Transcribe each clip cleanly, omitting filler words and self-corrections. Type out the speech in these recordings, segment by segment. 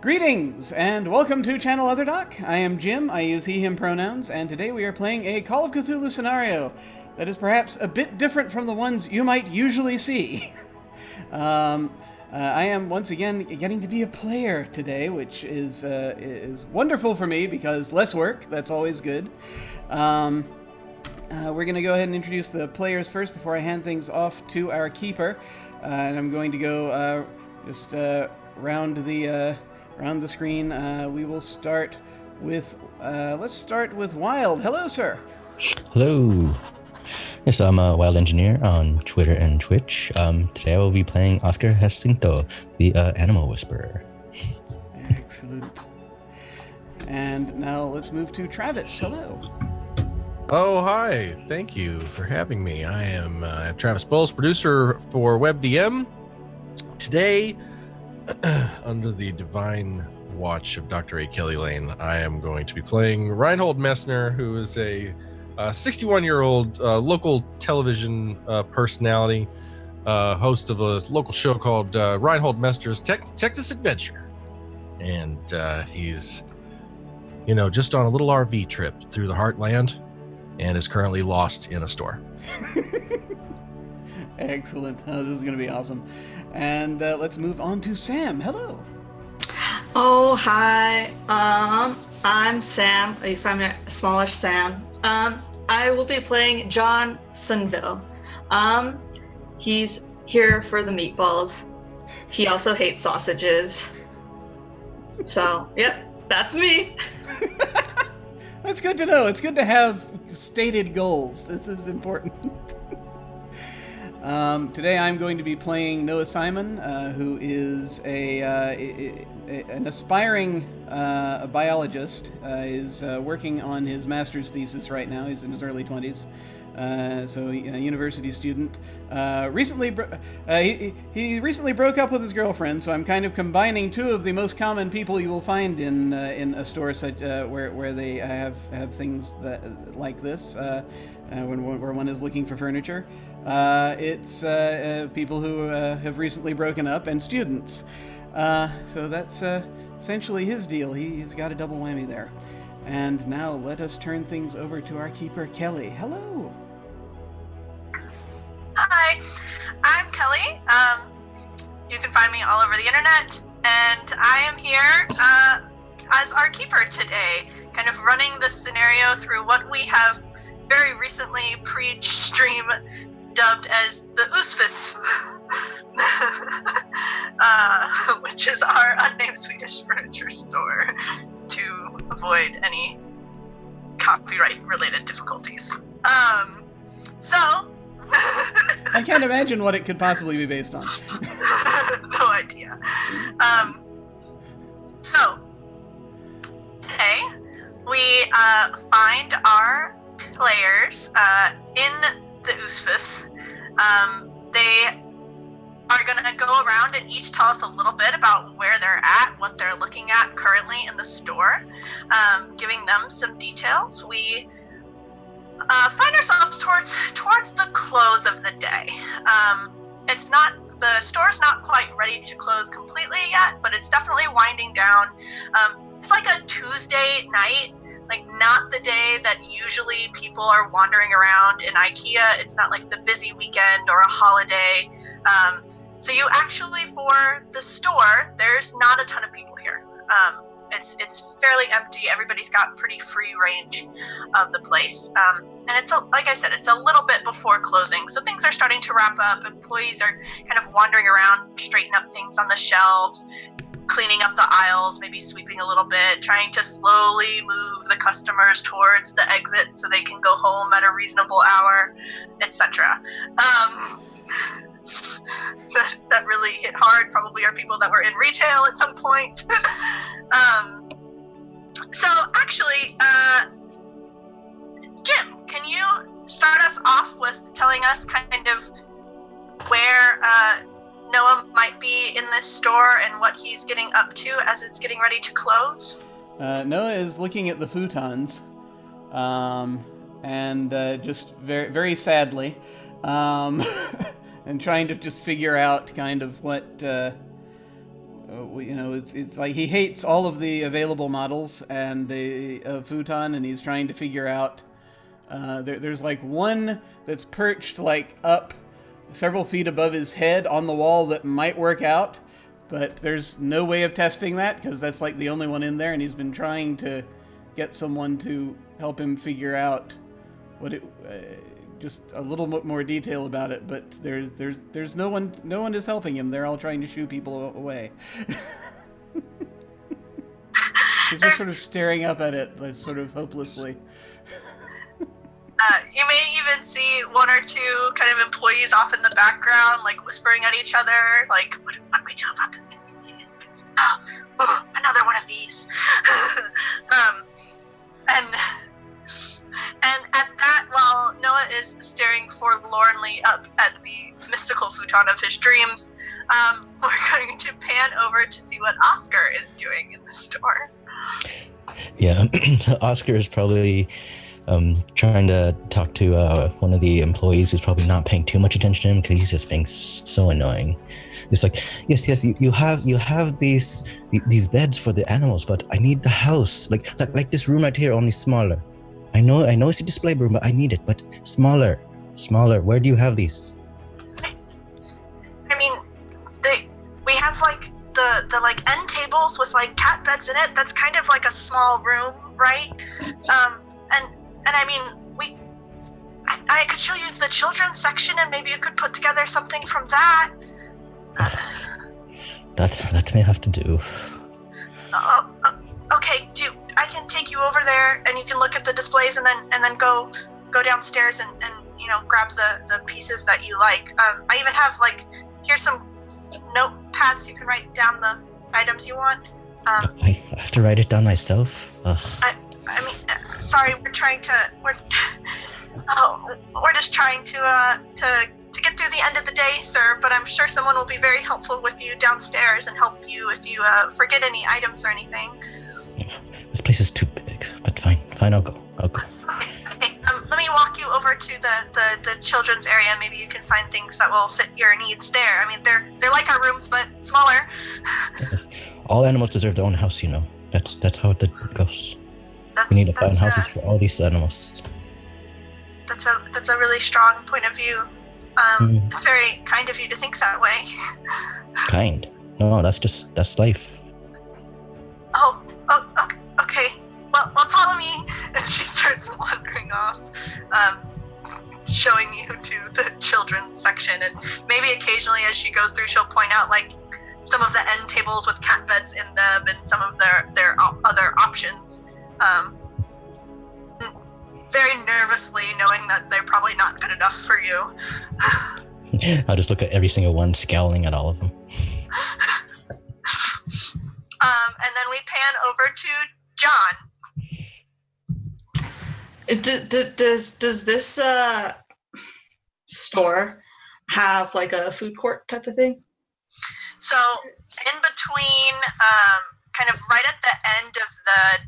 Greetings, and welcome to Channel Other Doc. I am Jim, I use he, him pronouns, and today we are playing a Call of Cthulhu scenario that is perhaps a bit different from the ones you might usually see. I am once again getting to be a player today, which is wonderful for me because less work, that's always good. We're going to go ahead and introduce the players first before I hand things off to our keeper. And I'm going to go just round the screen. We will start with, let's start with Wild. Hello, sir. Hello. Yes, I'm a Wild Engineer on Twitter and Twitch. Today I will be playing Oscar Jacinto, the Animal Whisperer. Excellent. And now let's move to Travis. Hello. Oh, hi. Thank you for having me. I am Travis Bowles, producer for WebDM. Today, under the divine watch of Dr. A. Kelly Lane, I am going to be playing Reinhold Messner, who is a 61-year-old local television personality, host of a local show called Reinhold Messner's Texas Adventure. And he's, just on a little RV trip through the heartland and is currently lost in a store. Excellent. This is going to be awesome. And let's move on to Sam. Hello. Oh, hi. I'm Sam. You find me smaller Sam. I will be playing John Sunville. He's here for the meatballs. He also hates sausages. So, yep, that's me. That's good to know. It's good to have stated goals. This is important. Today I'm going to be playing Noah Simon, who is an aspiring biologist, is working on his master's thesis right now. He's in his early 20s. So a university student. He recently broke up with his girlfriend, so I'm kind of combining two of the most common people you will find in a store such where they have things like this. Where one is looking for furniture. It's people who have recently broken up and students. So that's essentially his deal. He's got a double whammy there. And now let us turn things over to our keeper, Kelly. Hello. Hi, I'm Kelly. You can find me all over the internet, and I am here as our keeper today, kind of running the scenario through what we have very recently pre-stream dubbed as the Usfis, which is our unnamed Swedish furniture store, to avoid any copyright-related difficulties. I can't imagine what it could possibly be based on. No idea. So, today we find our players in the Usfis. They are going to go around and each tell us a little bit about where they're at, what they're looking at currently in the store, giving them some details. We find ourselves towards the close of the day. The store's not quite ready to close completely yet, but it's definitely winding down. It's like a Tuesday night, like not the day that usually people are wandering around in IKEA. It's not like the busy weekend or a holiday. So you actually, for the store, there's not a ton of people here. It's fairly empty. Everybody's got pretty free range of the place. And it's, like I said, it's a little bit before closing. So things are starting to wrap up. Employees are kind of wandering around, straightening up things on the shelves, cleaning up the aisles, maybe sweeping a little bit, trying to slowly move the customers towards the exit so they can go home at a reasonable hour, etc. That really hit hard probably are people that were in retail at some point. So actually, Jim, can you start us off with telling us kind of where Noah might be in this store and what he's getting up to as it's getting ready to close? Noah is looking at the futons, and just very, very sadly, and trying to just figure out kind of what it's like he hates all of the available models and the futon, and he's trying to figure out. There's like one that's perched like up several feet above his head on the wall that might work out, but there's no way of testing that because that's like the only one in there, and he's been trying to get someone to help him figure out what it. Just a little bit more detail about it, but there's no one is helping him. They're all trying to shoo people away. He's just sort of staring up at it, like, sort of hopelessly. You may even see one or two kind of employees off in the background, like whispering at each other, like, what do we do about this? Oh, another one of these. And at that, while Noah is staring forlornly up at the mystical futon of his dreams, we're going to pan over to see what Oscar is doing in the store. Yeah, so Oscar is probably trying to talk to one of the employees who's probably not paying too much attention to him because he's just being so annoying. It's like, yes, you have these beds for the animals, but I need the house, like this room right here, only smaller. I know it's a display room, but I need it, but smaller. Where do you have these? I mean, we have like the like end tables with like cat beds in it. That's kind of like a small room, right? And I mean, I could show you the children's section, and maybe you could put together something from that. That may have to do. Okay, I can take you over there, and you can look at the displays, and then go downstairs and grab the pieces that you like. I even have here's some notepads you can write down the items you want. I have to write it down myself. Ugh. I mean, sorry, we're just trying to get through the end of the day, sir. But I'm sure someone will be very helpful with you downstairs and help you if you forget any items or anything. This place is too big, but fine, I'll go. Okay. Let me walk you over to the children's area. Maybe you can find things that will fit your needs there. I mean, they're like our rooms, but smaller. Yes. All animals deserve their own house, That's how it goes. We need to find houses for all these animals. That's a really strong point of view. It's very kind of you to think that way. Kind? No, that's life. Oh, okay. Well, follow me. And she starts wandering off, showing you to the children's section. And maybe occasionally as she goes through, she'll point out some of the end tables with cat beds in them and some of their other options. Very nervously, knowing that they're probably not good enough for you. I'll just look at every single one, scowling at all of them. And then we pan over to John. Does this store have a food court type of thing? So in between, kind of right at the end of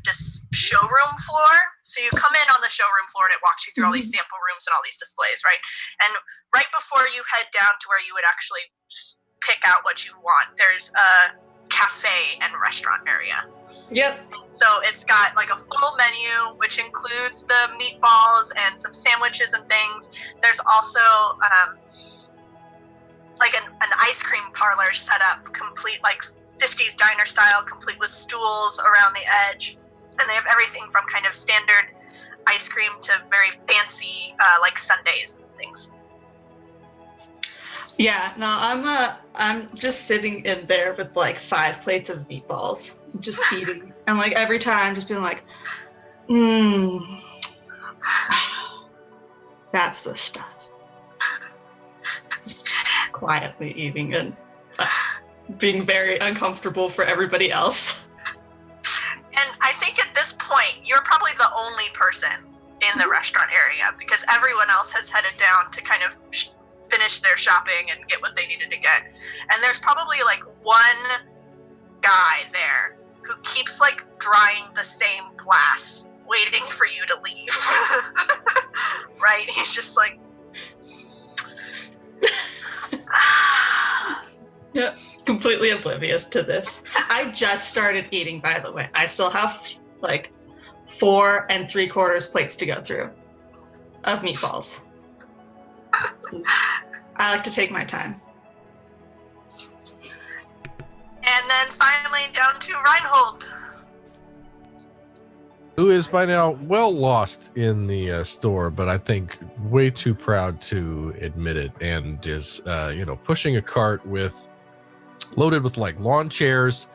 the showroom floor. So you come in on the showroom floor and it walks you through all these sample rooms and all these displays, right? And right before you head down to where you would actually pick out what you want, there's a cafe and restaurant area. Yep. So it's got a full menu, which includes the meatballs and some sandwiches and things. There's also an ice cream parlor set up, complete 50s diner style, complete with stools around the edge. And they have everything from kind of standard ice cream to very fancy sundaes and things. Yeah, no, I'm just sitting in there with 5 plates of meatballs, just eating, and every time just being that's the stuff. Just quietly eating and being very uncomfortable for everybody else. And I think at this point, you're probably the only person in the restaurant area because everyone else has headed down to kind of finish their shopping and get what they needed to get. And there's probably one guy there who keeps drying the same glass, waiting for you to leave. Right? He's just Yeah. completely oblivious to this. I just started eating, by the way. I still have like 4 3/4 plates to go through of meatballs. I like to take my time. And then finally down to Reinhold. Who is by now well lost in the store, but I think way too proud to admit it, and is pushing a cart loaded with like lawn chairs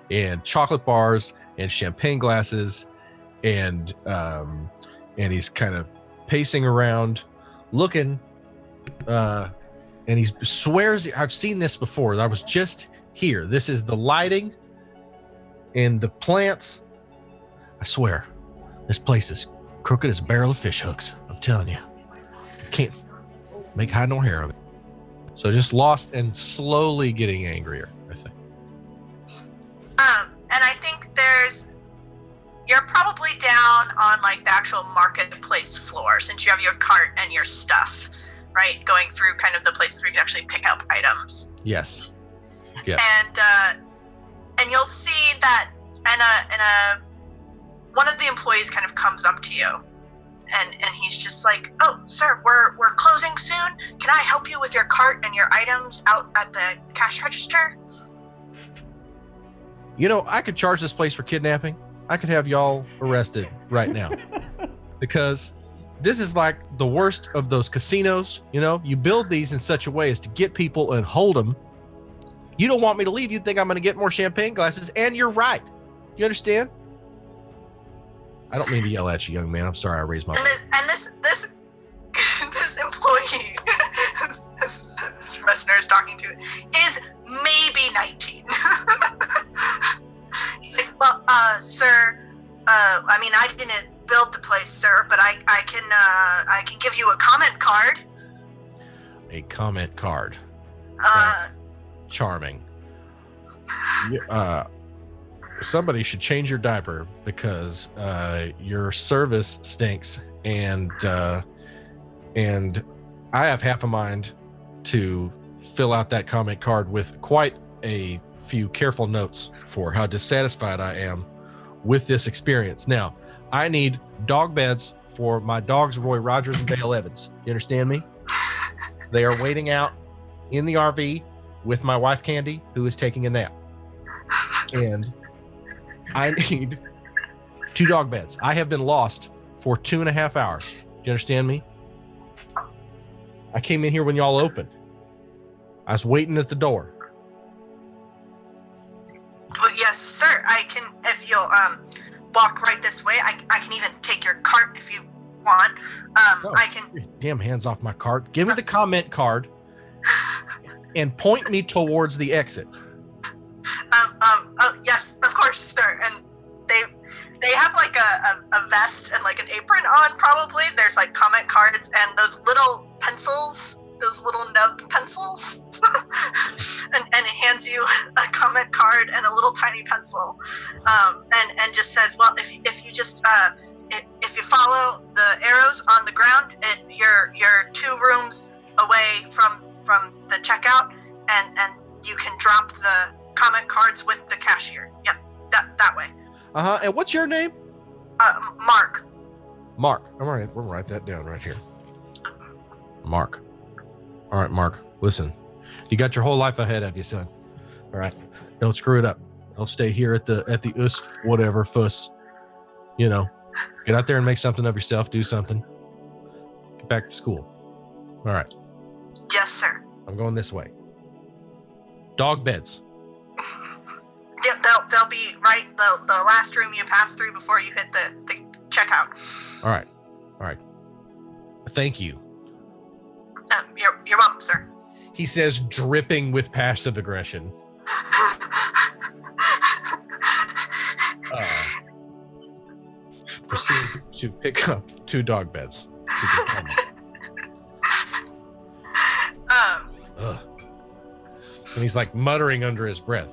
and chocolate bars and champagne glasses, and he's kind of pacing around, looking, and he swears, I've seen this before. I was just here. This is the lighting and the plants. I swear. This place is crooked as a barrel of fish hooks. I'm telling you. Can't make hide nor hair of it. So just lost and slowly getting angrier, I think. And I think you're probably down on like the actual marketplace floor, since you have your cart and your stuff, right? Going through kind of the places where you can actually pick up items. Yes. Yeah. And you'll see that one of the employees kind of comes up to you, and he's just like, "Oh, sir, we're closing soon. Can I help you with your cart and your items out at the cash register?" I could charge this place for kidnapping. I could have y'all arrested right now. Because this is like the worst of those casinos. You build these in such a way as to get people and hold them. You don't want me to leave. You think I'm going to get more champagne glasses, and you're right. You understand? I don't mean to yell at you, young man. I'm sorry I raised my voice. And this employee, this listener is talking to, is maybe 19. He's like, "Well, sir, I didn't build the place, sir, but I can give you a comment card." A comment card. Charming. Somebody should change your diaper, because your service stinks, and I have half a mind to fill out that comment card with quite a few careful notes for how dissatisfied I am with this experience. Now, I need dog beds for my dogs, Roy Rogers and Dale Evans. You understand me? They are waiting out in the RV with my wife Candy, who is taking a nap. And I need 2 dog beds. I have been lost for 2.5 hours. Do you understand me? I came in here when y'all opened. I was waiting at the door. Well, yes, sir. I can, if you'll walk right this way. I can even take your cart if you want. I can. Your damn hands off my cart. Give me the comment card and point me towards the exit. Oh, yes, of course, sir. And they have like a vest and like an apron on, probably. There's like comment cards and those little pencils, those little nub pencils. and it hands you a comment card and a little tiny pencil. And just says, well, if you just if you follow the arrows on the ground, you're 2 rooms away from the checkout, and you can drop the comment cards with the cashier. Yep, that way. And what's your name? Mark. Mark. All right, we'll write that down right here. Mark. All right, Mark. Listen, you got your whole life ahead of you, son. All right, don't screw it up. Don't stay here at the whatever fuss. Get out there and make something of yourself. Do something. Get back to school. All right. Yes, sir. I'm going this way. Dog beds. Yeah, they'll be right the last room you pass through before you hit the checkout. All right. Thank you. You're welcome, sir. He says, dripping with passive aggression. Proceed to pick up 2 dog beds. And he's like muttering under his breath.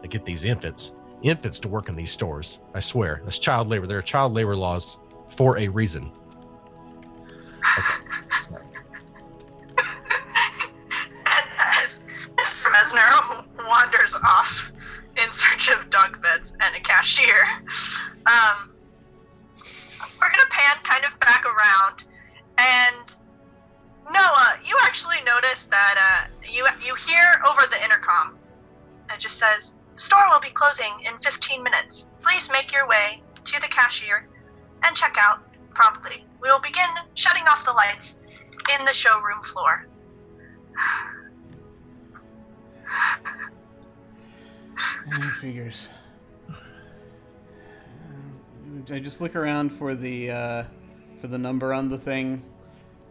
I get these infants to work in these stores. I swear, that's child labor. There are child labor laws for a reason. Okay, sorry. And as Mesner wanders off in search of dog beds and a cashier. We're gonna pan kind of back around, and Noah, you actually notice that you hear over the intercom. It just says, "The store will be closing in 15 minutes. Please make your way to the cashier and check out promptly. We will begin shutting off the lights in the showroom floor." Figures. I just look around for the number on the thing.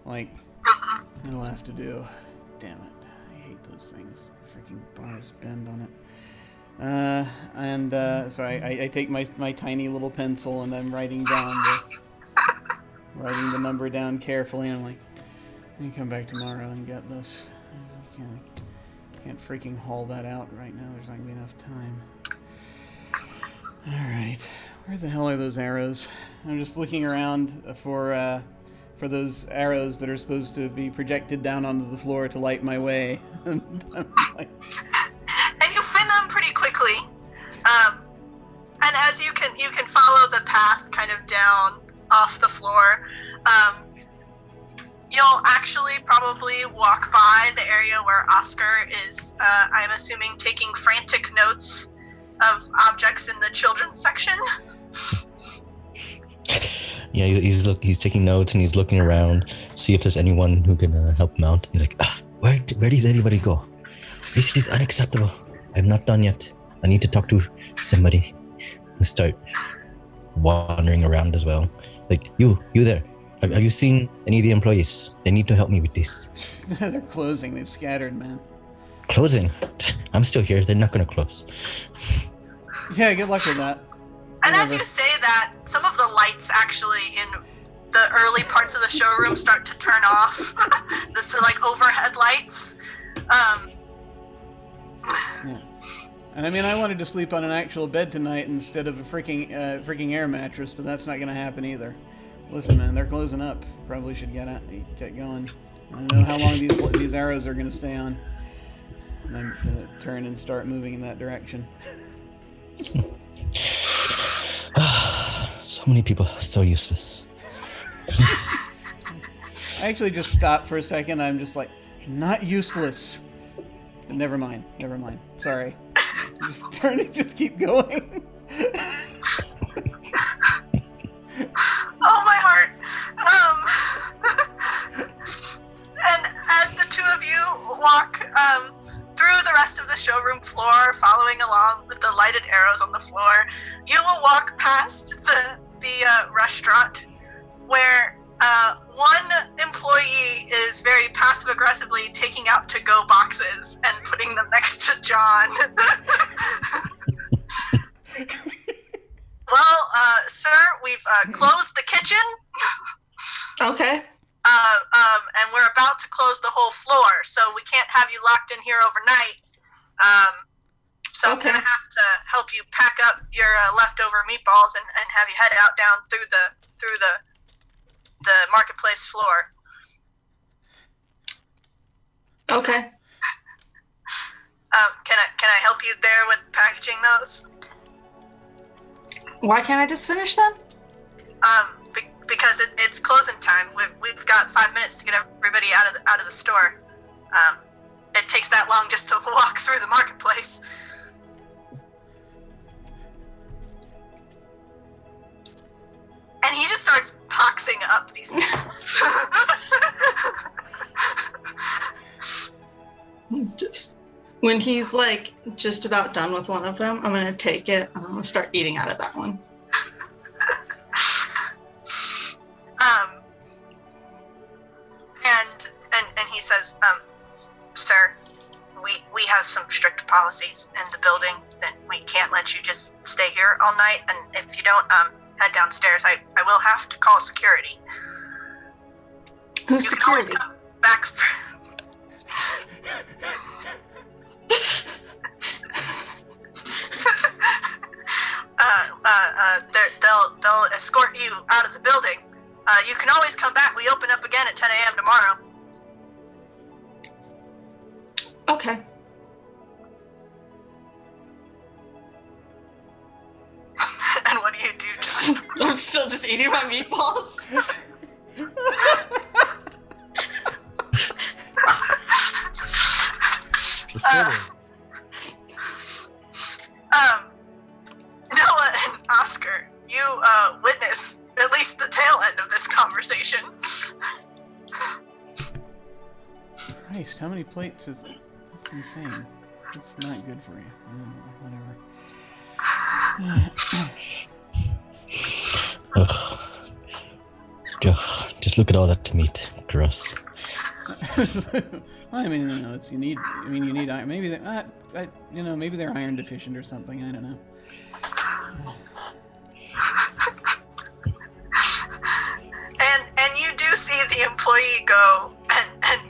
Like, it'll have to do. Damn it! I hate those things. Freaking bars bend on it. So I take my tiny little pencil and I'm writing the number down carefully. And I'm like, I can come back tomorrow and get this. I can't freaking haul that out right now. There's not gonna be enough time. All right, where the hell are those arrows? I'm just looking around for those arrows that are supposed to be projected down onto the floor to light my way. And I'm like, and you find them pretty quickly. And as you can follow the path kind of down off the floor, you'll actually probably walk by the area where Oscar is, I'm assuming, taking frantic notes of objects in the children's section. Yeah, he's taking notes and he's looking around, see if there's anyone who can help him out. He's like, where did anybody go? This is unacceptable. I'm not done yet. I need to talk to somebody. And start wandering around as well. Like, you there. Have you seen any of the employees? They need to help me with this. They're closing. They've scattered, man. Closing? I'm still here. They're not going to close. Yeah, good luck with that. And as you say that, some of the lights actually in the early parts of the showroom start to turn off. This is like overhead lights. Yeah. And I mean, I wanted to sleep on an actual bed tonight instead of a freaking air mattress, but that's not going to happen either. Listen, man, they're closing up. Probably should get going. I don't know how long these arrows are going to stay on. And I'm going to turn and start moving in that direction. So many people, so useless. I actually just stopped for a second. I'm just like, not useless. But never mind. Sorry. Just keep going. Oh, my heart. And as the two of you walk through the rest of the showroom floor, following along with the lighted arrows on the floor, you will walk past the restaurant where one employee is very passive-aggressively taking out to-go boxes and putting them next to John. Well, sir, we've closed the kitchen. Okay. And we're about to close the whole floor, so we can't have you locked in here overnight. So Okay. I'm gonna have to help you pack up your leftover meatballs and have you head out down through the marketplace floor. Okay. Can I help you there with packaging those? Why can't I just finish them? Because it's closing time. We've got 5 minutes to get everybody out of the store. It takes that long just to walk through the marketplace. And he just starts boxing up these people. Just when he's like just about done with one of them, I'm gonna take it and I'm gonna start eating out of that one. And he says, sir, we have some strict policies in the building that we can't let you just stay here all night, and if you don't head downstairs, I will have to call security. Who's You can always security? come back for... They'll escort you out of the building. You can always come back. We open up again at 10 a.m. tomorrow. Okay. I'm still just eating my meatballs. Noah and Oscar, you witness at least the tail end of this conversation. Christ, how many plates is that? That's insane. That's not good for you. Whatever. Ugh. Ugh. Just look at all that meat. Gross. Well, I mean, it's you need iron. Maybe they're maybe they're iron deficient or something. I don't know. And you do see the employee go and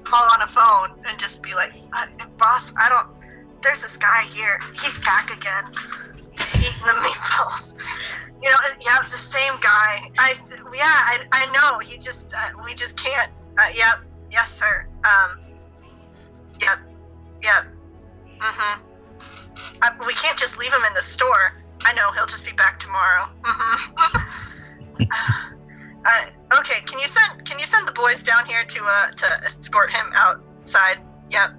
call on a phone and just be like, boss, there's this guy here. He's back again, eating the meatballs. Yeah, it's the same guy. I know. He just, we just can't. Yep. Yes, sir. Yep. Mm-hmm. We can't just leave him in the store. I know, he'll just be back tomorrow. Mm-hmm. Okay, can you send the boys down here to escort him outside? Yep.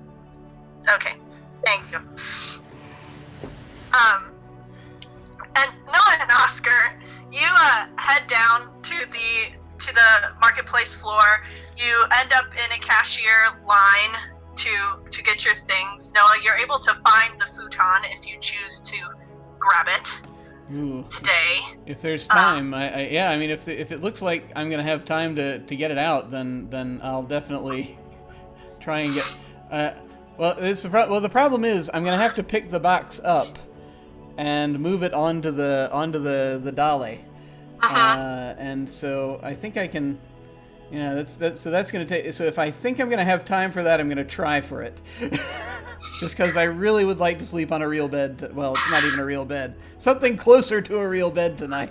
Okay. Thank you. And Noah and Oscar, you head down to the marketplace floor. You end up in a cashier line to get your things. Noah, you're able to find the futon if you choose to grab it. Ooh. Today. If there's time, I mean, if it looks like I'm gonna have time to get it out, then I'll definitely try and get. The problem is I'm gonna have to pick the box up and move it onto the dolly. And so I think I can. Yeah, that's gonna take. So if I think I'm gonna have time for that, I'm gonna try for it. Just because I really would like to sleep on a real bed. Well, it's not even a real bed. Something closer to a real bed tonight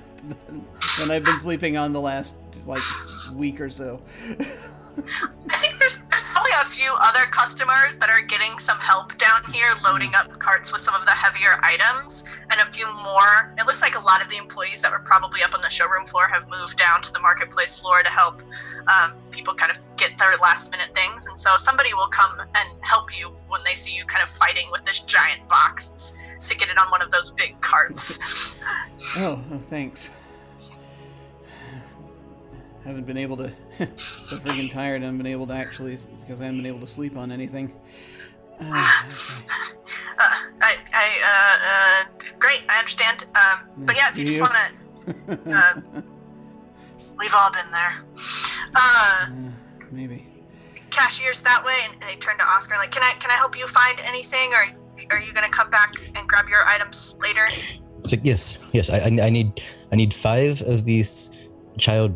than I've been sleeping on the last week or so. I think there's probably a few other customers that are getting some help down here loading up carts with some of the heavier items, and a few more. It looks like a lot of the employees that were probably up on the showroom floor have moved down to the marketplace floor to help people kind of get their last minute things, and so somebody will come and help you when they see you kind of fighting with this giant box to get it on one of those big carts. Oh, thanks. Haven't been able to. So freaking tired. I haven't been able to because I haven't been able to sleep on anything. Great. I understand. But yeah, if you just want to, we've all been there. Maybe. Cashier's that way, and they turn to Oscar like, can I help you find anything, or are you gonna come back and grab your items later? It's like, yes. I need 5 of these child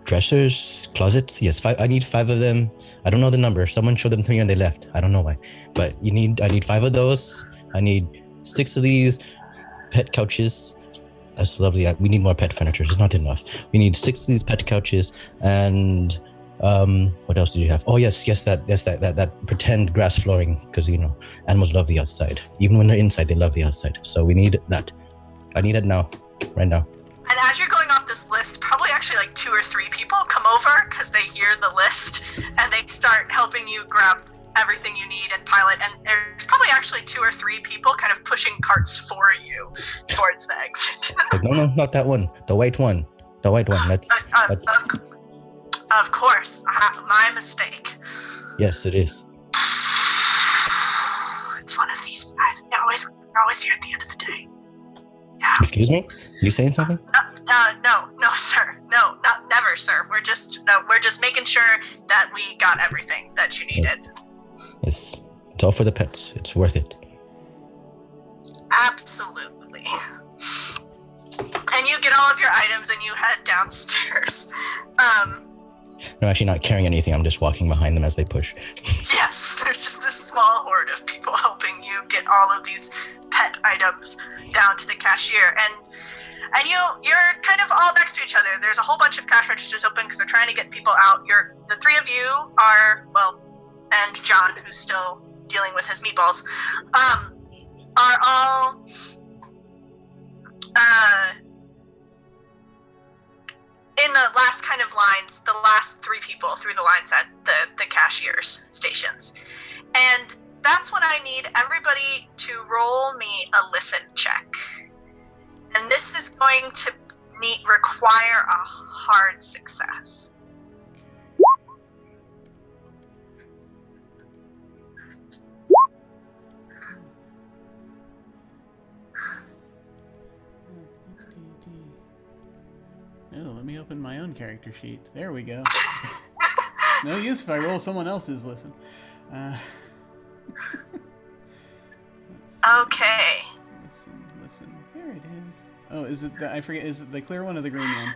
dressers, closets. Yes, 5. I need 5 of them. I don't know the number. Someone showed them to me and they left. I don't know why. But I need 5 of those. I need 6 of these pet couches. That's lovely. We need more pet furniture. It's not enough. We need 6 of these pet couches, and what else do you have? Oh yes, that pretend grass flooring, because animals love the outside. Even when they're inside, they love the outside. So we need that. I need it now, right now. And as you're going off this list, probably actually like 2 or 3 people come over because they hear the list and they start helping you grab everything you need and pile it. And there's probably actually 2 or 3 people kind of pushing carts for you towards the exit. No, not that one. The white one. That's. Of course, my mistake. Yes, it is. It's one of these guys. They're always here at the end of the day. Yeah. Excuse me? You saying something? No, sir. No, never, sir. We're just making sure that we got everything that you needed. Yes. It's all for the pets. It's worth it. Absolutely. And you get all of your items and you head downstairs. No, actually not carrying anything. I'm just walking behind them as they push. Yes, there's just this small horde of people helping you get all of these pet items down to the cashier. And you're kind of all next to each other. There's a whole bunch of cash registers open because they're trying to get people out. The 3 of you are, and John, who's still dealing with his meatballs, are all in the last kind of lines, the last 3 people through the lines at the cashier's stations. And that's when I need everybody to roll me a listen check. And this is going to require a hard success. Oh, let me open my own character sheet. There we go. No use if I roll someone else's listen. Okay. Listen. There it is. Oh, is it I forget, is it the clear one or the green one?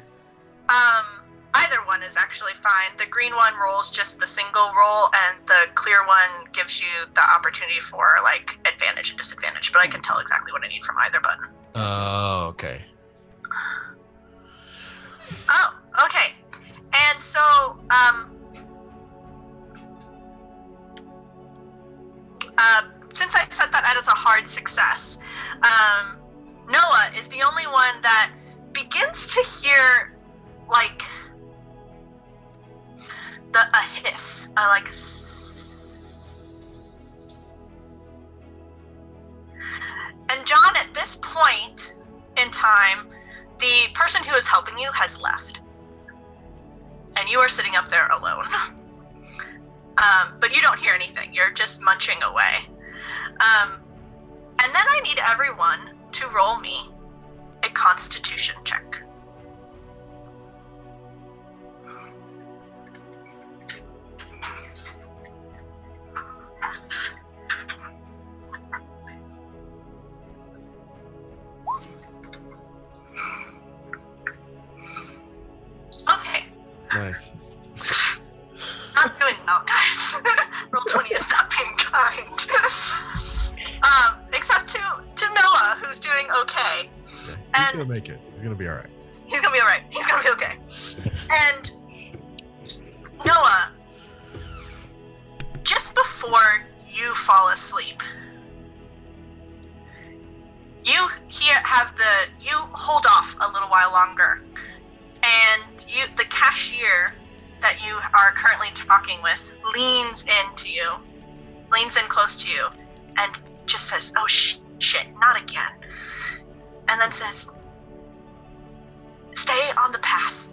Either one is actually fine. The green one rolls just the single roll, and the clear one gives you the opportunity for, like, advantage and disadvantage, but I can tell exactly what I need from either button. Oh, okay. Oh, okay. And so, since I set that as a hard success, Noah is the only one that begins to hear, like, a hiss, like, and John, at this point in time, the person who is helping you has left, and you are sitting up there alone. But you don't hear anything. You're just munching away. And then I need everyone to roll me a Constitution check. Okay. Nice. Not doing well, guys. Roll 20 is not being kind. Except to Noah, who's doing okay. Yeah, he's And gonna make it. He's gonna be all right. he's gonna be alright. He's gonna be okay. And Noah, just before you fall asleep, you hold off a little while longer, and the cashier that you are currently talking with leans in close to you, and just says, "Oh shit, not again," and then says, "Stay on the path.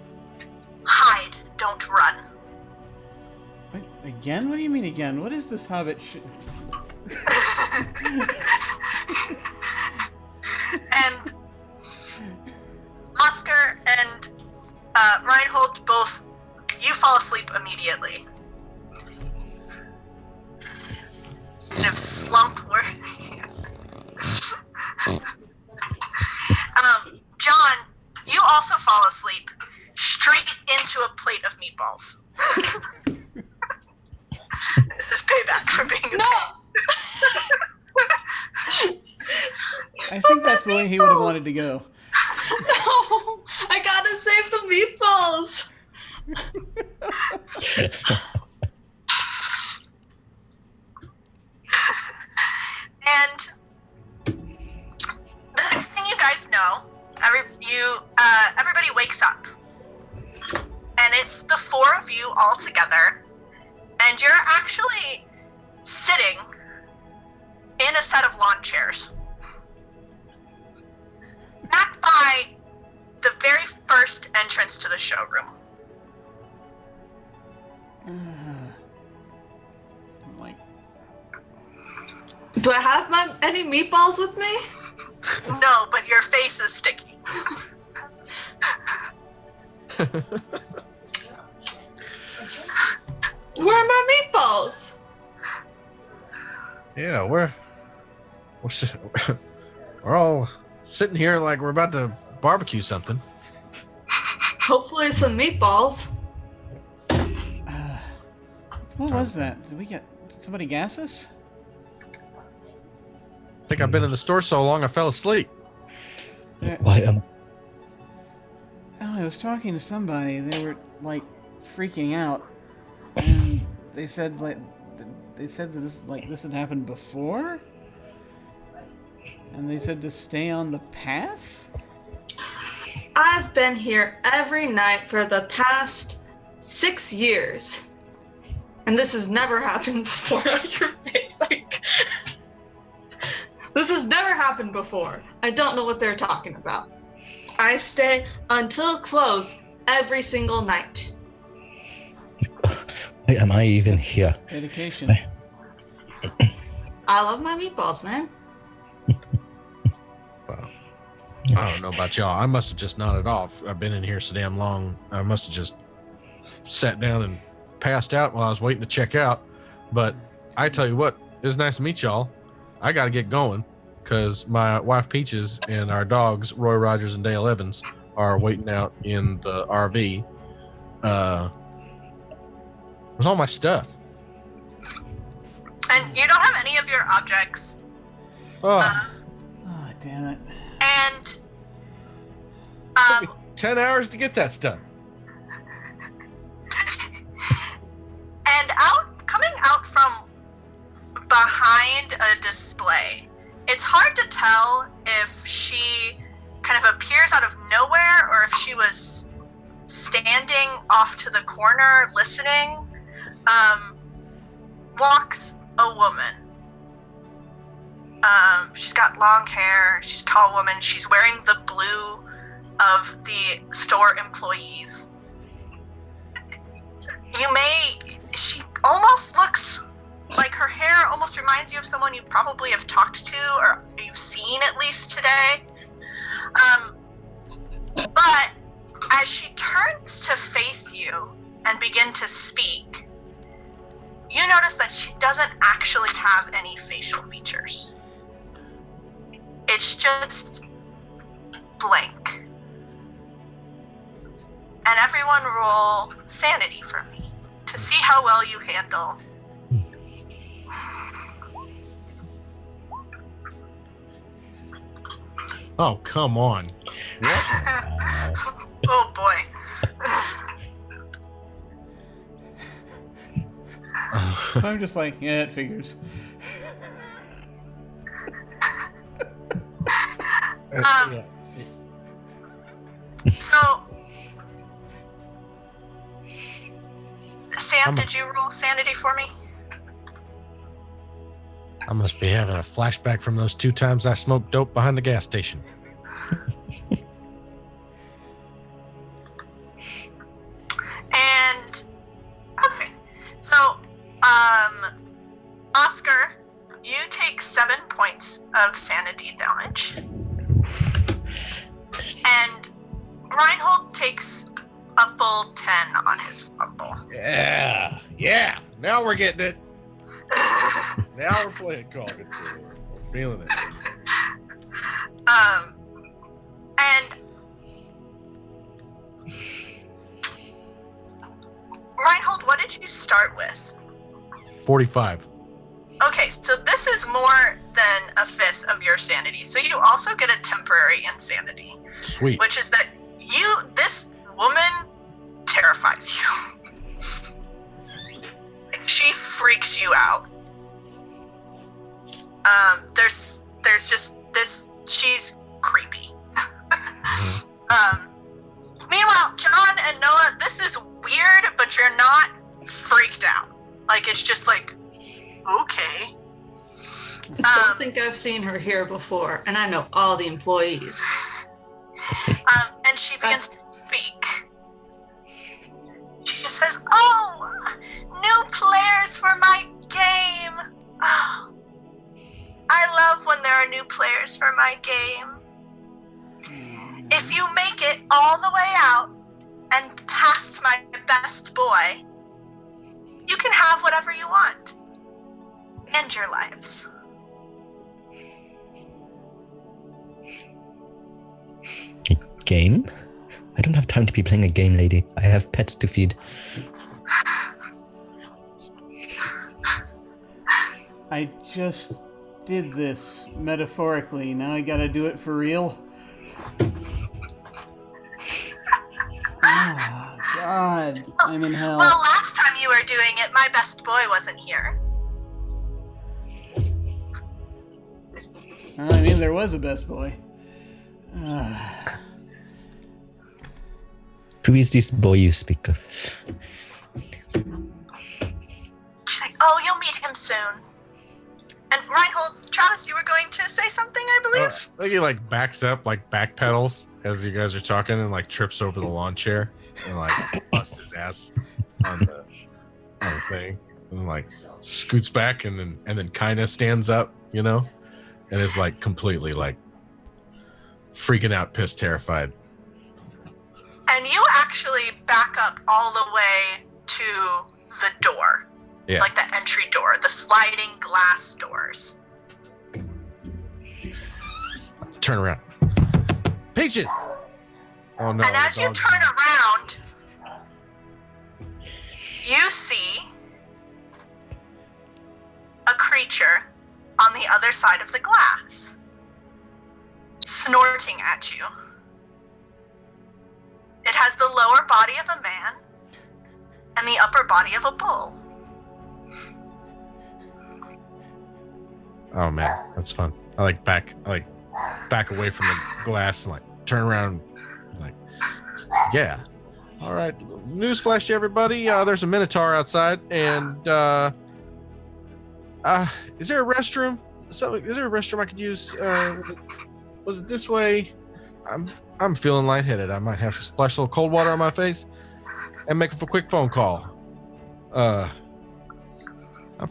Hide, don't run." Wait, again? What do you mean again? What is this hobbit And Oscar and Reinhold both, you fall asleep immediately. Kind of slump where John, you also fall asleep straight into a plate of meatballs. This is payback for being a I think that's the way he would have wanted to go. No, I gotta save the meatballs. And the next thing you guys know, everybody wakes up, and it's the 4 of you all together, and you're actually sitting in a set of lawn chairs, backed by the very first entrance to the showroom. I'm like, Do I have any meatballs with me? No, but your face is sticky. Where are my meatballs? Yeah, we're all sitting here like we're about to barbecue something. Hopefully some meatballs. what was that? Did somebody gas us? I think I've been in the store so long I fell asleep. Why? I was talking to somebody. They were like freaking out, and they said that this had happened before, and they said to stay on the path. I've been here every night for the past 6 years. And this has never happened before on your face. This has never happened before. I don't know what they're talking about. I stay until close every single night. Why am I even here? Dedication. I love my meatballs, man. Wow. I don't know about y'all. I must have just nodded off. I've been in here so damn long. I must have just sat down and passed out while I was waiting to check out. But I tell you what, it was nice to meet y'all. I got to get going because my wife Peaches and our dogs, Roy Rogers and Dale Evans, are waiting out in the RV. Where's all my stuff? And you don't have any of your objects. Oh, Oh, damn it. And took me 10 hours to get that stuff. and coming out from behind a display, it's hard to tell if she kind of appears out of nowhere or if she was standing off to the corner listening. Walks a woman. She's got long hair. She's a tall woman. She's wearing the blue of the store employees. She almost looks like her hair almost reminds you of someone you probably have talked to or you've seen at least today. But as she turns to face you and begin to speak, you notice that she doesn't actually have any facial features. It's just blank. And everyone roll sanity for me to see how well you handle. Oh, come on. Oh boy. I'm just like, yeah, it figures. So, Sam, did you roll sanity for me? I must be having a flashback from those 2 times I smoked dope behind the gas station. And okay, so Oscar, you take 7 points of sanity damage, and Reinhold takes a full 10 on his fumble. Yeah. Now we're getting it. Now we're playing Call of Cthulhu. We're feeling it. And Reinhold, what did you start with? 45. Okay, so this is more than a fifth of your sanity. So you also get a temporary insanity. Sweet. Which is that this woman terrifies you. Like, she freaks you out. There's just this, she's creepy. Meanwhile, John and Noah, this is weird, but you're not freaked out. Like, it's just like, okay. I don't think I've seen her here before, and I know all the employees. And she begins to speak. She just says, "Oh, new players for my game. Oh, I love when there are new players for my game. If you make it all the way out and past my best boy, you can have whatever you want. End your lives." Game? I don't have time to be playing a game, lady. I have pets to feed. I just did this metaphorically. Now I gotta do it for real. Oh, God. I'm in hell. Well, last time you were doing it, my best boy wasn't here. I mean, there was a best boy. Who is this boy you speak of? She's like, oh, you'll meet him soon. And Reinhold, Travis, you were going to say something, I believe? I think he like backs up, like backpedals as you guys are talking, and like trips over the lawn chair and like busts his ass on the thing, and like scoots back and then kind of stands up, and is like completely like freaking out, pissed, terrified. And you actually back up all the way to the door. Yeah. Like the entry door, the sliding glass doors. Turn around. Peaches! Oh no. And as you turn around, you see a creature on the other side of the glass, snorting at you. It has the lower body of a man and the upper body of a bull. Oh man, that's fun. I like back away from the glass and like turn around, like, yeah. All right, newsflash to everybody. There's a minotaur outside, and is there a restroom? Is there a restroom I could use? Was it this way? I'm feeling lightheaded. I might have to splash a little cold water on my face and make a quick phone call. I'm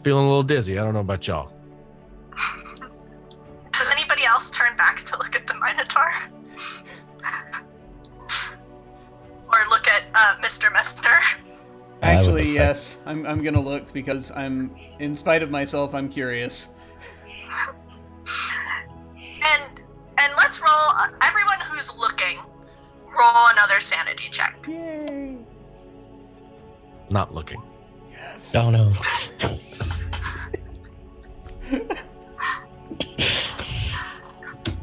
feeling a little dizzy. I don't know about y'all. Does anybody else turn back to look at the Minotaur? Or look at Mr. Mester? Actually, yes. I'm gonna look because in spite of myself, I'm curious. And let's roll, everyone who's looking, roll another sanity check. Yay! Not looking. Yes. Oh no.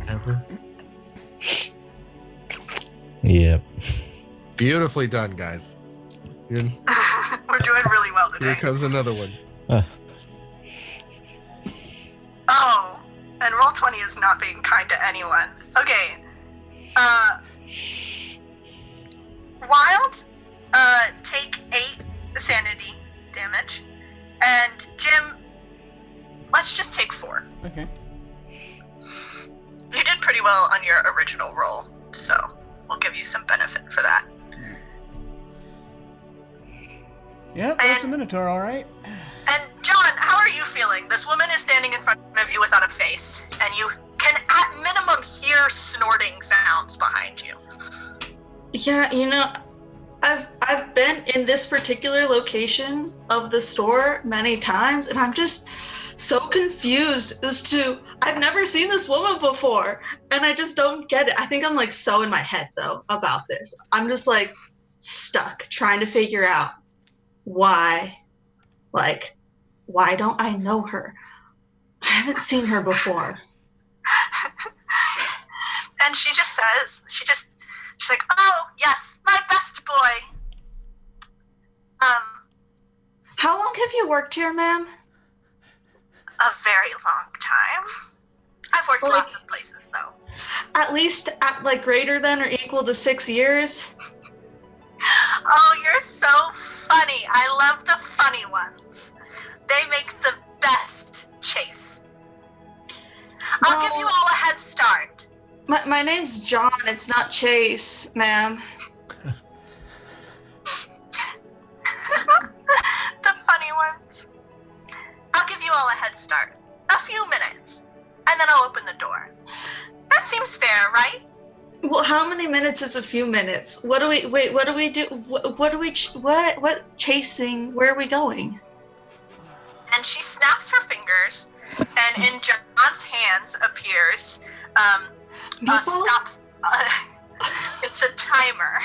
Ever? Yep. Beautifully done, guys. We're doing really well today. Here comes another one. Oh, and Roll20 is not being kind to anyone. Okay. Wild, take 8 sanity damage. And Jim, let's just take 4. Okay. You did pretty well on your original roll, so we'll give you some benefit for that. Yep, that's a Minotaur, all right. And John, how are you feeling? This woman is standing in front of you without a face, and you can at minimum hear snorting sounds behind you. Yeah, I've been in this particular location of the store many times, and I'm just so confused as to, I've never seen this woman before, and I just don't get it. I think I'm like so in my head though about this. I'm just like stuck trying to figure out why don't I know her? I haven't seen her before. And she just says, she's like, oh, yes, my best boy. How long have you worked here, ma'am? A very long time. I've worked lots of places, though. At least at like greater than or equal to 6 years? Oh, you're so funny. I love the funny ones. They make the best chase. I'll give you all a head start. My name's John. It's not Chase, ma'am. The funny ones. I'll give you all a head start. A few minutes. And then I'll open the door. That seems fair, right? Well, how many minutes is a few minutes? What do we do? What chasing? Where are we going? And she snaps her fingers, and in John's hands appears Meatballs? it's a timer,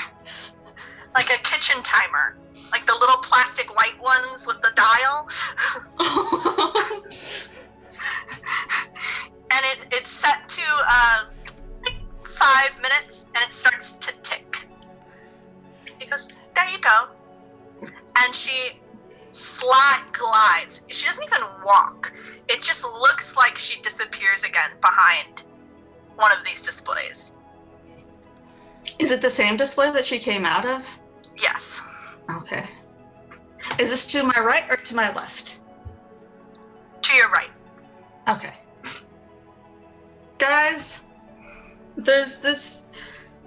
like a kitchen timer, like the little plastic white ones with the dial. And it's set to like 5 minutes, and it starts to tick. He goes, there you go. And she glides. She doesn't even walk. It just looks like she disappears again behind one of these displays. Is it the same display that she came out of? Yes. Okay. Is this to my right or to my left? To your right. Okay. Guys, there's this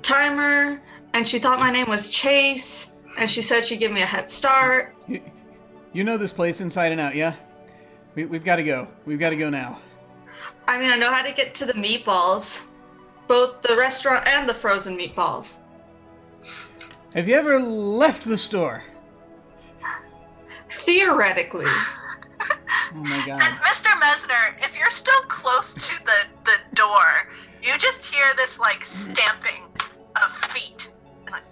timer, and she thought my name was Chase, and she said she'd give me a head start. You know this place inside and out, yeah? We've got to go. We've got to go now. I mean, I know how to get to the meatballs, both the restaurant and the frozen meatballs. Have you ever left the store? Theoretically. Oh my god. And Mr. Mesner, if you're still close to the door, you just hear this like stamping of feet. And,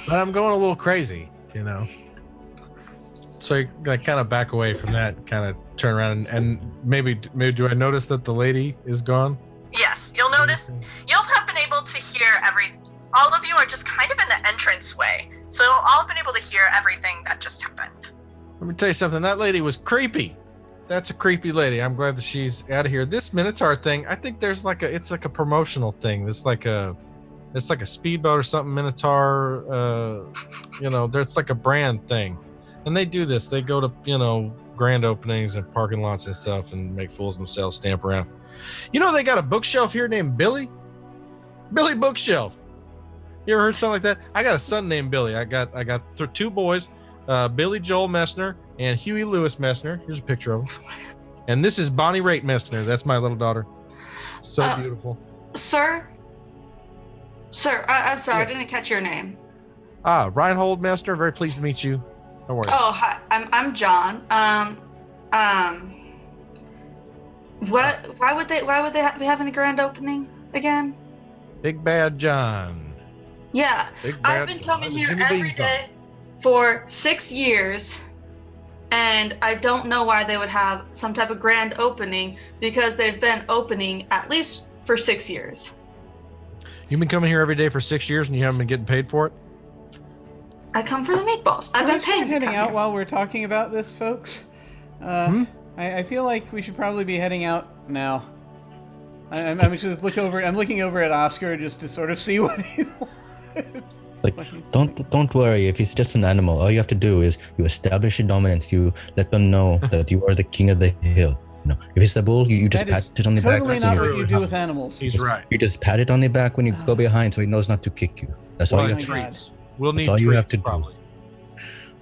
But I'm going a little crazy, you know. So I kind of back away from that, kind of turn around, and maybe do I notice that the lady is gone? yes, you'll notice. You'll have been able to hear all of you are just kind of in the entranceway, so you'll all have been able to hear everything that just happened. Let me tell you something. That lady was creepy. That's a creepy lady. I'm glad that she's out of here. This Minotaur thing, I think there's it's like a promotional thing. It's like a speedboat or something. Minotaur, there's like a brand thing, and they do this. They go to grand openings and parking lots and stuff and make fools of themselves, stamp around. They got a bookshelf here named Billy Bookshelf. You ever heard something like that? I got a son named Billy. I got two boys, Billy Joel Messner and Huey Lewis Messner. Here's a picture of him. And this is Bonnie Raitt Messner. That's my little daughter. So beautiful. Sir, I'm sorry, I didn't catch your name. Reinhold Messner. Very pleased to meet you. How are you? Oh, hi, I'm John. Why would they be having a grand opening again? Big Bad John. Yeah, Big Bad I've been John. coming That's a here Jimmy every Bean day for 6 years, and I don't know why they would have some type of grand opening, because they've been opening at least for 6 years. You've been coming here every day for 6 years and you haven't been getting paid for it? I come for the meatballs. I've Can I been start paying. heading out while we're talking about this, folks? I feel like we should probably be heading out now. I'm just I'm looking over at Oscar just to sort of see what he's Like, don't worry. If it's just an animal, all you have to do is you establish your dominance. You let them know that you are the king of the hill. If it's the bull, you just pat it on the back. Totally not what you do with animals. He's right. You just pat it on the back when you go behind, so he knows not to kick you. That's all you have to do. Treats. We'll need all treats, you have to do. probably.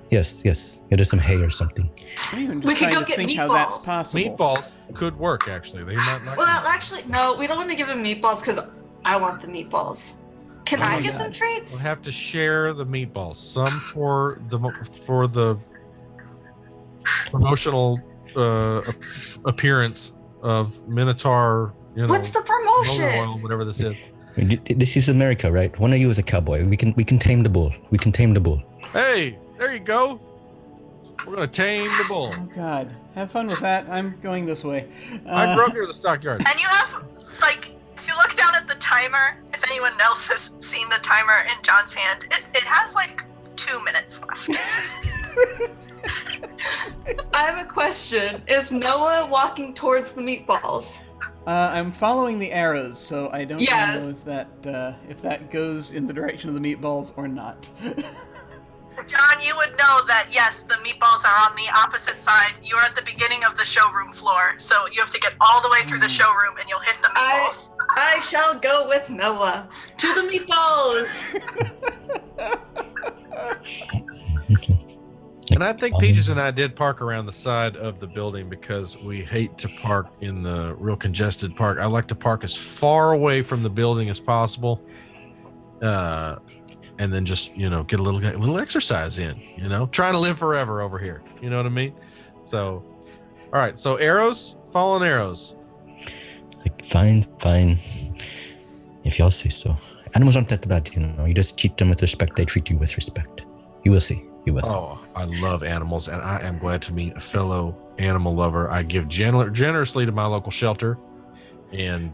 Yes. Get us some hay or something. I'm even We just could trying go to get think how that's meatballs. possible. Meatballs could work, actually. They might not. Well, actually, no, we don't want to give him meatballs because I want the meatballs. Can Oh I my get God. some treats? We'll have to share the meatballs. Some for the promotional appearance of Minotaur. What's the roller promotion? oil, whatever this is. This is America, right? One of you is a cowboy. We can tame the bull. We can tame the bull. Hey, there you go. We're gonna tame the bull. Oh God, have fun with that. I'm going this way. I grew up near the stockyards. And you have, if you look down at the timer, if anyone else has seen the timer in John's hand, it has 2 minutes left. I have a question. Is Noah walking towards the meatballs? I'm following the arrows, so I don't Yeah. know if that goes in the direction of the meatballs or not. John, you would know that, yes, the meatballs are on the opposite side. You're at the beginning of the showroom floor, so you have to get all the way through the showroom and you'll hit the meatballs. I shall go with Noah to the meatballs. And I think Peaches and I did park around the side of the building because we hate to park in the real congested park. I like to park as far away from the building as possible, and then just get a little exercise in. Trying to live forever over here. You know what I mean? So, all right. So arrows, fallen arrows. Fine. If y'all say so. Animals aren't that bad, You just treat them with respect. They treat you with respect. You will see. Oh, I love animals, and I am glad to meet a fellow animal lover. I give generously to my local shelter, and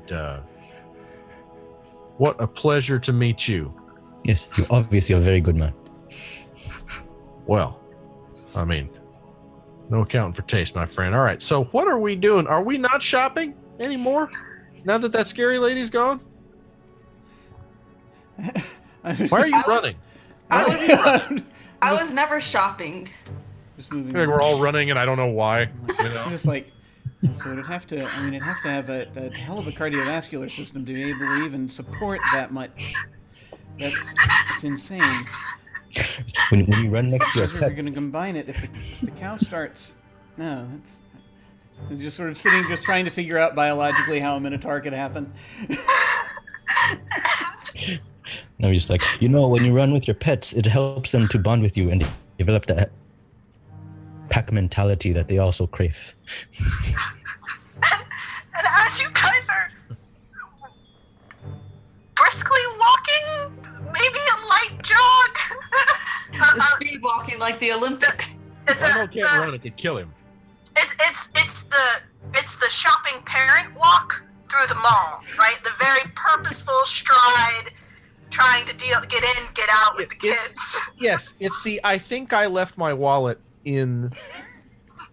what a pleasure to meet you. Yes, you obviously are a very good man. Well, I mean, no accounting for taste, my friend. All right, so what are we doing? Are we not shopping anymore? Now that scary lady's gone? Why are you running? I was never shopping. Just moving. Like we're all running, and I don't know why. You know? Just like, so it'd have to. I mean, it'd have to have a hell of a cardiovascular system to be able to even support that much. That's insane. When you run next to your If you're pets, going to combine it, if the cow starts, no, it's just sort of sitting, just trying to figure out biologically how a minotaur could happen. no, just like when you run with your pets, it helps them to bond with you and develop that pack mentality that they also crave. And as you guys are briskly walking, maybe a light jog. Speed walking like the Olympics. I can't run. It could kill him. It's the shopping parent walk through the mall, right? The very purposeful stride, trying to get in, get out with the kids. Yes, it's the. I think I left my wallet in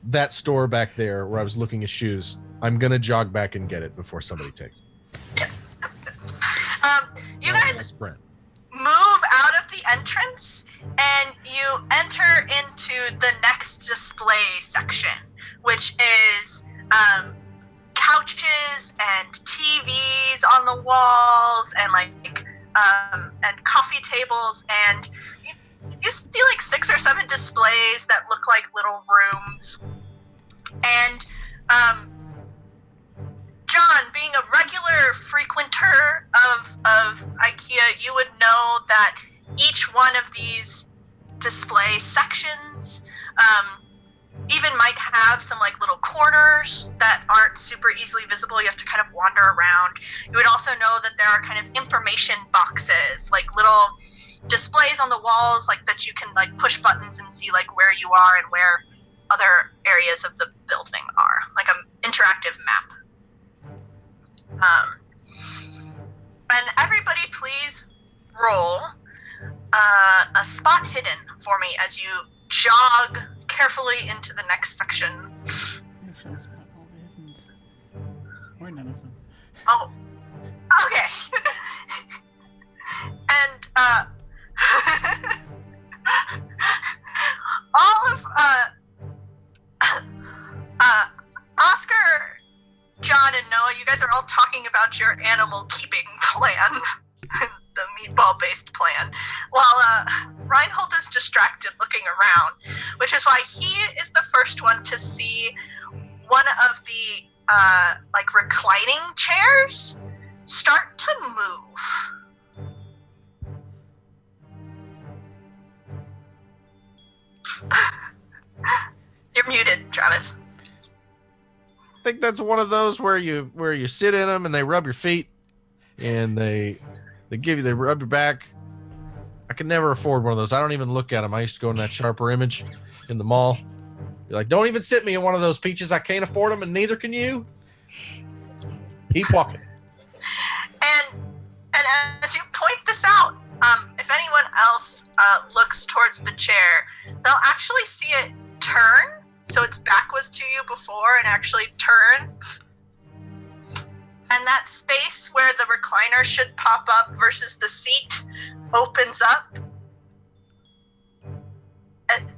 that store back there where I was looking at shoes. I'm gonna jog back and get it before somebody takes it. You guys move out of the entrance and you enter into the next display section, which is couches and TVs on the walls and and coffee tables, and you see like 6 or 7 displays that look like little rooms. And John, being a regular frequenter of IKEA, you would know that each one of these display sections even might have some like little corners that aren't super easily visible. You have to kind of wander around. You would also know that there are kind of information boxes, like little displays on the walls, like that you can like push buttons and see like where you are and where other areas of the building are, like an interactive map. And everybody please roll a spot hidden for me as you jog carefully into the next section. I shall spot all the hiddens. Or none of them. Oh, okay. And all of Oscar, John, and Noah, you guys are all talking about your animal keeping plan, the meatball-based plan, while Reinhold is distracted looking around, which is why he is the first one to see one of the like reclining chairs start to move. You're muted, Travis. I think that's one of those where you sit in them and they rub your feet and they rub your back. I could never afford one of those. I don't even look at them. I used to go in that Sharper Image in the mall. You're like, don't even sit me in one of those Peaches. I can't afford them, and neither can you. Keep walking. And as you point this out, if anyone else looks towards the chair, they'll actually see it turn. So its back was to you before and actually turns. And that space where the recliner should pop up versus the seat opens up.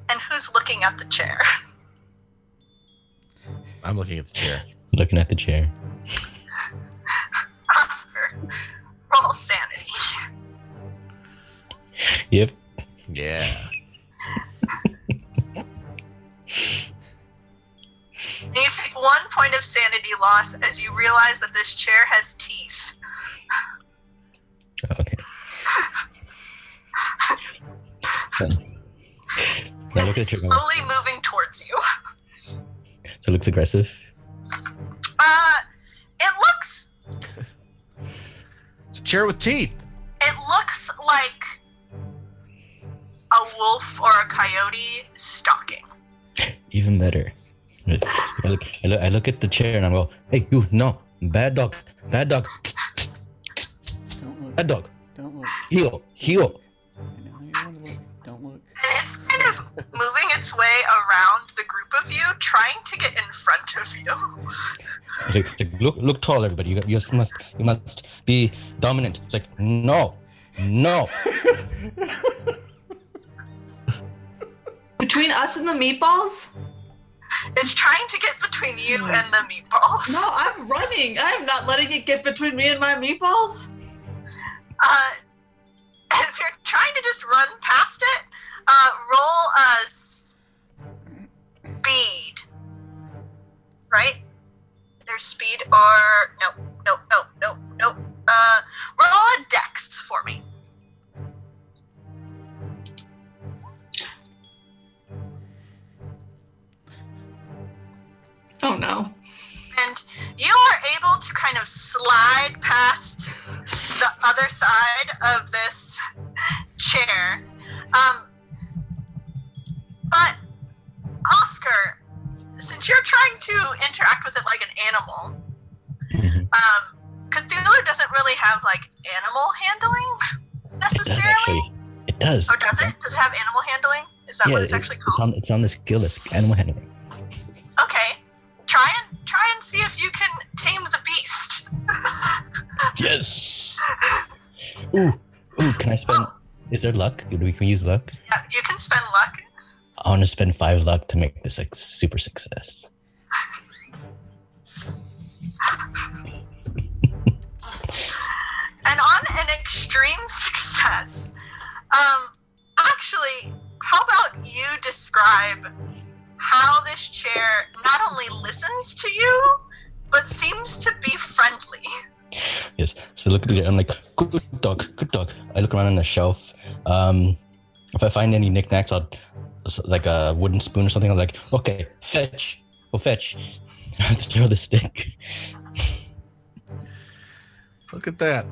And who's looking at the chair? I'm looking at the chair. Looking at the chair. Oscar, roll sanity. Yep. Yeah. And you take 1 point of sanity loss as you realize that this chair has teeth. Okay. Now look at the chair. Slowly moving towards you. So it looks aggressive. It looks. It's a chair with teeth. It looks like a wolf or a coyote stalking. Even better. I look at the chair and I go, hey, you, no, bad dog, bad dog. Don't look. Bad dog. Don't look. Heel. I know you want to look. Don't look. And it's kind of moving its way around the group of you, trying to get in front of you. It's like, look tall, everybody. You must be dominant. It's like, no. Between us and the meatballs? It's trying to get between you and the meatballs. No, I'm running. I am not letting it get between me and my meatballs. If you're trying to just run past it, roll a speed. Right? There's speed or no. Roll a dex for me. Oh no. And you are able to kind of slide past the other side of this chair. But Oscar, since you're trying to interact with it like an animal, Cthulhu doesn't really have like animal handling necessarily. It does. Oh, does it? Does it have animal handling? Is that what it's actually called? It's on the skill list, animal handling. Okay. Try and see if you can tame the beast. Yes. Ooh, can I spend... Is there luck? Can we use luck? Yeah, you can spend luck. I want to spend 5 luck to make this a super success. And on an extreme success, actually, how about you describe how this chair not only listens to you, but seems to be friendly? Yes. So look at it. I'm like, good dog. I look around on the shelf. If I find any knickknacks, I'll like a wooden spoon or something. I'm like, okay, fetch. Go fetch. Throw the stick. Look at that.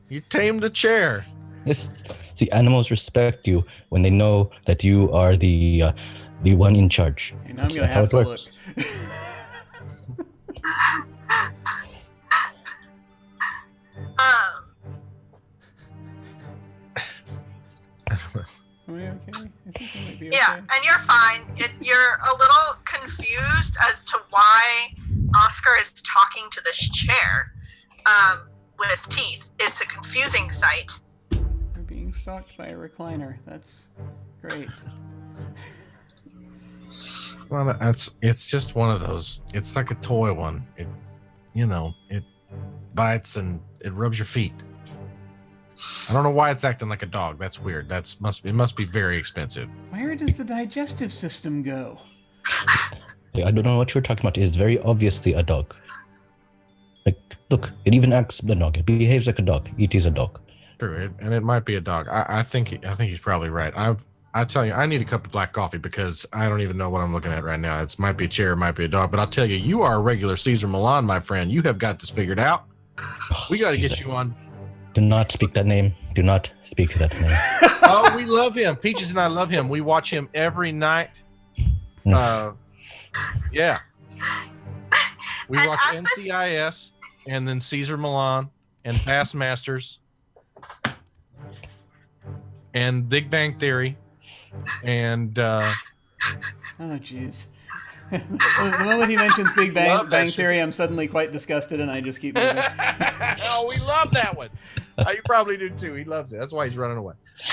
You tamed the chair. Yes. See, animals respect you when they know that you are the one in charge. And I'm gonna have to look. Am I okay? I think I might be okay. Yeah, and you're fine. You're a little confused as to why Oscar is talking to this chair with teeth. It's a confusing sight. We're being stalked by a recliner. That's great. Well, it's just one of those. It's like a toy one. It bites and it rubs your feet. I don't know why it's acting like a dog. That's weird. It must be very expensive. Where does the digestive system go? I don't know what you're talking about. It's very obviously a dog. Like, look, it even acts like a dog. It behaves like a dog. It is a dog. True, and it might be a dog. I think he's probably right. I tell you, I need a cup of black coffee because I don't even know what I'm looking at right now. It might be a chair, it might be a dog. But I'll tell you, you are a regular Caesar Milan, my friend. You have got this figured out. We got to get you on. Do not speak that name. Do not speak that name. Oh, we love him. Peaches and I love him. We watch him every night. Yeah. We watch NCIS and then Caesar Milan and Past Masters and Big Bang Theory and Oh, jeez. The moment he mentions Big Bang Theory, I'm suddenly quite disgusted, and I just keep moving. Oh, we love that one. You probably do too. He loves it. That's why he's running away. And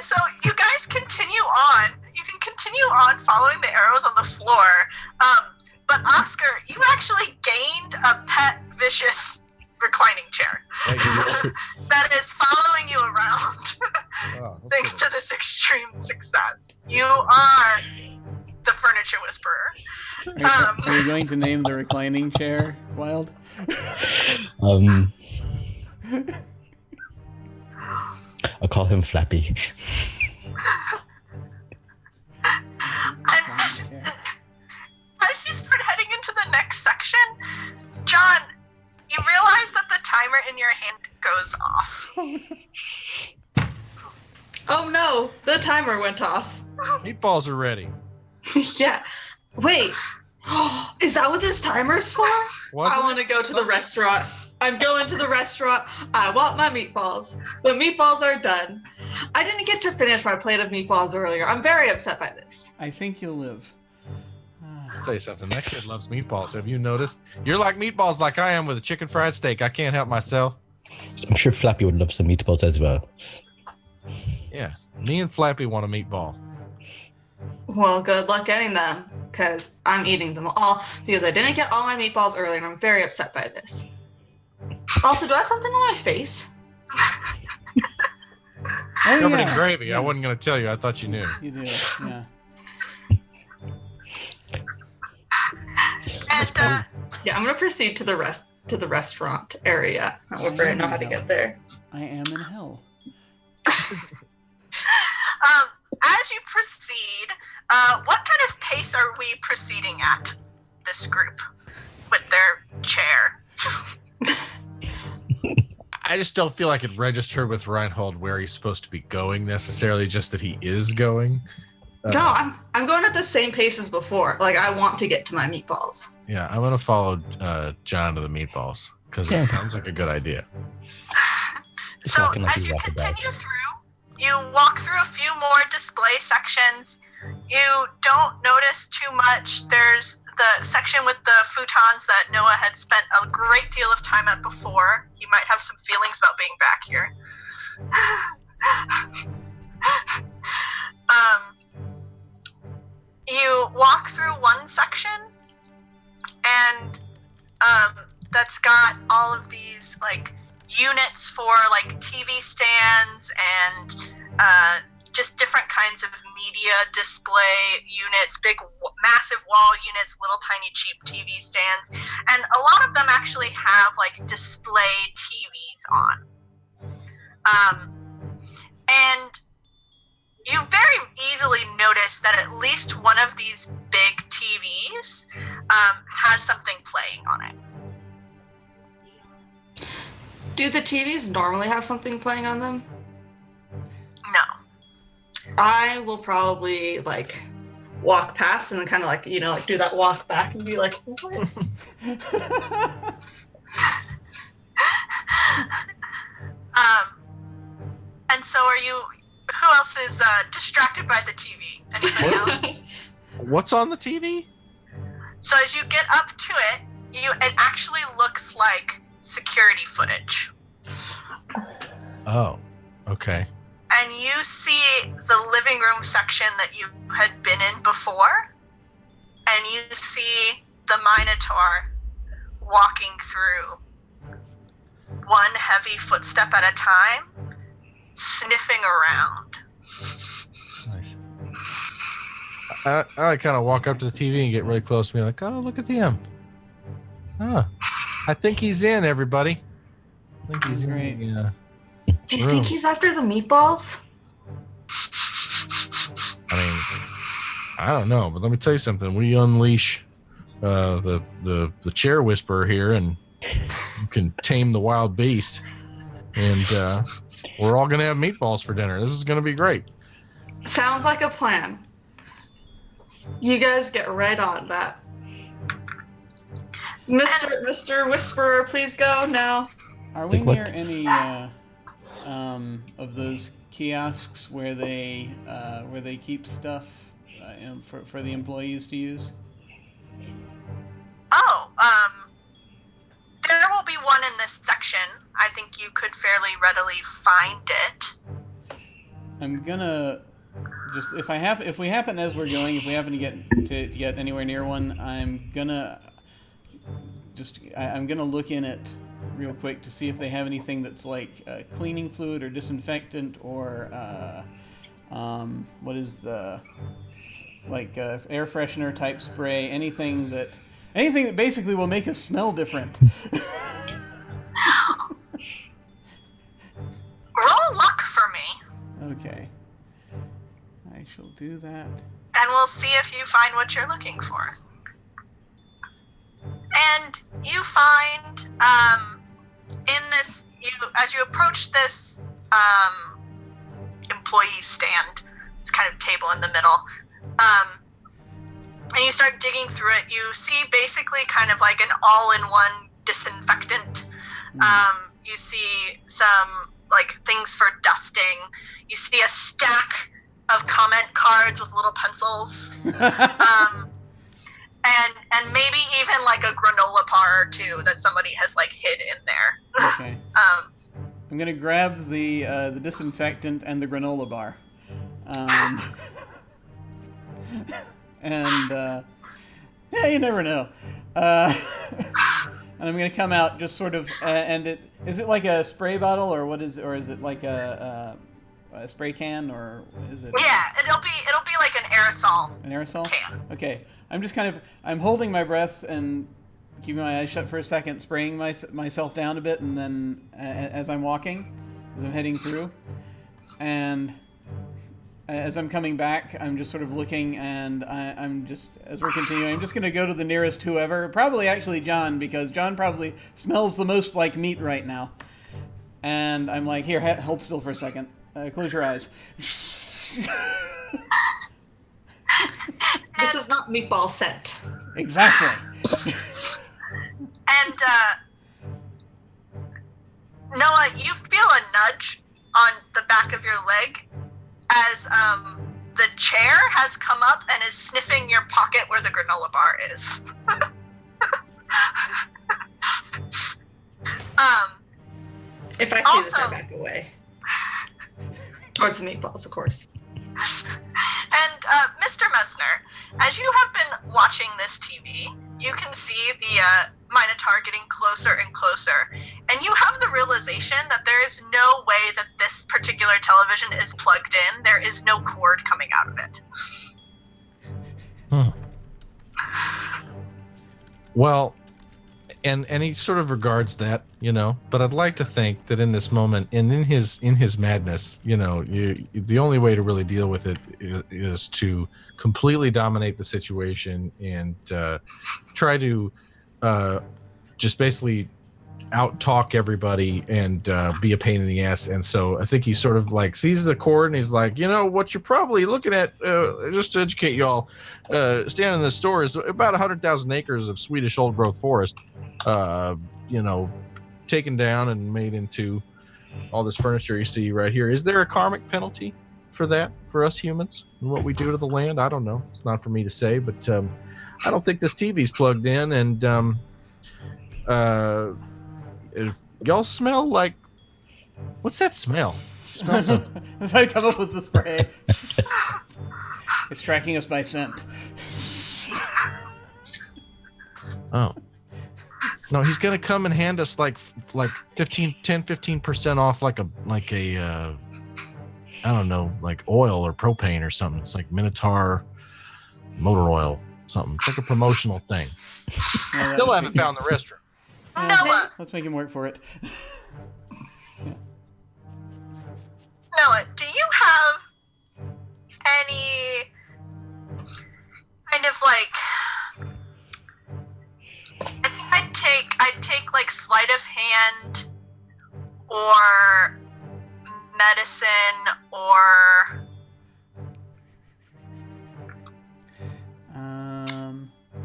so you guys continue on. You can continue on following the arrows on the floor. But Oscar, you actually gained a pet vicious reclining chair that is following you around. Thanks to this extreme success. You are the furniture whisperer. Are you going to name the reclining chair Wild? I'll call him Flappy. As you start heading into the next section, John, you realize that the timer in your hand goes off. Oh no, the timer went off. Meatballs are ready. Yeah. Wait. Is that what this timer's for? I want to go to the restaurant. I'm going to the restaurant. I want my meatballs. The meatballs are done. I didn't get to finish my plate of meatballs earlier. I'm very upset by this. I think you'll live. I'll tell you something. That kid loves meatballs. Have you noticed? You're like meatballs like I am with a chicken fried steak. I can't help myself. I'm sure Flappy would love some meatballs as well. Yeah. Me and Flappy want a meatball. Well, good luck getting them, because I'm eating them all, because I didn't get all my meatballs earlier, and I'm very upset by this. Also, do I have something on my face? Covered in gravy. I wasn't going to tell you. I thought you knew. You do, yeah. And Yeah, I'm gonna proceed to the restaurant area. However, I know how to get there. I am in hell. as you proceed, what kind of pace are we proceeding at? This group with their chair. I just don't feel like it registered with Reinhold where he's supposed to be going necessarily, just that he is going. No, I'm going at the same pace as before. Like, I want to get to my meatballs. Yeah, I'm going to follow John to the meatballs because it sounds like a good idea. So as you continue through, you walk through a few more display sections. You don't notice too much. There's the section with the futons that Noah had spent a great deal of time at before. He might have some feelings about being back here. You walk through one section, and that's got all of these like units for like TV stands and just different kinds of media display units, big massive wall units, little tiny cheap TV stands, and a lot of them actually have like display TVs on. And you very easily notice that at least one of these big TVs has something playing on it. Do the TVs normally have something playing on them? No. I will probably like walk past and then kind of like, you know, like do that walk back and be like, what? And so are you, who else is distracted by the TV? Anybody else? What's on the TV? So as you get up to it, it actually looks like security footage. Oh, okay. And you see the living room section that you had been in before, and you see the Minotaur walking through, one heavy footstep at a time, sniffing around. Nice. I kind of walk up to the TV and get really close to me, like, oh, look at him. Oh, I think he's in, everybody. I think he's Great. in. Yeah. Do you think he's after the meatballs? I mean, I don't know, but let me tell you something. We unleash the chair whisperer here, and you can tame the wild beast, and we're all gonna have meatballs for dinner. This is gonna be great. Sounds like a plan. You guys get right on that. Mr. Whisperer, please go now. Are we Like what? near any of those kiosks where they keep stuff for the employees to use? Oh, there will be one in this section. I think you could fairly readily find it. I'm gonna just if we happen as we're going, if we happen to get anywhere near one, I'm gonna look in it real quick to see if they have anything that's like cleaning fluid or disinfectant or what is the like air freshener type spray, anything that basically will make us smell different. Roll luck for me, Okay, I shall do that. and we'll see if you find what you're looking for. And you find, as you approach this employee stand, this kind of table in the middle, and you start digging through it, you see basically kind of like an all-in-one disinfectant You see some like things for dusting. You see a stack of comment cards with little pencils. And maybe even like a granola bar or two that somebody has like hid in there. Okay. I'm gonna grab the disinfectant and the granola bar, and yeah, you never know. And I'm gonna come out just sort of, is it like a spray bottle or what is it, or is it like a spray can, or is it? Yeah, it'll be like an aerosol. An aerosol can. Okay. I'm just I'm holding my breath and keeping my eyes shut for a second, spraying myself down a bit, and then as I'm walking, as I'm heading through, and as I'm coming back, I'm just sort of looking, and I'm just, as we're continuing, I'm just going to go to the nearest whoever, probably actually John, because John probably smells the most like meat right now. And I'm like, here, hold still for a second. Close your eyes. This is not meatball scent. Exactly. And Noah, you feel a nudge on the back of your leg as the chair has come up and is sniffing your pocket where the granola bar is. If I see also, this, I back away. Towards the meatballs, of course. And Mr. Messner, as you have been watching this TV, you can see the Minotaur getting closer and closer, and you have the realization that there is no way that this particular television is plugged in. There is no cord coming out of it. Well, and he sort of regards that, but I'd like to think that in this moment and in his madness, the only way to really deal with it is to completely dominate the situation and try to just basically out-talk everybody and be a pain in the ass. And so I think he sort of like sees the cord and he's like, what you're probably looking at, just to educate y'all, standing in the store is about 100,000 acres of Swedish old-growth forest, taken down and made into all this furniture you see right here. Is there a karmic penalty for that, for us humans, and what we do to the land? I don't know. It's not for me to say, but I don't think this TV's plugged in, and y'all smell like, what's that smell? Smell something. That's how you come up with the spray. It's tracking us by scent. Oh. No, he's gonna come and hand us like 15% off like a I don't know, like oil or propane or something. It's like Minotaur motor oil, something. It's like a promotional thing. Yeah, Still haven't found the restroom. Noah, let's make him work for it. Noah, do you have any kind of like, I think I'd take like sleight of hand or medicine or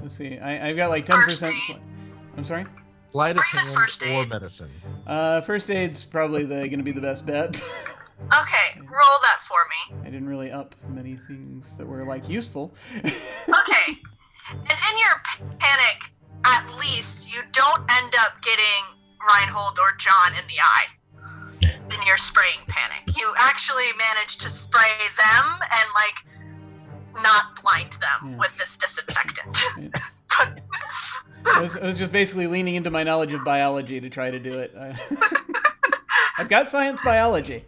let's see. I've got like 10%. I'm sorry? Sleight of Or even hand first or aid. medicine. First aid's probably going to be the best bet. Okay, roll that for me. I didn't really up many things that were like useful. Okay. And in your panic, at least you don't end up getting Reinhold or John in the eye in your spraying panic. You actually manage to spray them and like not blind them with this disinfectant. Yeah. I was just basically leaning into my knowledge of biology to try to do it. I've got science biology.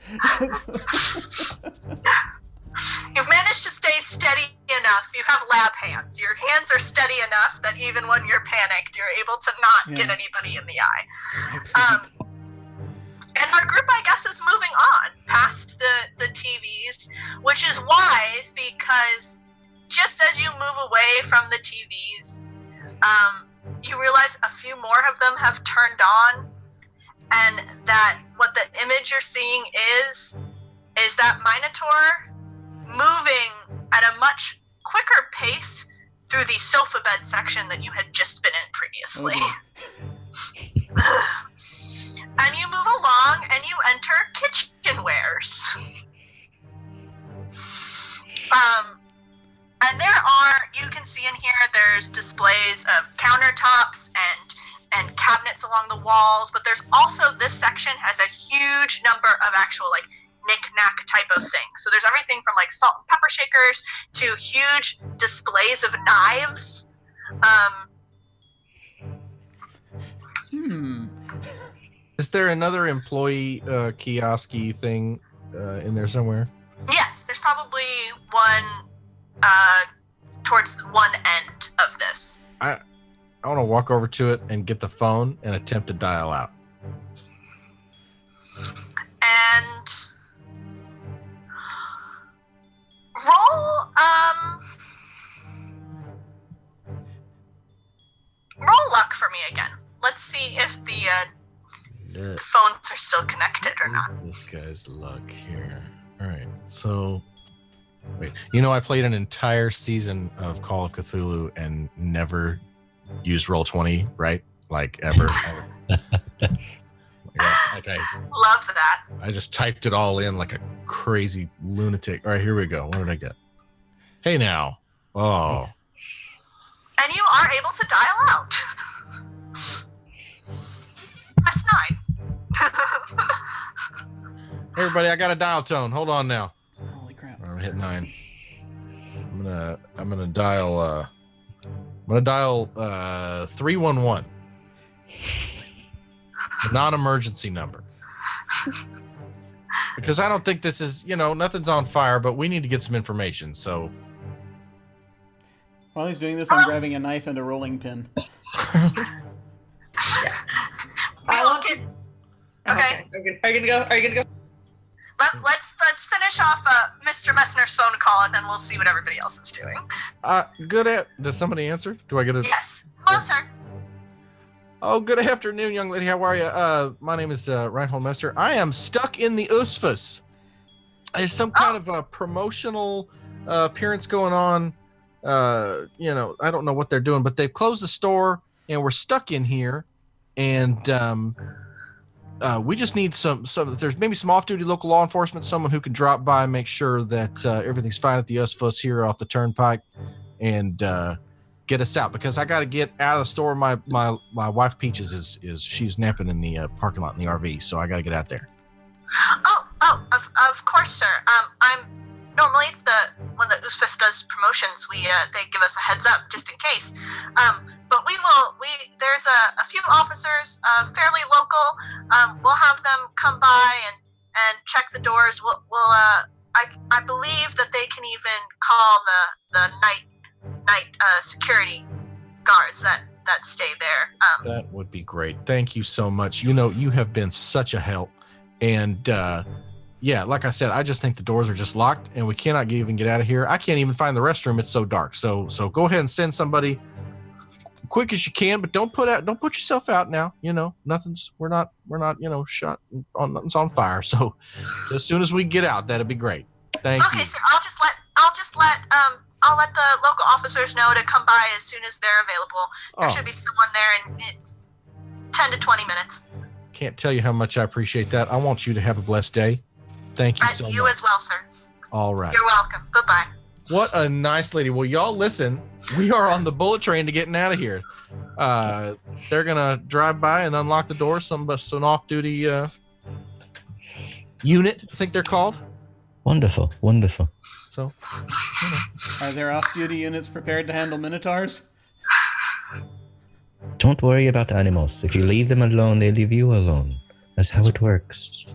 You've managed to stay steady enough. You have lab hands. Your hands are steady enough that even when you're panicked, you're able to not get anybody in the eye. And our group, I guess, is moving on past the TVs, which is wise because just as you move away from the TVs, you realize a few more of them have turned on, and that what the image you're seeing is that Minotaur moving at a much quicker pace through the sofa bed section that you had just been in previously. And you move along and you enter kitchenwares. And there are, you can see in here, there's displays of countertops and cabinets along the walls, but there's also, this section has a huge number of actual like knick-knack type of things. So there's everything from like salt and pepper shakers to huge displays of knives. Is there another employee kiosk-y thing in there somewhere? Yes, there's probably one towards one end of this. I want to walk over to it and get the phone and attempt to dial out. And roll luck for me again. Let's see if the phones are still connected or not. This guy's luck here. All right, so wait. You know, I played an entire season of Call of Cthulhu and never used Roll20, right? Like ever. Like Love that. I just typed it all in like a crazy lunatic. All right, here we go. What did I get? Hey now. Oh. And you are able to dial out. Press 9. Hey everybody, I got a dial tone. Hold on now. Holy crap. I'm gonna hit 9. I'm gonna dial 311. A non-emergency number. Because I don't think this is, nothing's on fire, but we need to get some information. So While he's doing this, I'm grabbing a knife and a rolling pin. We will get. Okay. Are you gonna go? Let's finish off Mr. Messner's phone call, and then we'll see what everybody else is doing. Does somebody answer? Do I get a? Yes. Hello, sir. Oh, good afternoon, young lady. How are you? My name is Reinhold Messer. I am stuck in the USFAS. There's some kind of a promotional appearance going on. I don't know what they're doing, but they've closed the store, and we're stuck in here. And we just need some. There's maybe some off-duty local law enforcement, someone who can drop by and make sure that everything's fine at the USFAS here off the turnpike, and get us out, because I got to get out of the store. My wife Peaches is she's napping in the parking lot in the RV, so I got to get out there. Of course, sir. I'm normally when the USFAS does promotions, they give us a heads up just in case. But there's a few officers, fairly local. We'll have them come by and check the doors. I believe that they can even call the night security guards that stay there. That would be great. Thank you so much. You have been such a help. And like I said, I just think the doors are just locked and we cannot even get out of here. I can't even find the restroom. It's so dark. So go ahead and send somebody quick as you can, but don't put yourself out now. We're not shot on, nothing's on fire. So as soon as we get out, that'd be great. Thank you. Okay, sir. I'll let the local officers know to come by as soon as they're available. There should be someone there in 10 to 20 minutes. Can't tell you how much I appreciate that. I want you to have a blessed day. Thank you so much. You as well, sir. All right. You're welcome. Bye-bye. What a nice lady. Well, y'all listen. We are on the bullet train to getting out of here. They're going to drive by and unlock the door. Some off-duty unit, I think they're called. Wonderful. So, Are there off-duty units prepared to handle minotaurs? Don't worry about animals. If you leave them alone, they leave you alone. That's how it works.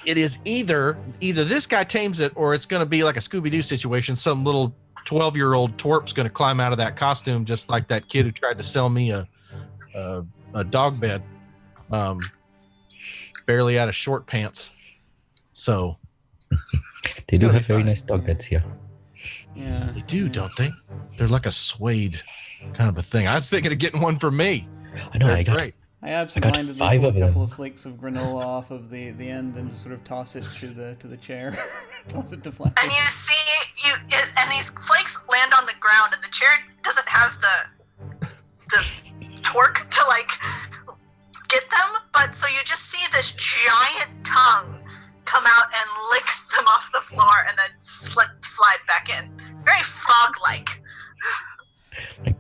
it is either this guy tames it, or it's going to be like a Scooby-Doo situation. Some little 12-year-old twerp's going to climb out of that costume, just like that kid who tried to sell me a dog bed, barely out of short pants. So they do have very nice dog beds here. Yeah. They do, don't they? They're like a suede kind of a thing. I was thinking of getting one for me. I know. Great. I absentmindedly five pull of a couple them. of flakes of granola off of the end and sort of toss it to the chair. Toss it to Flash. And you see, and these flakes land on the ground, and the chair doesn't have the torque to like get them, but so you just see the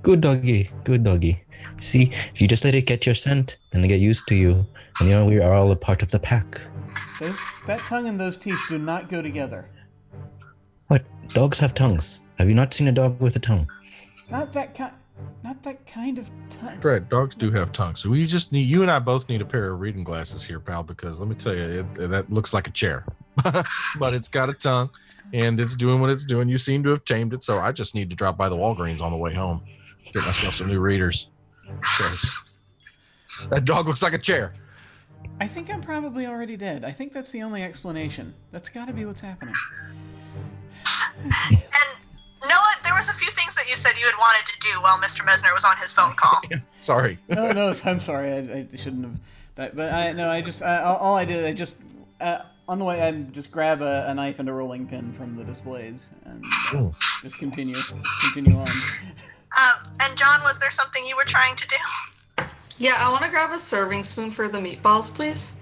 Good doggy. Good doggy. See, if you just let it get your scent, then they get used to you. And you know, we are all a part of the pack. That tongue and those teeth do not go together. What? Dogs have tongues. Have you not seen a dog with a tongue? Not that kind of tongue. Right, dogs do have tongues. So you and I both need a pair of reading glasses here, pal, because let me tell you, that looks like a chair. But it's got a tongue, and it's doing what it's doing. You seem to have tamed it, so I just need to drop by the Walgreens on the way home. Get myself some new readers. That dog looks like a chair. I think I'm probably already dead. I think that's the only explanation. That's got to be what's happening. And Noah, there was a few things that you said you had wanted to do while Mr. Mesner was on his phone call. Sorry. No, I'm sorry. I shouldn't have. But all I did, on the way, I just grab a knife and a rolling pin from the displays and just continue on. And John, was there something you were trying to do? Yeah, I want to grab a serving spoon for the meatballs, please.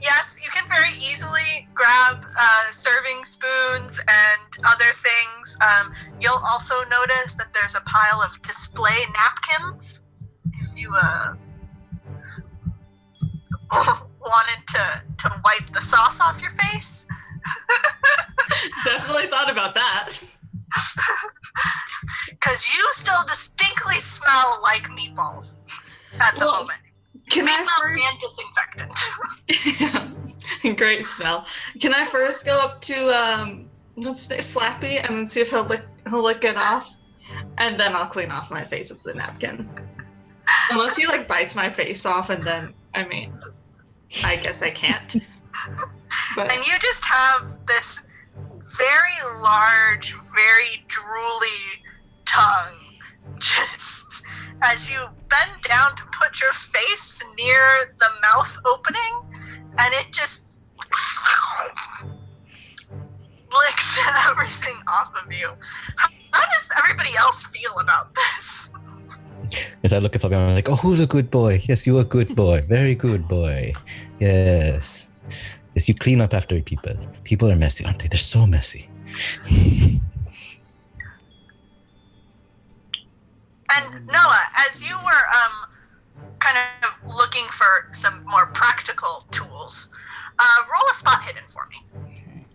Yes, you can very easily grab serving spoons and other things. You'll also notice that there's a pile of display napkins. If you wanted to wipe the sauce off your face. Definitely thought about that. Because you still distinctly smell like meatballs at the moment. Can meatballs and disinfectant. Yeah. Great smell. Can I first go up to let's say Flappy and then see if he'll lick it off, and then I'll clean off my face with the napkin. Unless he bites my face off, and then I I guess I can't. But and you just have this very large, very drooly tongue just as you bend down to put your face near the mouth opening, and it just licks everything off of you. How does everybody else feel about this? As I look at Fabian, I'm like, oh, who's a good boy? Yes, you're a good boy. Very good boy. Yes. Yes, you clean up after people. People are messy, aren't they? They're so messy. And Noah, as you were kind of looking for some more practical tools, roll a spot hidden for me. Okay.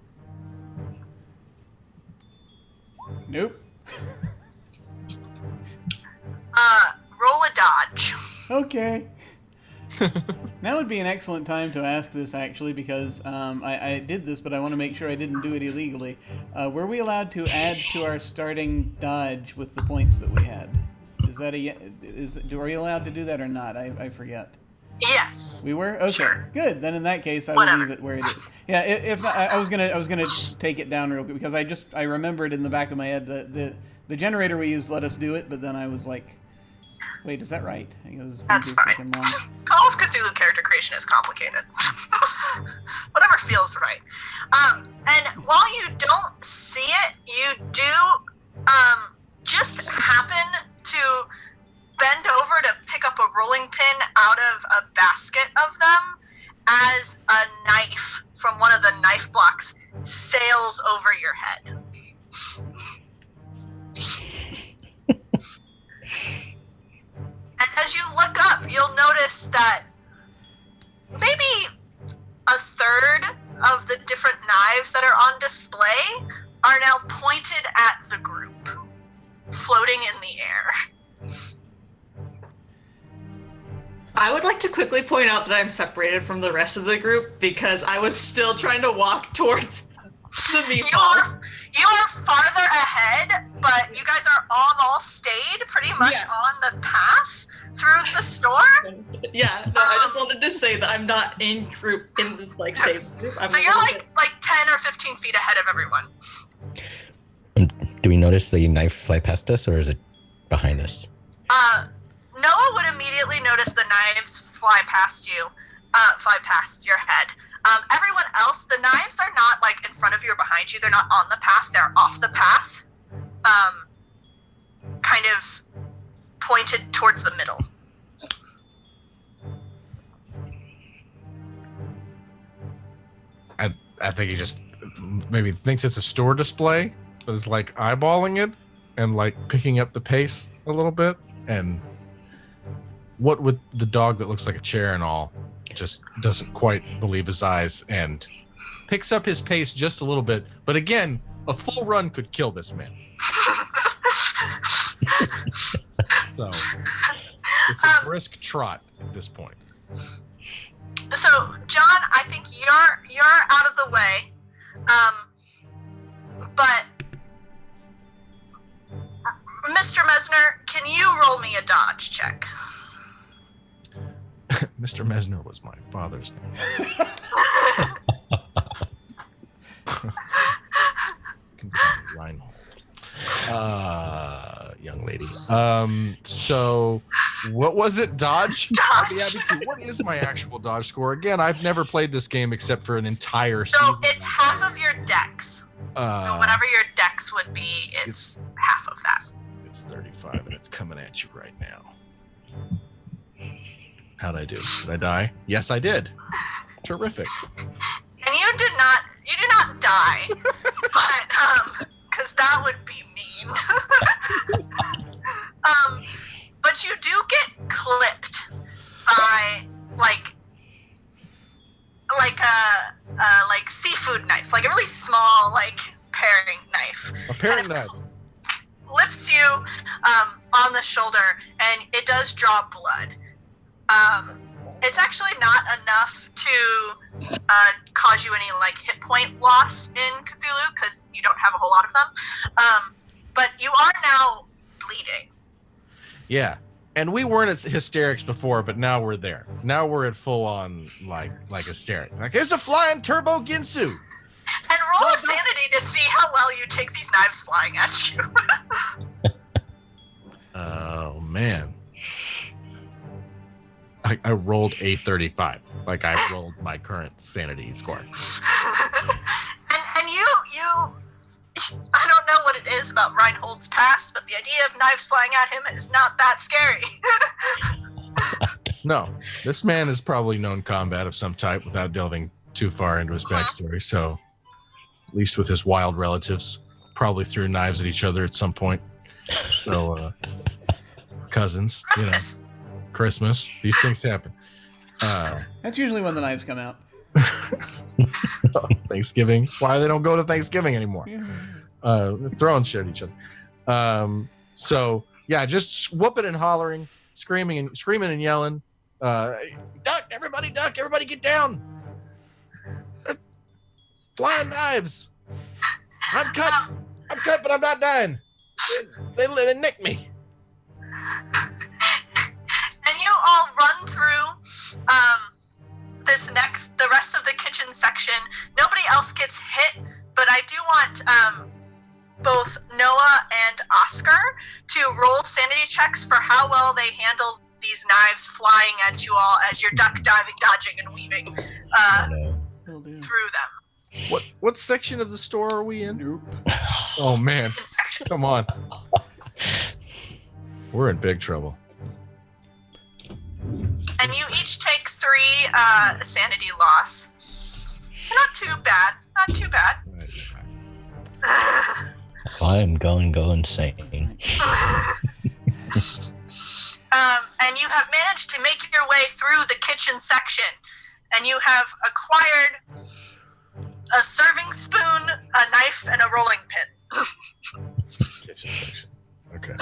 Nope. Roll a dodge. Okay. Now would be an excellent time to ask this, actually, because I did this, but I want to make sure I didn't do it illegally. Were we allowed to add to our starting dodge with the points that we had? Are we allowed to do that or not? I forget. Yes. We were? Okay. Sure. Good. Then in that case, I Whatever. will leave it where it is. Yeah. If not, I was gonna take it down real quick because I remembered in the back of my head the generator we used let us do it, but then I was like, wait, is that right? It was That's too fine. freaking long. Call of Cthulhu character creation is complicated. Whatever feels right. And while you don't see it, you do just happen to bend over to pick up a rolling pin out of a basket of them as a knife from one of the knife blocks sails over your head. And as you look up, you'll notice that maybe a third of the different knives that are on display are now pointed at the group, floating in the air. I would like to quickly point out that I'm separated from the rest of the group because I was still trying to walk towards the meatballs. You are farther ahead, but you guys are all stayed pretty much on the path through the store. Yeah, no, I just wanted to say that I'm not in group in this safe group. So you're like 10 or 15 feet ahead of everyone. Do we notice the knife fly past us, or is it behind us? Noah would immediately notice the knives fly past you, fly past your head. Everyone else, the knives are not in front of you or behind you. They're not on the path. They're off the path, kind of pointed towards the middle. I think he just maybe thinks it's a store display, but it's eyeballing it. and like picking up the pace a little bit. And what with the dog that looks like a chair and all, just doesn't quite believe his eyes and picks up his pace just a little bit. But again, a full run could kill this man. So it's a brisk trot at this point. So, John, I think you're out of the way, but Mr. Mesner, can you roll me a dodge check? Mr. Mesner was my father's name. You can call me Reinhold. Young lady. So what was it? Dodge? Dodge. What is my actual dodge score? Again, I've never played this game except for an entire season. So it's half of your dex. So whatever your dex would be, it's half of that. It's 35 and it's coming at you right now. How'd I do? Did I die? Yes, I did. Terrific. And you did not die, but because that would be mean. But you do get clipped by like a seafood knife, like a really small like paring knife. A paring knife. Clips you on the shoulder, and it does draw blood. It's actually not enough to cause you any like hit point loss in Cthulhu because you don't have a whole lot of them. But you are now bleeding. Yeah. And we weren't at hysterics before, but now we're there. Now we're at full on like hysterics. Like, it's a flying turbo Ginsu. And roll a sanity to see how well you take these knives flying at you. Oh man. I rolled a 35. Like I rolled my current sanity score. and you I don't know what it is about Reinhold's past, but the idea of knives flying at him is not that scary. No, this man has probably known combat of some type without delving too far into his backstory. So, at least with his wild relatives, probably threw knives at each other at some point. So, cousins, Christmas. Christmas, these things happen. That's usually when the knives come out. Thanksgiving. That's why they don't go to Thanksgiving anymore. Throwing shit at each other. So yeah, just whooping and hollering, screaming and yelling. Duck! Everybody duck! Everybody get down! Flying knives! I'm cut, but I'm not dying. They nicked me. And you all run through the rest of the kitchen section. Nobody else gets hit, but I do want both Noah and Oscar to roll sanity checks for how well they handled these knives flying at you all as you're duck diving, dodging, and weaving through them. What section of the store are we in? Nope. Oh man, come on. We're in big trouble. And you each take 3 sanity loss. So not too bad. Not too bad. I'm going to go insane. And you have managed to make your way through the kitchen section. And you have acquired a serving spoon, a knife, and a rolling pin. Kitchen section. Okay.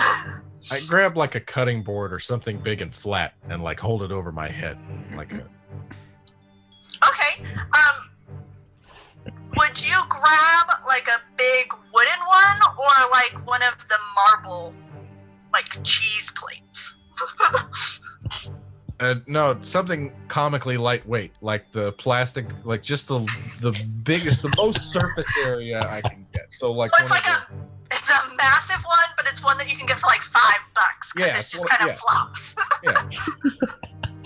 I grab like a cutting board or something big and flat and like hold it over my head. Okay. Would you grab like a big wooden one or like one of the marble like cheese plates? No, something comically lightweight, like the plastic, like just the biggest, the most surface area I can get. So it's a massive one, but it's one that you can get for like $5 because it just kind of flops. Yeah.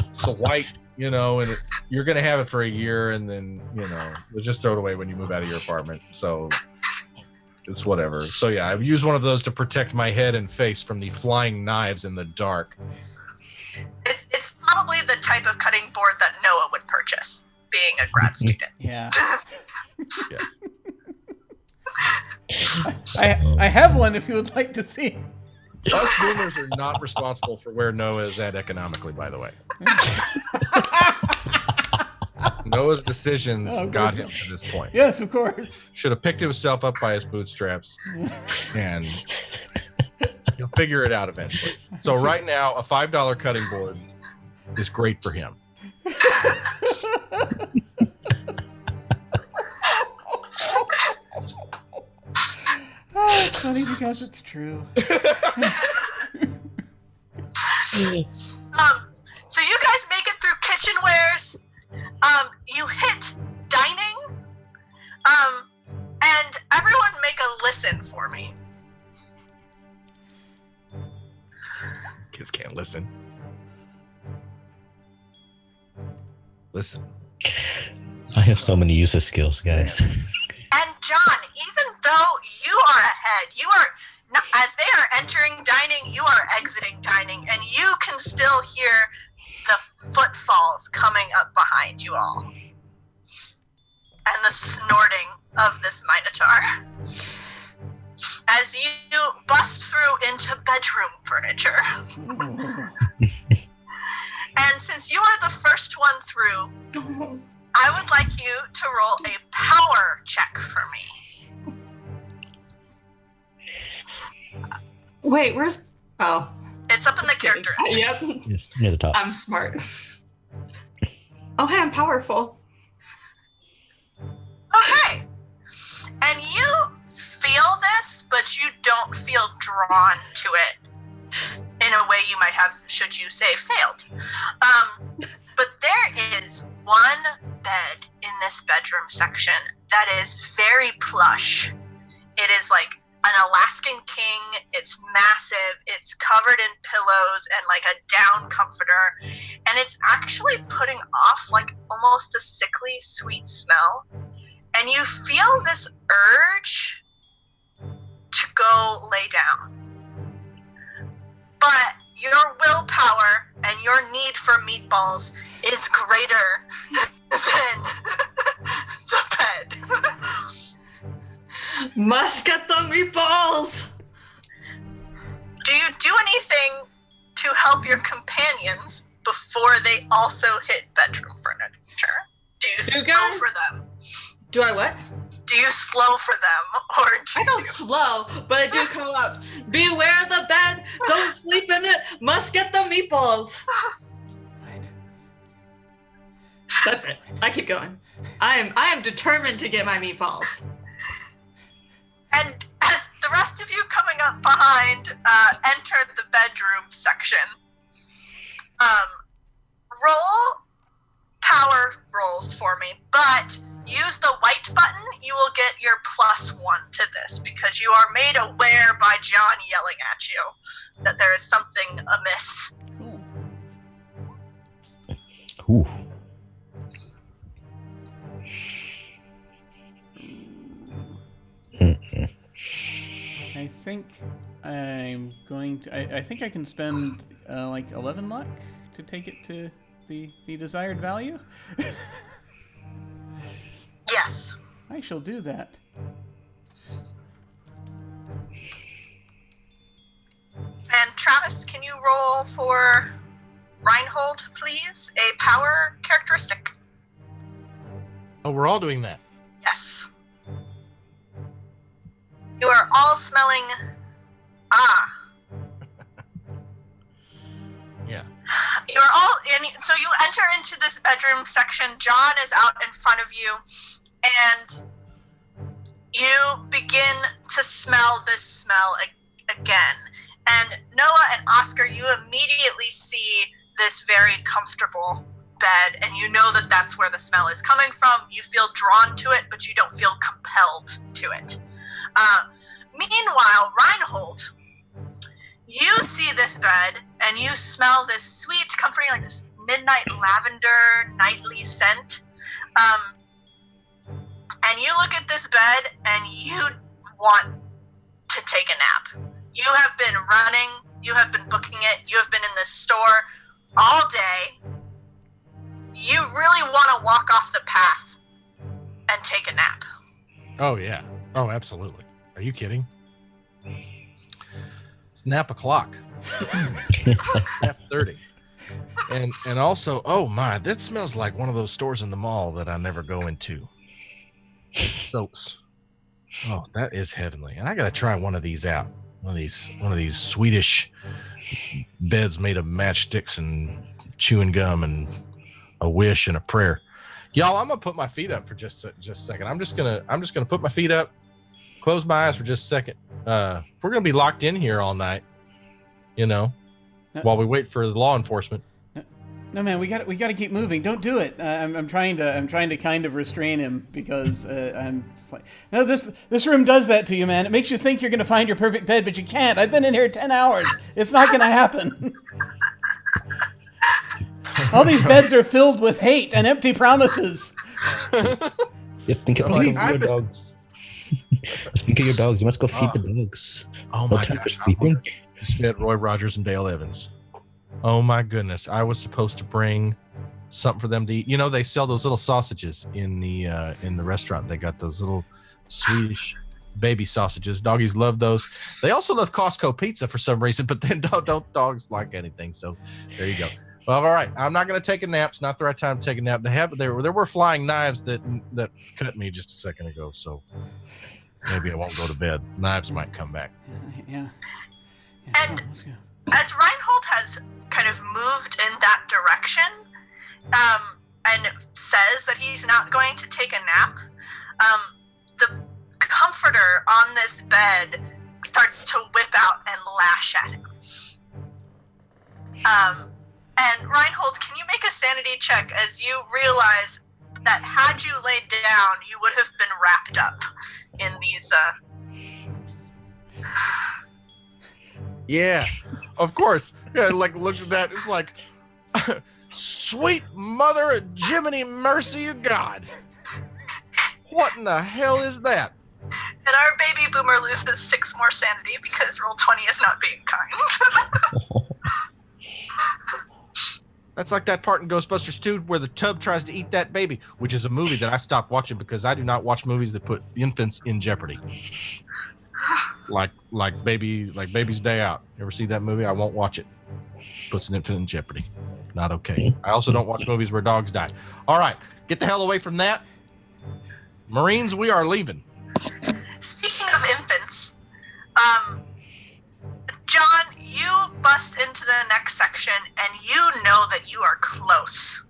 It's the white, and you're going to have it for a year and then, you'll just throw it away when you move out of your apartment. So it's whatever. So yeah, I've used one of those to protect my head and face from the flying knives in the dark. It's probably the type of cutting board that Noah would purchase, being a grad student. Yeah. Yes. I have one if you would like to see. Us boomers are not responsible for where Noah is at economically, by the way. Noah's decisions got him to this point. Yes, of course. Should have picked himself up by his bootstraps, and he'll figure it out eventually. So right now, a $5 cutting board is great for him. Oh, it's funny because it's true. So you guys make it through kitchenwares. You hit dining. And everyone make a listen for me. Kids can't listen. Listen. I have so many useless skills, guys. And John, even though you are ahead, you are not, as they are entering dining, you are exiting dining, and you can still hear the footfalls coming up behind you all, and the snorting of this Minotaur as you bust through into bedroom furniture. And since you are the first one through, I would like you to roll a power check for me. Wait, where's... Oh. It's up in the characteristics. Yep. Yes, near the top. I'm smart. Oh, hey, I'm powerful. Okay. And you feel this, but you don't feel drawn to it in a way you might have, should you say, failed. But there is one bed in this bedroom section that is very plush. It is like an Alaskan king. It's massive. It's covered in pillows and like a down comforter. And it's actually putting off like almost a sickly sweet smell. And you feel this urge to go lay down. But your willpower and your need for meatballs is greater than the bed. Must get the meatballs! Do you do anything to help your companions before they also hit bedroom furniture? Do you slow guys- for them? Do I what? Do you slow for them, or do I don't you? slow, but I do call out, beware the bed, don't sleep in it, must get the meatballs. That's it. I keep going. I am determined to get my meatballs. And as the rest of you coming up behind enter the bedroom section, roll power rolls for me, but use the white button. You will get your +1 to this because you are made aware by John yelling at you that there is something amiss. Cool. Ooh. I think I'm going to... I think I can spend like 11 luck to take it to the desired value. Yes. I shall do that. And Travis, can you roll for Reinhold, please? A power characteristic. Oh, we're all doing that. Yes. You are all smelling... Yeah. You're all in, so you enter into this bedroom section. John is out in front of you, and you begin to smell this smell again. And Noah and Oscar, you immediately see this very comfortable bed, and you know that that's where the smell is coming from. You feel drawn to it, but you don't feel compelled to it. Meanwhile, Reinhold, you see this bed, and you smell this sweet, comforting, like this midnight lavender nightly scent. And you look at this bed, and you want to take a nap. You have been running, you have been booking it, you have been in this store all day. You really want to walk off the path and take a nap. Oh, yeah. Oh, absolutely. Are you kidding? It's nap o'clock. Nap 30. And also, oh my, that smells like one of those stores in the mall that I never go into. Soaps. Oh, that is heavenly. And I gotta try one of these out. One of these Swedish beds made of matchsticks and chewing gum and a wish and a prayer. Y'all, I'm gonna put my feet up for just a second. I'm just gonna put my feet up, close my eyes for just a second. If we're gonna be locked in here all night, while we wait for the law enforcement. No, man, we got to keep moving. Don't do it. I'm trying to kind of restrain him because I'm just like, no, this room does that to you, man. It makes you think you're going to find your perfect bed, but you can't. I've been in here 10 hours. It's not going to happen. All these beds are filled with hate and empty promises. Think of your dogs. Think of your dogs. You must go feed the dogs. Oh my gosh! Just fed Roy Rogers and Dale Evans. Oh my goodness! I was supposed to bring something for them to eat. They sell those little sausages in the restaurant. They got those little Swedish baby sausages. Doggies love those. They also love Costco pizza for some reason, but then don't dogs like anything. So there you go. Well, all right. I'm not going to take a nap. It's not the right time to take a nap. There were flying knives that cut me just a second ago. So maybe I won't go to bed. Knives might come back. Yeah. And as Reinhold has kind of moved in that direction, and says that he's not going to take a nap, the comforter on this bed starts to whip out and lash at him. And Reinhold, can you make a sanity check as you realize that had you laid down, you would have been wrapped up in these... Yeah, of course. Yeah, looks at that. It's like, sweet mother of Jiminy mercy of God. What in the hell is that? And our baby boomer loses 6 more sanity because Roll20 is not being kind. That's like that part in Ghostbusters 2 where the tub tries to eat that baby, which is a movie that I stopped watching because I do not watch movies that put infants in jeopardy. Like Baby's Day Out. You ever see that movie? I won't watch it. Puts an infant in jeopardy. Not okay. I also don't watch movies where dogs die. All right, get the hell away from that. Marines, we are leaving. Speaking of infants, John, you bust into the next section and you know that you are close.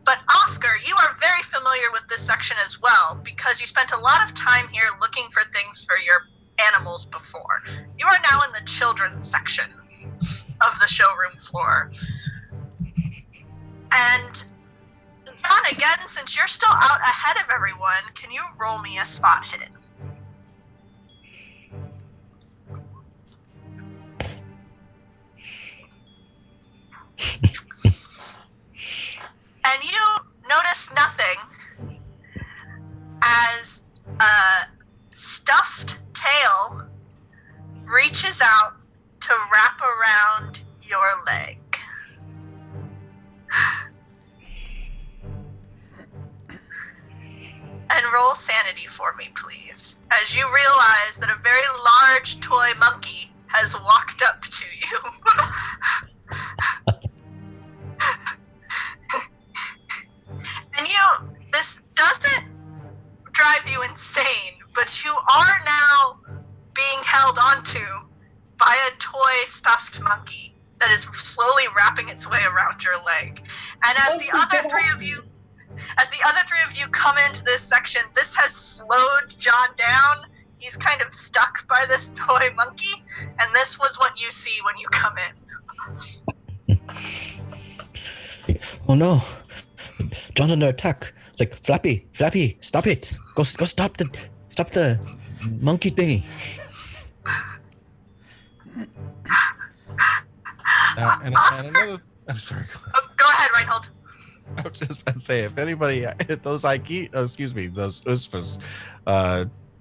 But Oscar, you are very familiar with this section as well because you spent a lot of time here looking for things for your animals before. You are now in the children's section of the showroom floor. And John, again, since you're still out ahead of everyone, can you roll me a spot hidden? And you notice nothing as a stuffed tail reaches out to wrap around your leg. And roll sanity for me, please, as you realize that a very large toy monkey has walked up to you. And this doesn't drive you insane, but you are now being held onto by a toy stuffed monkey that is slowly wrapping its way around your leg. And as the other three of you come into this section, this has slowed John down. He's kind of stuck by this toy monkey, and this was what you see when you come in. Oh no, John's under attack. It's like, Flappy, stop it. Go stop the monkey thingy. Now, and another, I'm sorry. Oh, go ahead, Reinhold. I was just about to say, if anybody, those those USFAs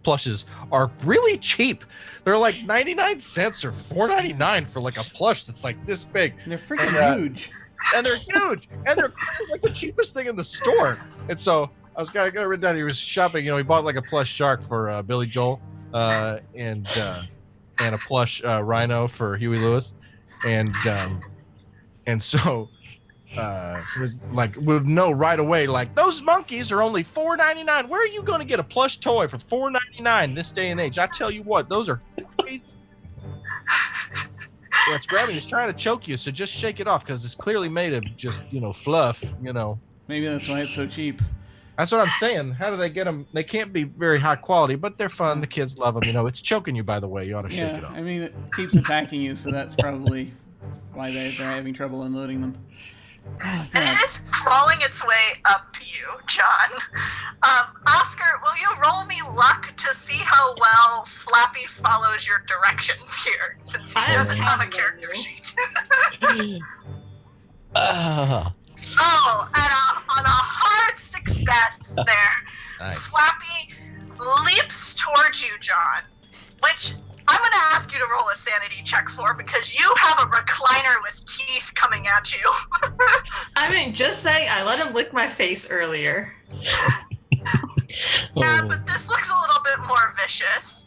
plushes are really cheap. They're like 99 cents or $4.99 for like a plush that's like this big. And they're freaking huge. And they're huge. And they're like the cheapest thing in the store. And so I was gonna written down, he was shopping, he bought like a plush shark for Billy Joel. and a plush rhino for Huey Lewis, and so was like would know right away, like, those monkeys are only $4.99. Where are you going to get a plush toy for $4.99 this day and age? I tell you what, those are crazy. Well, it's grabbing, it's trying to choke you, so just shake it off, because it's clearly made of just, fluff, Maybe that's why it's so cheap. That's what I'm saying. How do they get them? They can't be very high quality, but they're fun. The kids love them. It's choking you, by the way. You ought to shake it off. I mean, it keeps attacking you, so that's probably why they're having trouble unloading them. Oh, and it is crawling its way up you, John. Oscar, will you roll me luck to see how well Flappy follows your directions here, since he doesn't have a character sheet? Ah. Oh, on a hard success there. Nice. Flappy leaps towards you, John, which I'm going to ask you to roll a sanity check for, because you have a recliner with teeth coming at you. I mean, just saying, I let him lick my face earlier. Yeah, but this looks a little bit more vicious.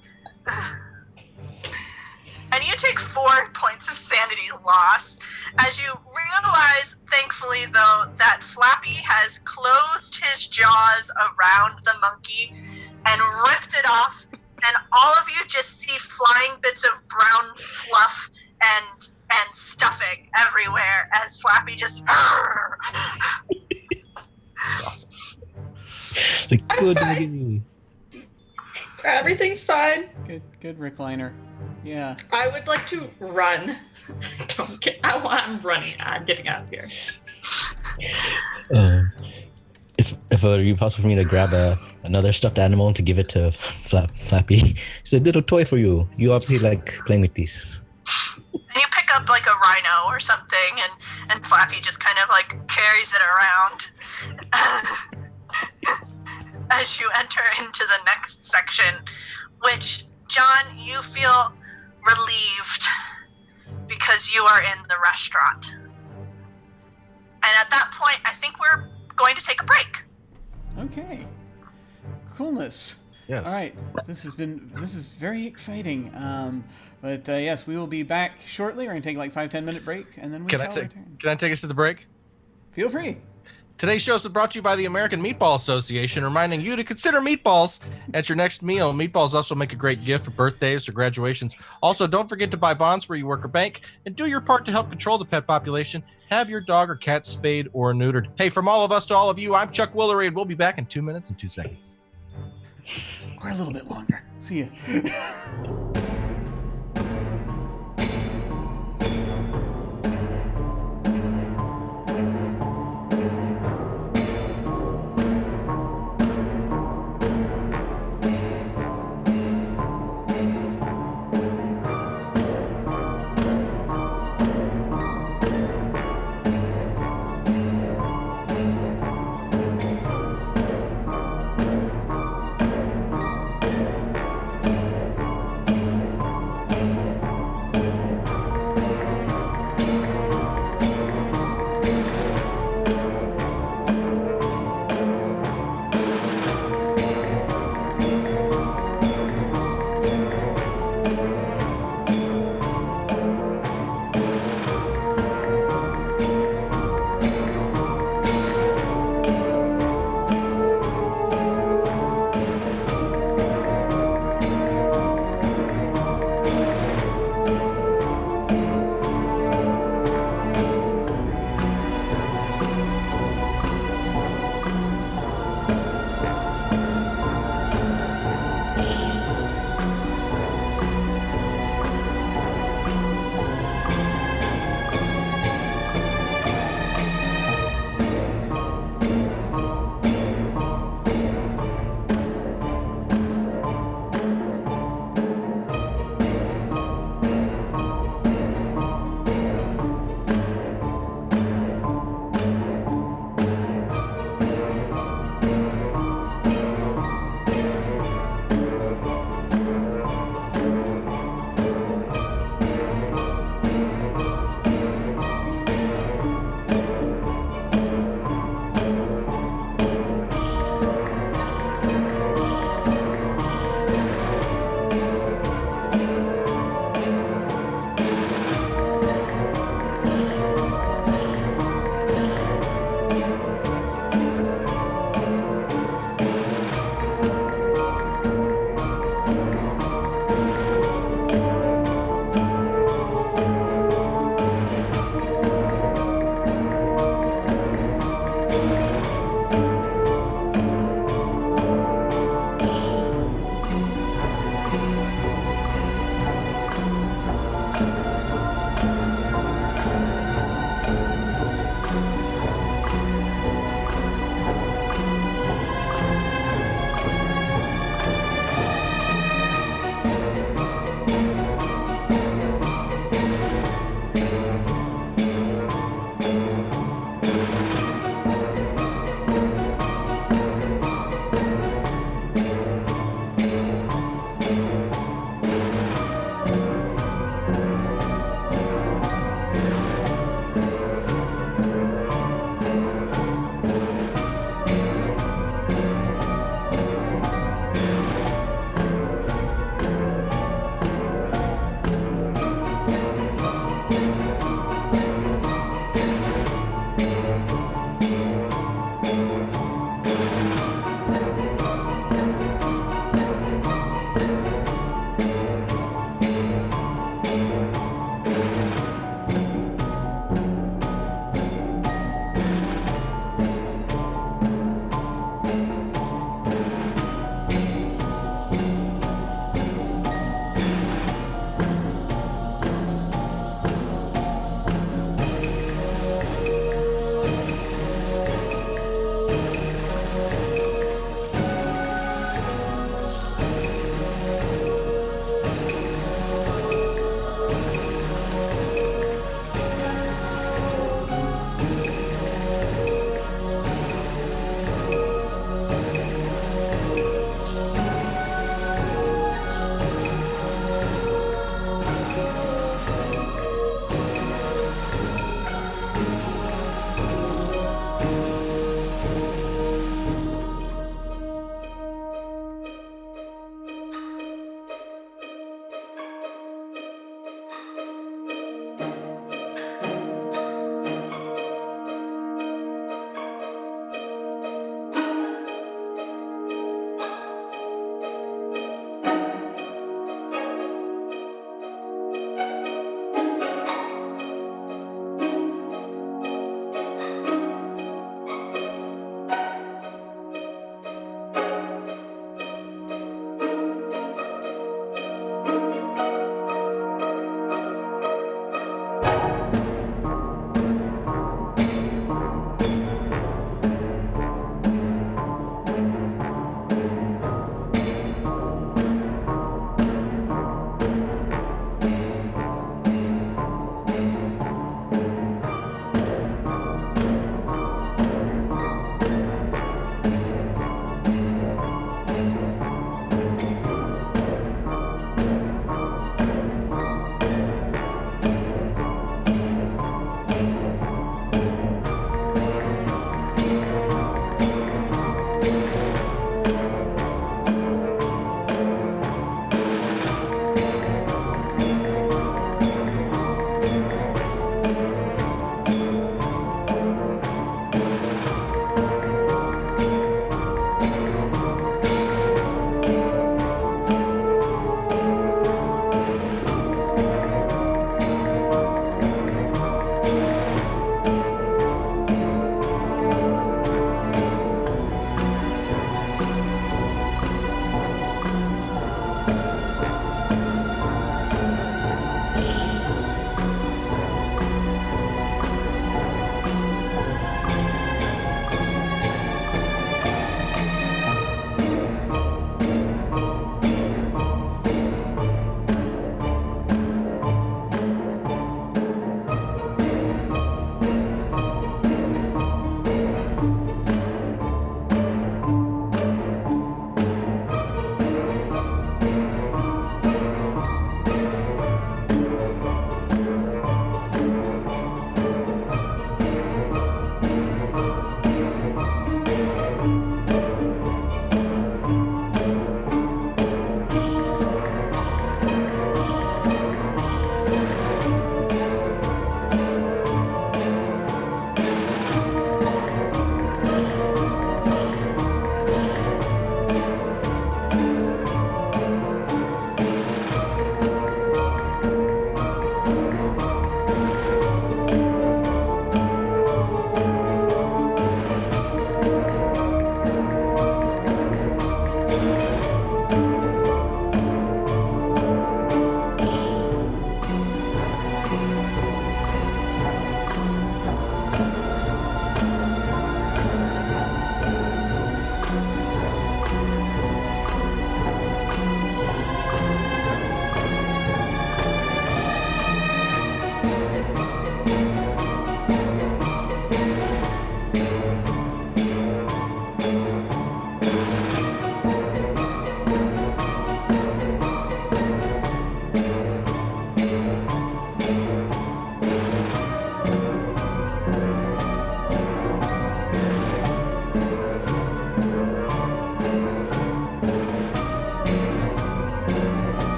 And you take 4 points of sanity loss as you realize, thankfully, though, that Flappy has closed his jaws around the monkey and ripped it off, and all of you just see flying bits of brown fluff and stuffing everywhere as Flappy just... That's awesome. Like, good beginning. Everything's fine. Good recliner. Yeah. I would like to run. I'm running. I'm getting out of here. If it would be possible for me to grab another stuffed animal and to give it to Flappy. It's a little toy for you. You obviously like playing with these. And you pick up like a rhino or something, and Flappy just kind of like carries it around as you enter into the next section, which, John, you feel relieved because you are in the restaurant. And at that point, I think we're going to take a break. Okay. Coolness. Yes. All right. This is very exciting. But yes, we will be back shortly. We're gonna take like 5-10 minute break, and then we Can shall I return. take us to the break? Feel free. Today's show has been brought to you by the American Meatball Association, reminding you to consider meatballs at your next meal. Meatballs also make a great gift for birthdays or graduations. Also, don't forget to buy bonds where you work or bank, and do your part to help control the pet population. Have your dog or cat spayed or neutered. Hey, from all of us to all of you, I'm Chuck Willery, and we'll be back in 2 minutes and 2 seconds. Or a little bit longer. See ya.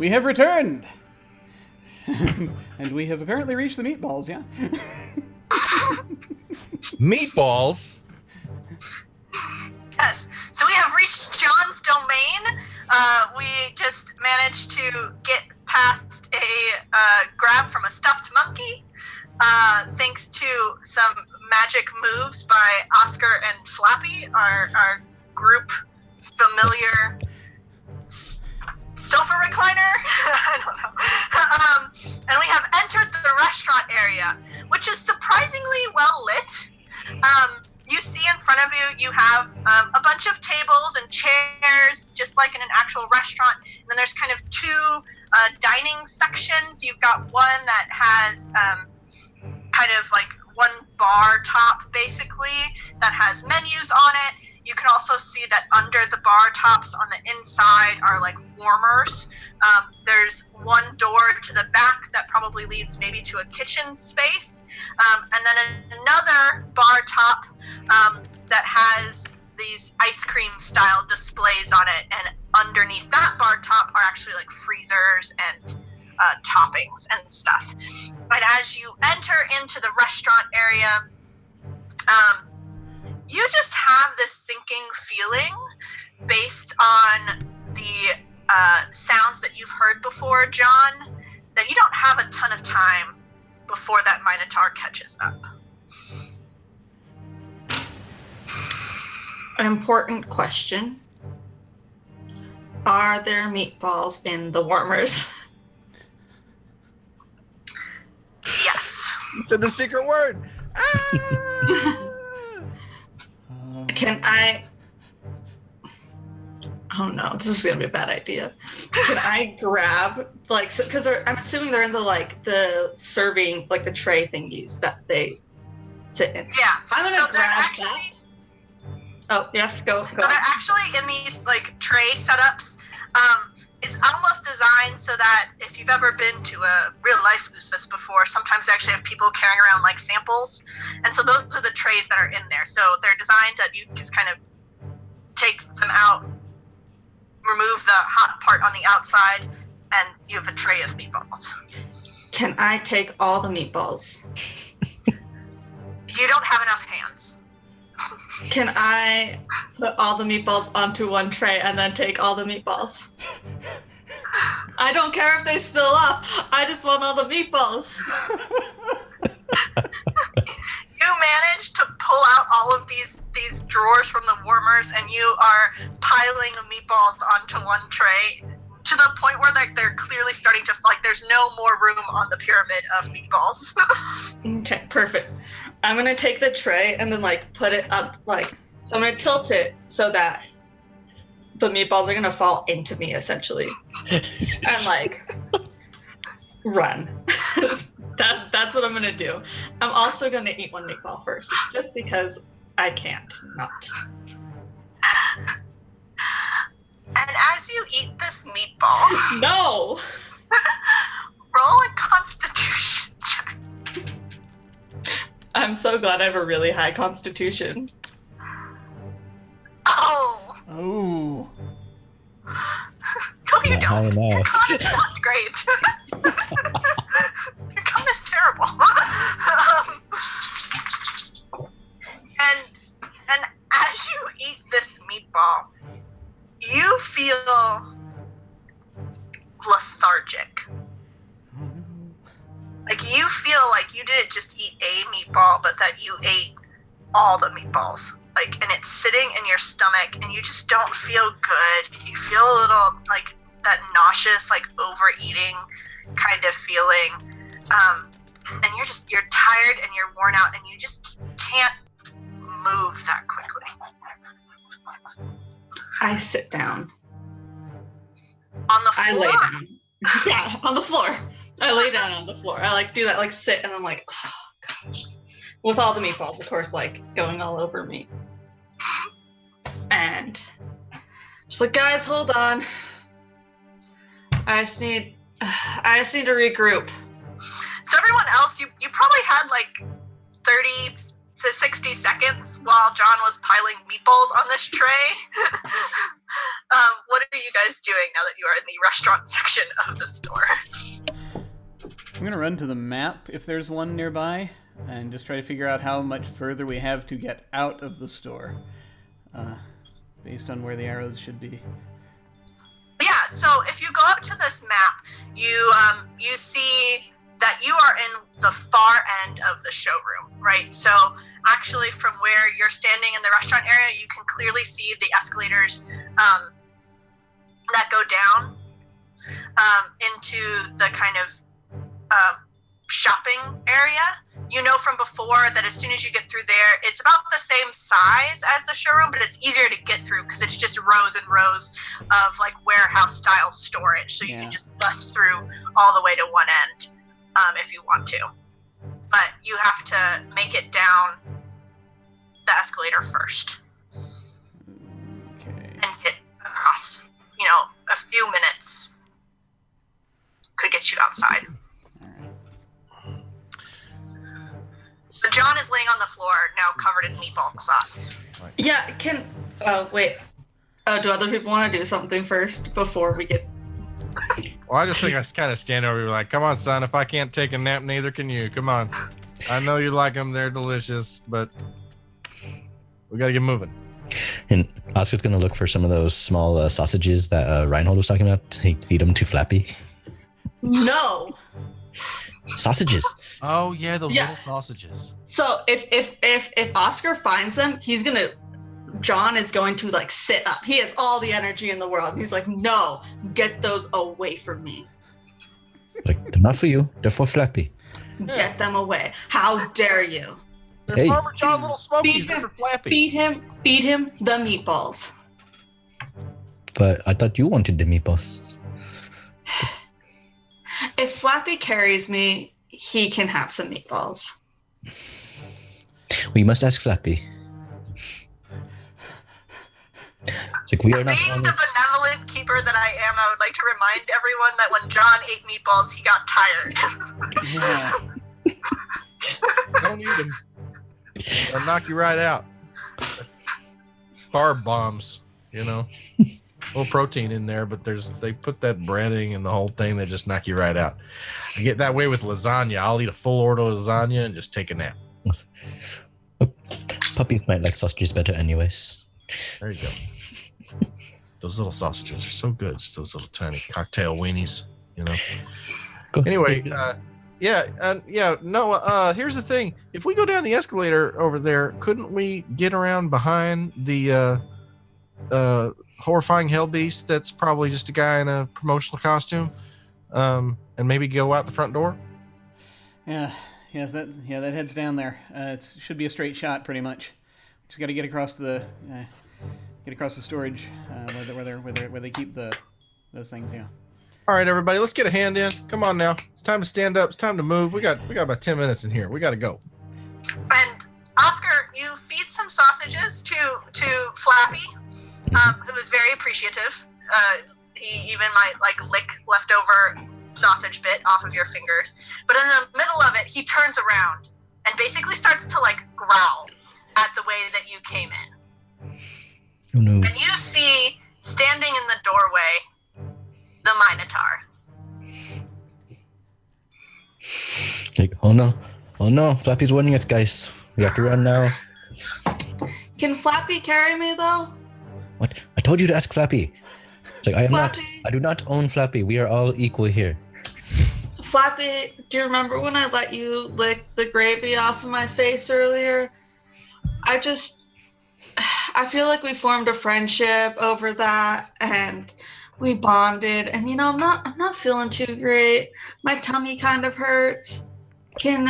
We have returned. And we have apparently reached the meatballs, yeah? Meatballs? Yes. So we have reached John's domain. We just managed to get past a grab from a stuffed monkey, thanks to some magic moves by Oscar and Flappy, our group familiar sofa recliner. I don't know. And we have entered the restaurant area, which is surprisingly well lit. You see in front of you, you have a bunch of tables and chairs, just like in an actual restaurant. And then there's kind of two dining sections. You've got one that has kind of like one bar top, basically, that has menus on it. You can also see that under the bar tops on the inside are like warmers. There's one door to the back that probably leads maybe to a kitchen space. And then another bar top that has these ice cream style displays on it. And underneath that bar top are actually like freezers and toppings and stuff. And as you enter into the restaurant area, you just have this sinking feeling based on the sounds that you've heard before, John, that you don't have a ton of time before that Minotaur catches up. Important question. Are there meatballs in the warmers? Yes. You said the secret word. Can I... Oh no, this is gonna be a bad idea. Can I grab, like, so, because I'm assuming they're in the serving, like the tray thingies that they sit in. Yeah. I'm gonna So they're grab actually- that. Oh, yes, go. So they're actually in these like tray setups. It's almost designed so that if you've ever been to a real life Goose Fest before, sometimes they actually have people carrying around like samples. And so those are the trays that are in there. So they're designed that you just kind of take them out, remove the hot part on the outside, and you have a tray of meatballs. Can I take all the meatballs? You don't have enough hands. Can I put all the meatballs onto one tray and then take all the meatballs? I don't care if they spill off. I just want all the meatballs. You manage to pull out all of these drawers from the warmers, and you are piling the meatballs onto one tray to the point where they're clearly starting to, like, there's no more room on the pyramid of meatballs. Okay, perfect. I'm gonna take the tray and then like put it up, like, so I'm gonna tilt it so that the meatballs are gonna fall into me essentially, and like run. That's what I'm gonna do. I'm also gonna eat one meatball first, just because I can't not. And as you eat this meatball, No. roll a Constitution check. I'm so glad I have a really high constitution. Oh. Oh. No, you Not high don't. Your enough. con is not great. Your con is terrible. And as you eat this meatball, you feel lethargic. Like, you feel like you didn't just eat a meatball, but that you ate all the meatballs. Like, and it's sitting in your stomach, and you just don't feel good. You feel a little, like, that nauseous, like, overeating kind of feeling. And you're tired and you're worn out, and you just can't move that quickly. I sit down. On the floor. I lay down. Yeah, on the floor. I lay down on the floor. I like do that, like sit, and I'm like, oh gosh, with all the meatballs, of course, like going all over me. And just like, guys, hold on. I just need to regroup. So everyone else, you probably had like 30 to 60 seconds while John was piling meatballs on this tray. What are you guys doing now that you are in the restaurant section of the store? I'm going to run to the map if there's one nearby and just try to figure out how much further we have to get out of the store based on where the arrows should be. Yeah, so if you go up to this map, you see that you are in the far end of the showroom, right? So actually from where you're standing in the restaurant area, you can clearly see the escalators that go down into the kind of shopping area. You know from before that as soon as you get through there, it's about the same size as the showroom, but it's easier to get through because it's just rows and rows of like warehouse style storage. So you can just bust through all the way to one end if you want to. But you have to make it down the escalator first. Okay. And get across. You know, a few minutes could get you outside. So John is laying on the floor, now covered in meatball sauce. Yeah, wait. Do other people want to do something first before we get... Well, I just think I kind of stand over you like, come on, son, if I can't take a nap, neither can you. Come on. I know you like them. They're delicious, but we got to get moving. And Oscar's going to look for some of those small sausages that Reinhold was talking about to feed them to Flappy. No! Sausages. Oh, yeah, those little sausages. So if Oscar finds them, John is going to like sit up. He has all the energy in the world. He's like, no, get those away from me. Like, they're not for you. They're for Flappy. Get them away. How dare you? They're Hey. Farmer John Little Smokies. They're for Flappy. Feed him the meatballs. But I thought you wanted the meatballs. If Flappy carries me, he can have some meatballs. We must ask Flappy. It's like we are not. Being the benevolent keeper that I am, I would like to remind everyone that when John ate meatballs, he got tired. Yeah. Don't eat them. They'll knock you right out. Carb bombs, you know. A little protein in there, but they put that breading and the whole thing that just knock you right out. I get that way with lasagna. I'll eat a full order of lasagna and just take a nap. Puppies might like sausages better anyways. There you go. Those little sausages are so good. Just those little tiny cocktail weenies, you know. Anyway, here's the thing. If we go down the escalator over there, couldn't we get around behind the horrifying hell beast that's probably just a guy in a promotional costume, and maybe go out the front door? That heads down there. It should be a straight shot, pretty much. Just got to get across the storage where they keep those things. Yeah. All right, everybody, let's get a hand in. Come on now. It's time to stand up. It's time to move. We got about 10 minutes in here. We got to go. And Oscar, you feed some sausages to Flappy, who is very appreciative. He even might lick leftover sausage bit off of your fingers. But in the middle of it, he turns around and basically starts to growl at the way that you came in. Oh no. And you see standing in the doorway the Minotaur. Like, oh no, Flappy's warning us, guys. We have to run now. Can Flappy carry me though? What? I told you to ask Flappy. It's like, Flappy. I do not own Flappy. We are all equal here. Flappy, do you remember when I let you lick the gravy off of my face earlier? I feel like we formed a friendship over that, and we bonded. And I'm not feeling too great. My tummy kind of hurts. Can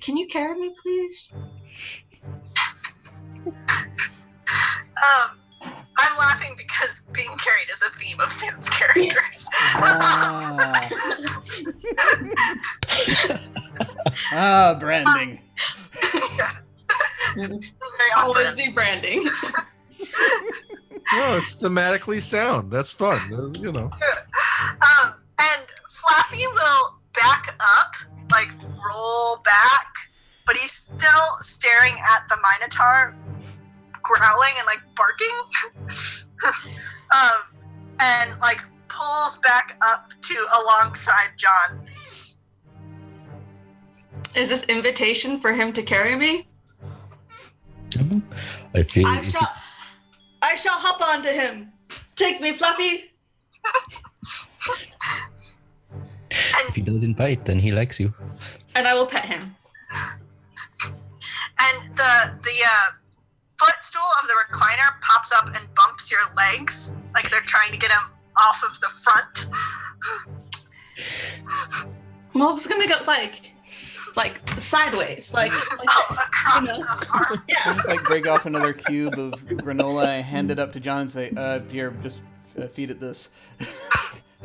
you carry me, please? I'm laughing because being carried is a theme of Sam's characters. Branding. Very Always awkward. be branding. No, it's thematically sound. That's fun. And Flappy will back up, roll back, but he's still staring at the Minotaur, growling and like barking, and like pulls back up to alongside John. Is this invitation for him to carry me? I feel. I shall hop onto him. Take me, Flappy. If he doesn't bite, then he likes you. And I will pet him. And the footstool of the recliner pops up and bumps your legs, like they're trying to get him off of the front. Well, I was gonna go like sideways, like Across you know. the farm. So Yeah. just like break off another cube of granola, I hand it up to John and say, here, just feed it this.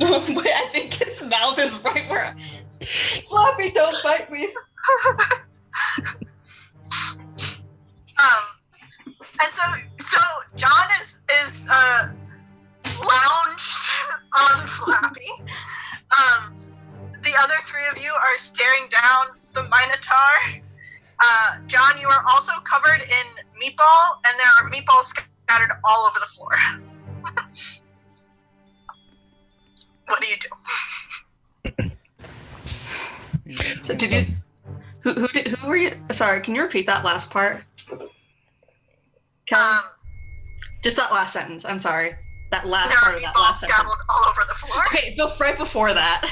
Wait, I think his mouth is right where. Flappy, don't bite me. And so John is lounged on Flappy. The other three of you are staring down the Minotaur. John, you are also covered in meatball, and there are meatballs scattered all over the floor. What do you do? So did you? Who were you? Sorry, can you repeat that last part? Kelly? Just that last sentence. I'm sorry. That last There part are of that meatballs last sentence. scattered all over the floor. Okay, right before that.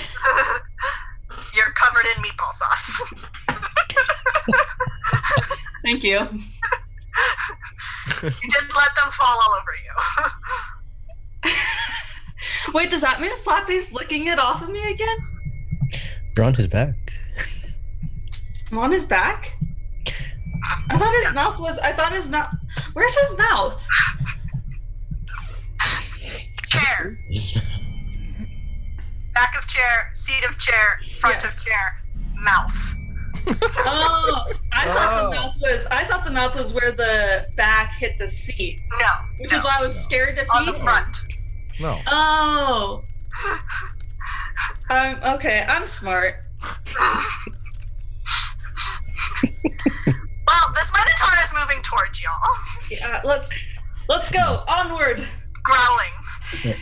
You're covered in meatball sauce. Thank you. You didn't let them fall all over you. Wait, does that mean Flappy's licking it off of me again? You're on his back. I'm on his back? I thought his mouth was. Where's his mouth? Chair. Back of chair, seat of chair, front Yes. of chair, mouth. Oh, I thought the mouth was where the back hit the seat, No. which is why I was scared to On feed the him. front. No. Oh. Okay, I'm smart. Well, this Minotaur is moving towards y'all. Yeah, let's go onward. Growling.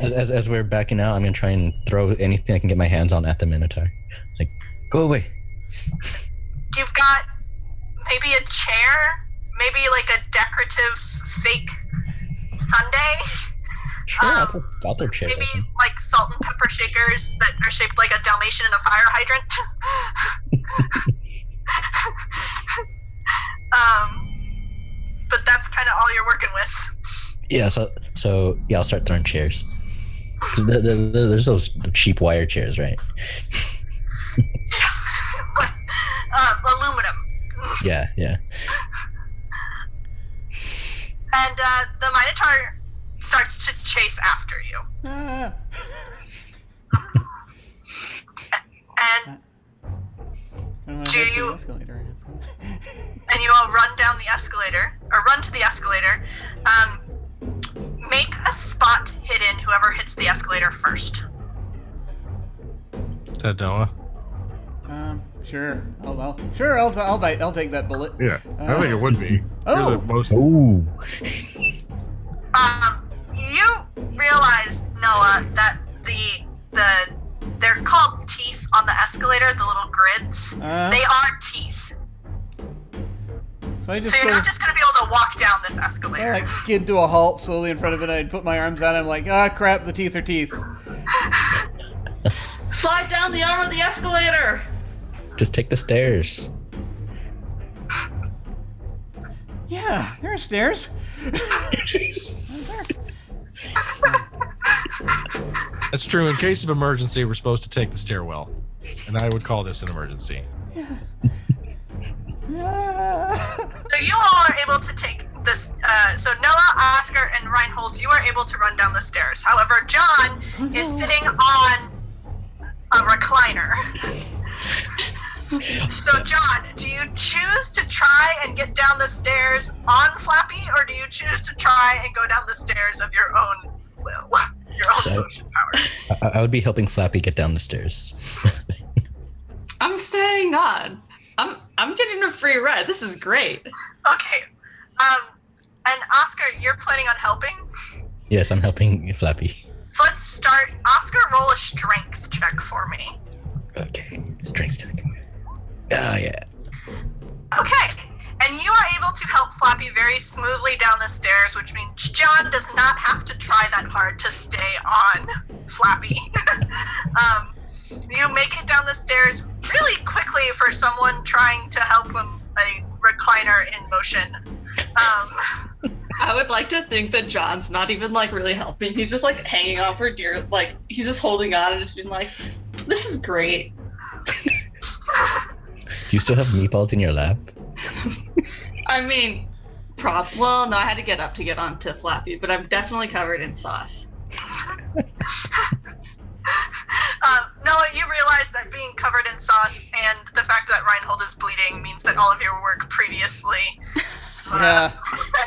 As we're backing out, I'm gonna try and throw anything I can get my hands on at the Minotaur. It's like, go away. You've got maybe a chair, maybe like a decorative fake sundae. Sure, I'll throw chairs. Maybe like salt and pepper shakers that are shaped like a Dalmatian and a fire hydrant. But that's kind of all you're working with. Yeah, so yeah, I'll start throwing chairs. 'Cause there's those cheap wire chairs, right? Aluminum. Yeah. And the Minotaur starts to chase after you. Ah. And Do you- and you all run down the escalator, or run to the escalator. Make a spot hidden, whoever hits the escalator first. Said Noah. Sure. I'll take that bullet. Yeah, I think it would be. Oh. You're the most. Ooh. You realize, Noah, that they're called teeth on the escalator, the little grids. They are teeth. So I just So you're sort not of, just going to be able to walk down this I escalator. like skid to a halt slowly in front of it. I'd put my arms out. I'm like, crap, the teeth are teeth. Slide down the arm of the escalator. Just take the stairs. Yeah, there are stairs. That's true. In case of emergency, we're supposed to take the stairwell, and I would call this an emergency. So you all are able to take this. So Noah, Oscar, and Reinhold, you are able to run down the stairs. However, John is sitting on a recliner. So John, do you choose to try and get down the stairs on Flappy, or do you choose to try and go down the stairs of your own will, your own motion power? I would be helping Flappy get down the stairs. I'm staying on. I'm getting a free ride. This is great. Okay. And Oscar, you're planning on helping? Yes, I'm helping Flappy. So let's start. Oscar, roll a strength check for me. Okay, strength check. Ah, yeah. Okay. And you are able to help Flappy very smoothly down the stairs, which means John does not have to try that hard to stay on Flappy. You make it down the stairs really quickly for someone trying to help a recliner in motion. I would like to think that John's not even like really helping. He's just like hanging on for dear, like he's just holding on and just being like, "This is great." Do you still have meatballs in your lap? I mean, well, no, I had to get up to get onto Flappy, but I'm definitely covered in sauce. Noah, you realize that being covered in sauce and the fact that Reinhold is bleeding means that all of your work previously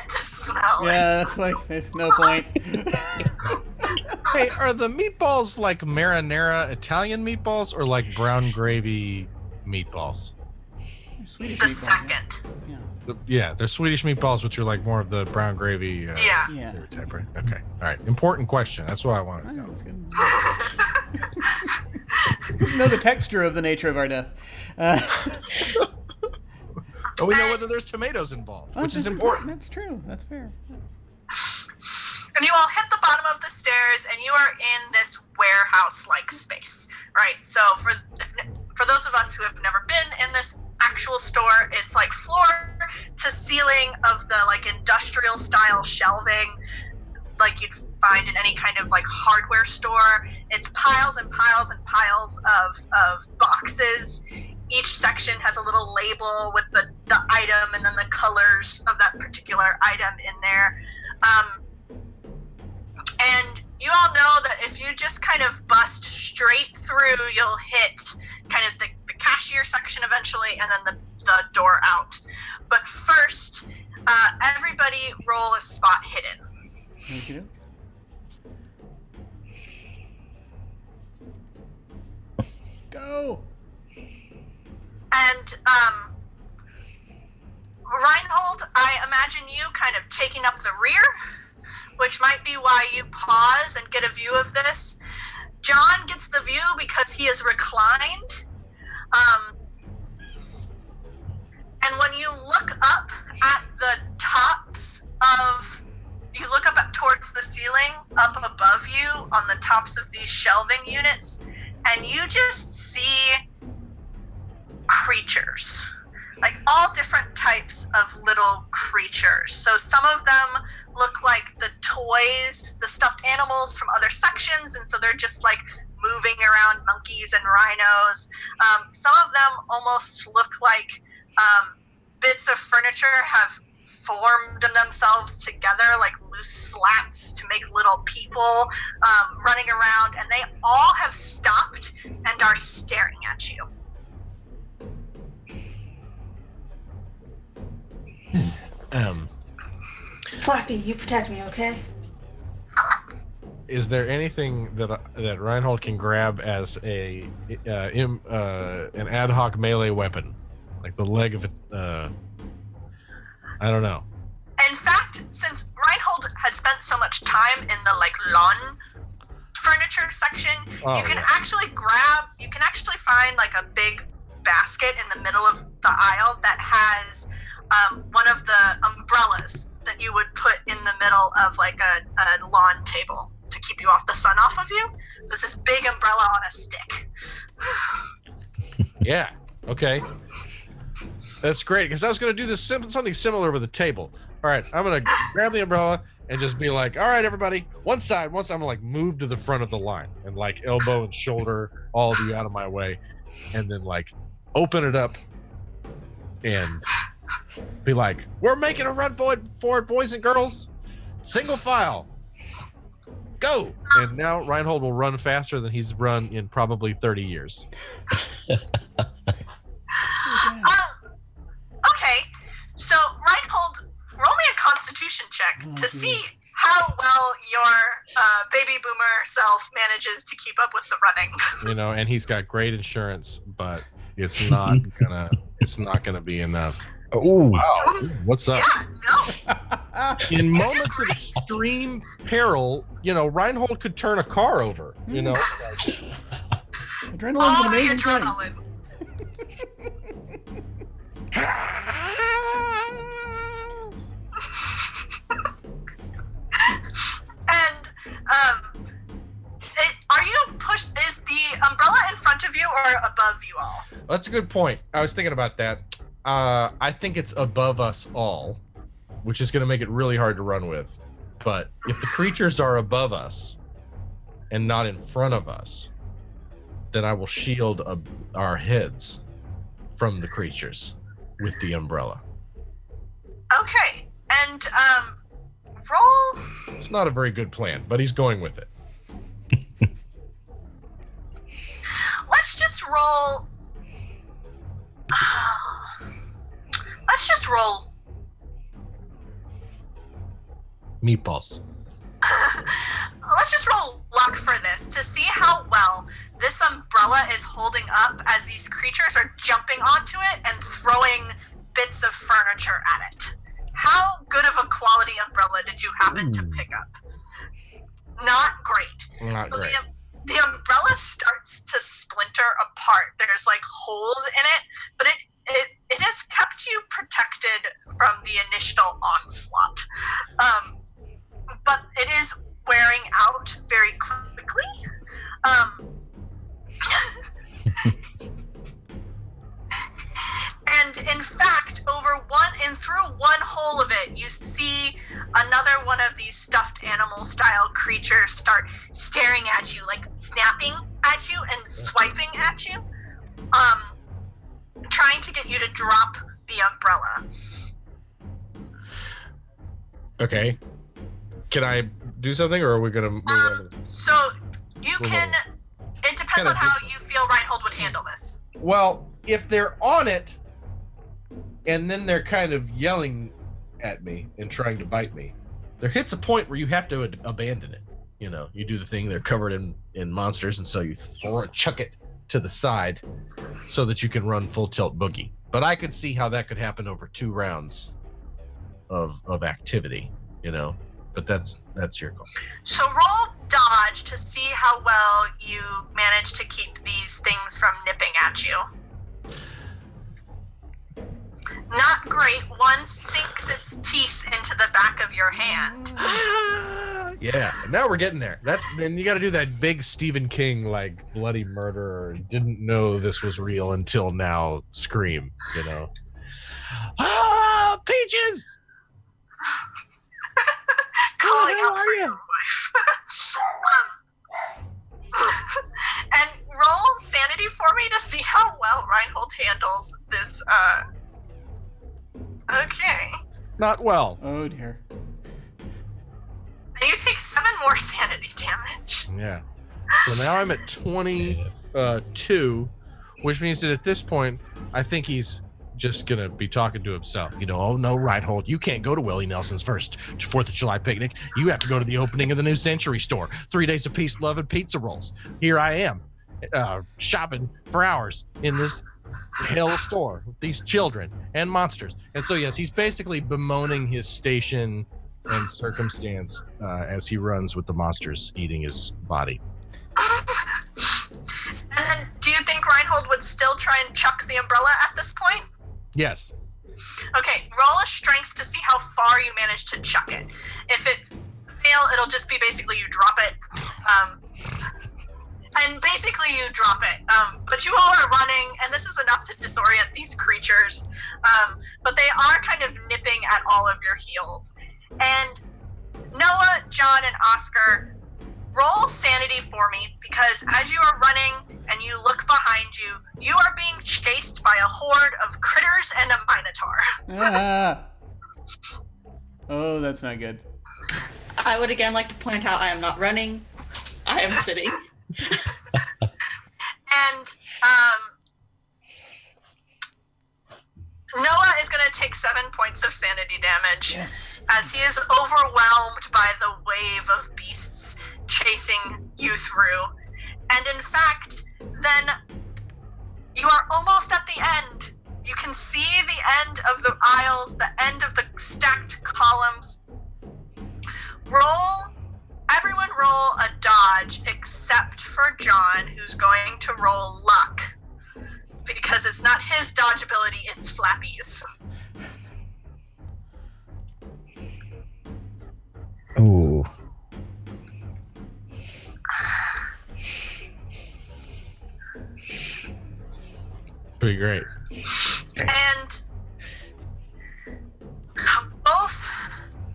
smells. Yeah, that's like, there's no point. Hey, are the meatballs like marinara Italian meatballs or like brown gravy meatballs? Swedish The meatballs, second. Yeah. Yeah, they're Swedish meatballs, which are like more of the brown gravy Yeah. Yeah. type, right? Okay, all right. Important question. That's what I wanted to Oh, know. that's good. Good to know the texture of the nature of our death. But we know whether there's tomatoes involved, which is important. That's true. That's fair. And you all hit the bottom of the stairs, and you are in this warehouse-like space, right? So for those of us who have never been in this actual store, it's like floor to ceiling of the like industrial style shelving, like you'd find in any kind of like hardware store. It's piles and piles and piles of boxes. Each section has a little label with the item and then the colors of that particular item in there. And you all know that if you just kind of bust straight through, you'll hit kind of the cashier section eventually and then the door out. But first, everybody roll a spot hidden. Thank you. Go! And Reinhold, I imagine you kind of taking up the rear, which might be why you pause and get a view of this. John gets the view because he is reclined. And when you look up at the tops of, you look up towards the ceiling up above you on the tops of these shelving units, and you just see creatures, like all different types of little creatures. So some of them look like the toys, the stuffed animals from other sections, and so they're just like moving around monkeys and rhinos. Some of them almost look like bits of furniture have formed themselves together like loose slats to make little people running around, and they all have stopped and are staring at you. Flappy, you protect me, okay? Is there anything that Reinhold can grab as an ad hoc melee weapon, like the leg of it? I don't know. In fact, since Reinhold had spent so much time in the like lawn furniture section, you can actually find like a big basket in the middle of the aisle that has one of the umbrellas that you would put in the middle of like a lawn table to keep you off the sun off of you. So it's this big umbrella on a stick. Yeah. Okay. That's great, because I was going to do this something similar with a table. All right, I'm going to grab the umbrella and just be like, all right, everybody, one side. Once I'm going to like move to the front of the line and like elbow and shoulder all of you out of my way, and then like open it up and be like, we're making a run forward, boys and girls. Single file. Go. And now Reinhold will run faster than he's run in probably 30 years. Okay, so Reinhold, roll me a Constitution check to see how well your baby boomer self manages to keep up with the running. You know, and he's got great insurance, but it's not gonna It's not going to be enough. Oh, Wow. What's up? Yeah, no. In moments of extreme peril, Reinhold could turn a car over, Adrenaline's All an the amazing thing. adrenaline. And are you pushed? Is the umbrella in front of you or above you all? That's a good point. I was thinking about that. I think it's above us all, which is going to make it really hard to run with. But if the creatures are above us and not in front of us, then I will shield our heads from the creatures with the umbrella. Okay, and roll. It's not a very good plan, but he's going with it. Let's just roll. Let's just roll. Meatballs. Let's just roll luck for this to see how well this umbrella is holding up as these creatures are jumping onto it and throwing bits of furniture at it. How good of a quality umbrella did you happen to pick up? Not great. Not So great. The umbrella starts to splinter apart. There's like holes in it, but it has kept you protected from the initial onslaught. But it is wearing out very quickly. And in fact, through one hole of it, you see another one of these stuffed animal style creatures start staring at you, like snapping at you and swiping at you, trying to get you to drop the umbrella. Okay. Can I do something, or are we gonna move on? So you Move can. on. It depends on how you feel Reinhold would handle this. Well, if they're on it, and then they're kind of yelling at me and trying to bite me, there hits a point where you have to abandon it. You do the thing. They're covered in monsters, and so you chuck it to the side so that you can run full tilt boogie. But I could see how that could happen over 2 rounds of activity. But that's your call. So roll dodge to see how well you manage to keep these things from nipping at you. Not great. One sinks its teeth into the back of your hand. Yeah, now we're getting there. Then you got to do that big Stephen King, like bloody murderer, didn't know this was real until now scream, Ah, Peaches! Calling How out are for you? your wife. And roll sanity for me to see how well Reinhold handles this. Okay. Not well. Oh dear. You take 7 more sanity damage. Yeah. So now I'm at 22, which means that at this point, I think he's just gonna be talking to himself. Oh no, Reinhold, you can't go to Willie Nelson's first 4th of July picnic. You have to go to the opening of the New Century store. 3 days of peace, love, and pizza rolls. Here I am, shopping for hours in this hell store with these children and monsters. And so yes, he's basically bemoaning his station and circumstance as he runs with the monsters eating his body. And then, do you think Reinhold would still try and chuck the umbrella at this point? Yes. Okay, roll a strength to see how far you manage to chuck it. If it fail, it'll just be basically you drop it. And basically you drop it. But you all are running, and this is enough to disorient these creatures. But they are kind of nipping at all of your heels. And Noah, John, and Oscar, roll sanity for me, because as you are running and you look behind you, you are being chased by a horde of critters and a minotaur. Ah. Oh, that's not good. I would again like to point out I am not running. I am sitting. And Noah is going to take 7 points of sanity damage as he is overwhelmed by the wave of beasts chasing you through. And in fact, then you are almost at the end. You can see the end of the aisles, the end of the stacked columns. Everyone roll a dodge except for John, who's going to roll luck. Because it's not his dodge ability, it's Flappy's. Ooh. Pretty great. And both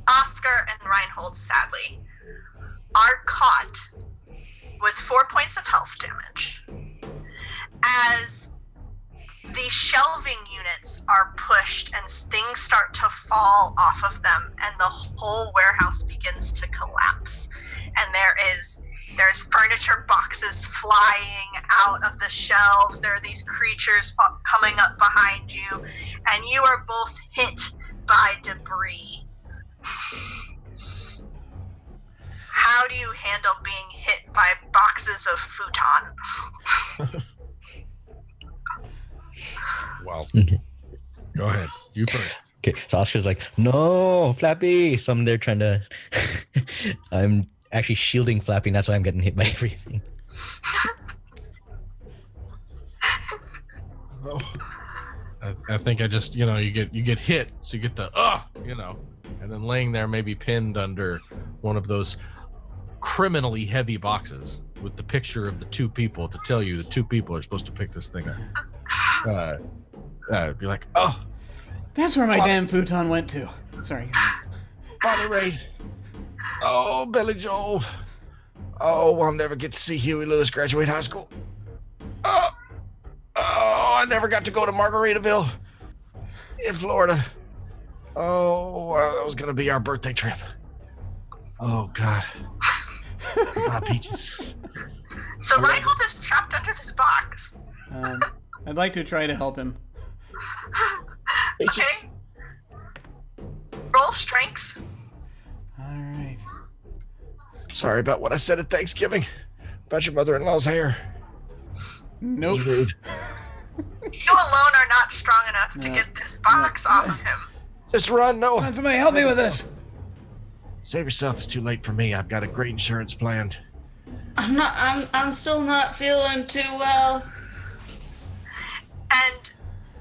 Oscar and Reinhold, sadly, are caught with 4 points of health damage as the shelving units are pushed and things start to fall off of them and the whole warehouse begins to collapse. And there's furniture boxes flying out of the shelves. There are these creatures coming up behind you, and you are both hit by debris. How do you handle being hit by boxes of futon? Well, Okay. go ahead. You first. Okay, so Oscar's like, no, Flappy. So I'm there trying to. I'm actually shielding Flappy, and that's why I'm getting hit by everything. Oh, I think I just, you get hit, so you get the and then laying there maybe pinned under one of those criminally heavy boxes with the picture of the two people to tell you the two people are supposed to pick this thing up. Be like, oh, That's where my damn futon went to. Sorry. Bonnie Raitt. Oh, Billy Joel. Oh, I'll never get to see Huey Lewis graduate high school. Oh, I never got to go to Margaritaville in Florida. Oh, that was going to be our birthday trip. Oh, God. Peaches. So Reinhold is trapped under this box. I'd like to try to help him. Peaches. Okay. Roll strength. All right. Sorry about what I said at Thanksgiving about your mother-in-law's hair. Nope. It was rude. You alone are not strong enough to No. get this box off of him. Just run, no. Come on, somebody help me with this. Save yourself. It's too late for me. I've got a great insurance plan. I'm still not feeling too well. And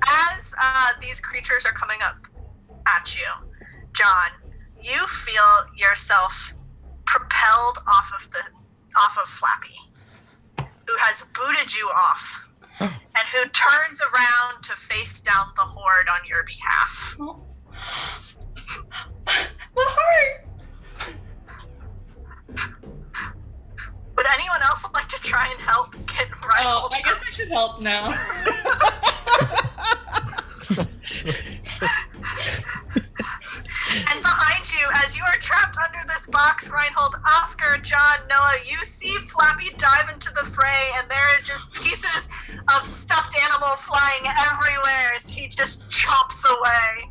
as these creatures are coming up at you, John, you feel yourself propelled off of Flappy, who has booted you off, and who turns around to face down the horde on your behalf. Oh. My heart! Would anyone else like to try and help get Reinhold? Oh, I guess I should help now. And behind you, as you are trapped under this box, Reinhold, Oscar, John, Noah, you see Flappy dive into the fray, and there are just pieces of stuffed animal flying everywhere as he just chops away.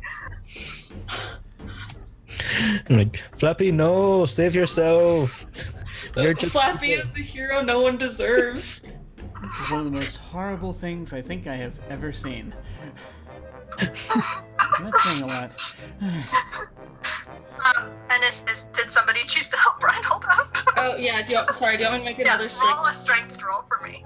I'm like, Flappy, no, save yourself. You're just Flappy is the hero no one deserves. This is one of the most horrible things I think I have ever seen. That's saying a lot. And did somebody choose to help Reinhold up? Oh, yeah, do you want me to make another Yes, strength? roll a strength roll for me.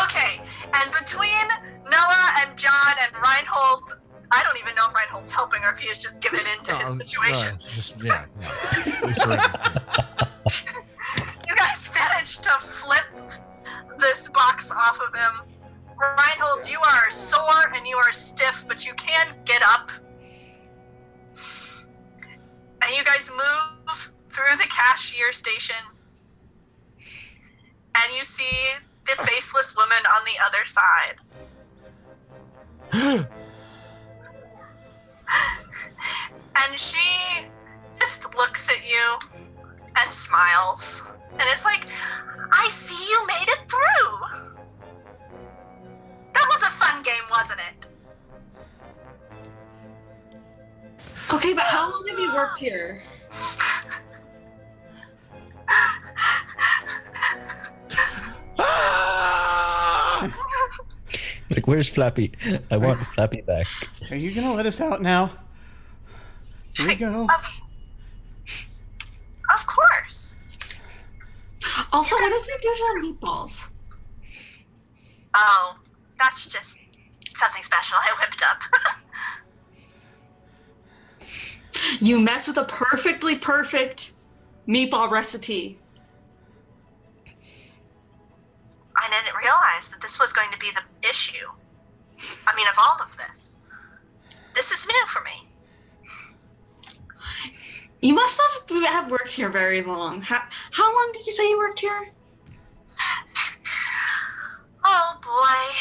Okay, and between Noah and John and Reinhold, I don't even know if Reinhold's helping or if he is just giving in to his situation. Yeah. We surrender. You guys managed to flip this box off of him. Reinhold, you are sore and you are stiff, but you can get up. And you guys move through the cashier station. And you see the faceless woman on the other side. And she just looks at you and smiles. And it's like, I see you made it through. That was a fun game, wasn't it? Okay, but how long have you worked here? Like, where's Flappy? I want Flappy back. Are you gonna let us out now? Here we go. Of course. Also, what did you do to the meatballs? Oh, that's just something special I whipped up. You messed with a perfectly perfect meatball recipe. I didn't realize that this was going to be the issue. I mean, of all of this. This is new for me. You must not have worked here very long. How long did you say you worked here? Oh, boy.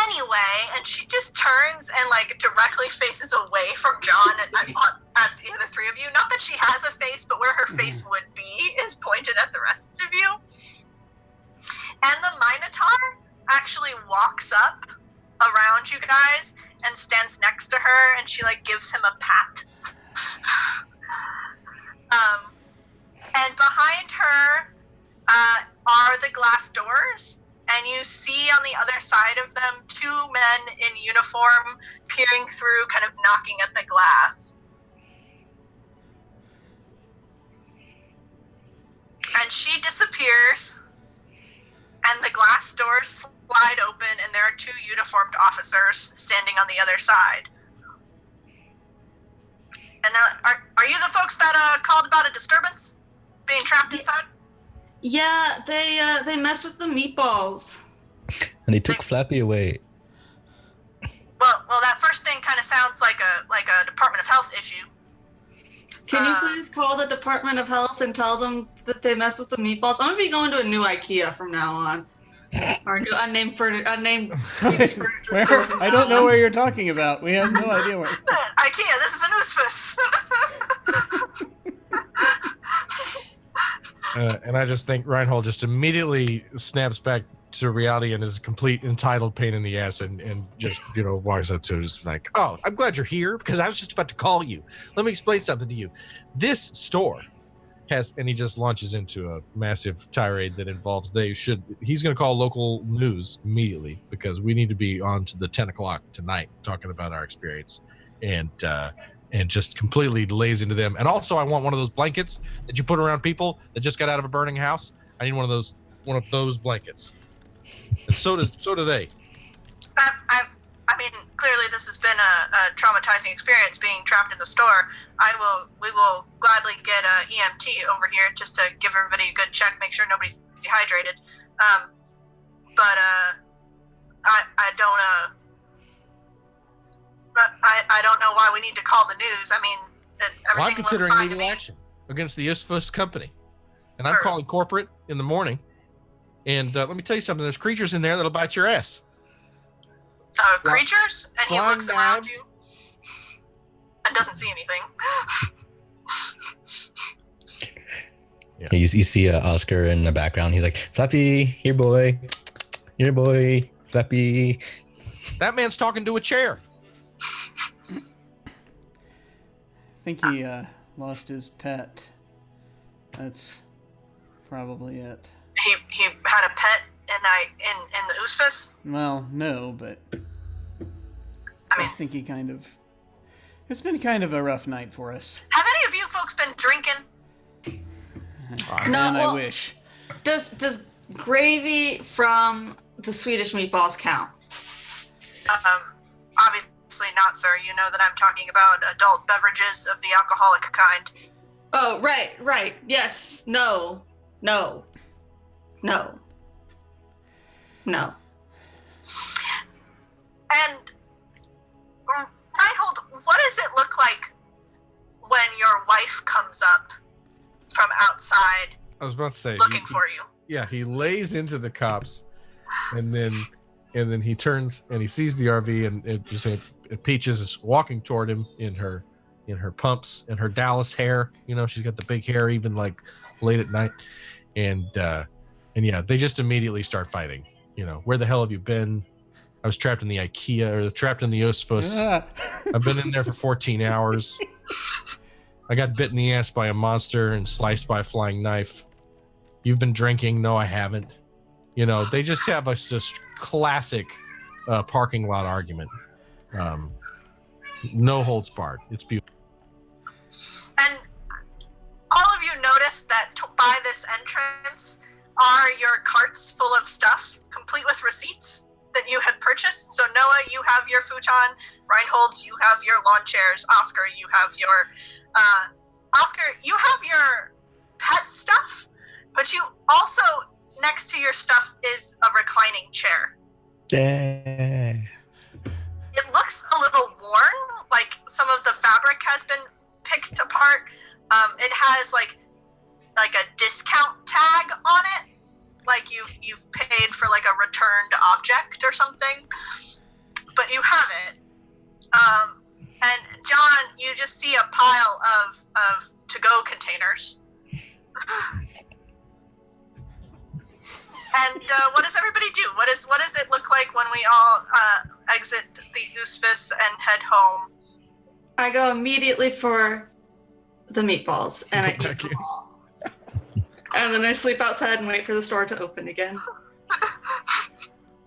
Anyway, and she just turns and, like, directly faces away from John at the other three of you. Not that she has a face, but where her face would be is pointed at the rest of you. And the Minotaur actually walks up around you guys and stands next to her, and she, like, gives him a pat. And behind her are the glass doors. And you see on the other side of them 2 men in uniform peering through, kind of knocking at the glass. And she disappears, and the glass doors slide open, and there are 2 uniformed officers standing on the other side. And are you the folks that called about a disturbance? Being trapped inside? Yeah, they messed with the meatballs. And they took Flappy away. Well, that first thing kind of sounds like a Department of Health issue. Can you please call the Department of Health and tell them that they messed with the meatballs? I'm gonna be going to a new IKEA from now on, or a new unnamed Swedish furniture store. From I don't know where you're talking about. We have no idea where. IKEA, this is an oosfus. And I just think Reinhold just immediately snaps back to reality and is a complete entitled pain in the ass and just, walks up to her just like, oh, I'm glad you're here because I was just about to call you. Let me explain something to you. This store has, and he just launches into a massive tirade that involves he's going to call local news immediately because we need to be on to the 10 o'clock tonight talking about our experience. And just completely lays into them. And also, I want one of those blankets that you put around people that just got out of a burning house. I need one of those blankets. And so do they. I mean, clearly this has been a traumatizing experience being trapped in the store. We will gladly get a EMT over here just to give everybody a good check, make sure nobody's dehydrated. I don't know why we need to call the news. I mean, everything I'm considering looks fine legal to me. action against the Isfus company. And I'm calling corporate in the morning. And let me tell you something. There's creatures in there that'll bite your ass. Creatures? And he flying looks around knives. you and doesn't see anything. Yeah. You see Oscar in the background. He's like, Flappy, here boy, Flappy. That man's talking to a chair. I think he lost his pet. That's probably it. He had a pet in the Oosfus? Well, no, but I mean, think he it's been kind of a rough night for us. have any of you folks been drinking? Man, I wish. Does gravy from the Swedish meatballs count? Obviously not, sir. You know that I'm talking about adult beverages of the alcoholic kind. Oh, right. Yes. No. And Reinhold, what does it look like when your wife comes up from outside I was about to say. looking for you? Yeah, he lays into the cops, and then he turns and he sees the RV, and Peaches is walking toward him in her pumps and her Dallas hair. She's got the big hair, even like late at night, and yeah, they just immediately start fighting. Where the hell have you been? I was trapped in the IKEA or trapped in the Osfus. I've been in there for 14 hours. I got bit in the ass by a monster and sliced by a flying knife. You've been drinking. No, I haven't. They just have a just classic parking lot argument. No holds barred. It's beautiful. And all of you notice that by this entrance are your carts full of stuff, complete with receipts that you had purchased. So Noah, you have your futon. Reinhold, you have your lawn chairs. Oscar, you have your pet stuff. But you also, next to your stuff, is a reclining chair. Yeah. It looks a little worn, like some of the fabric has been picked apart. It has like a discount tag on it, like you've paid for like a returned object or something, but you have it. And John, you just see a pile of to-go containers. And what does everybody do? What does it look like when we all exit the Oosfis and head home? I go immediately for the meatballs, and I eat them all. And then I sleep outside and wait for the store to open again.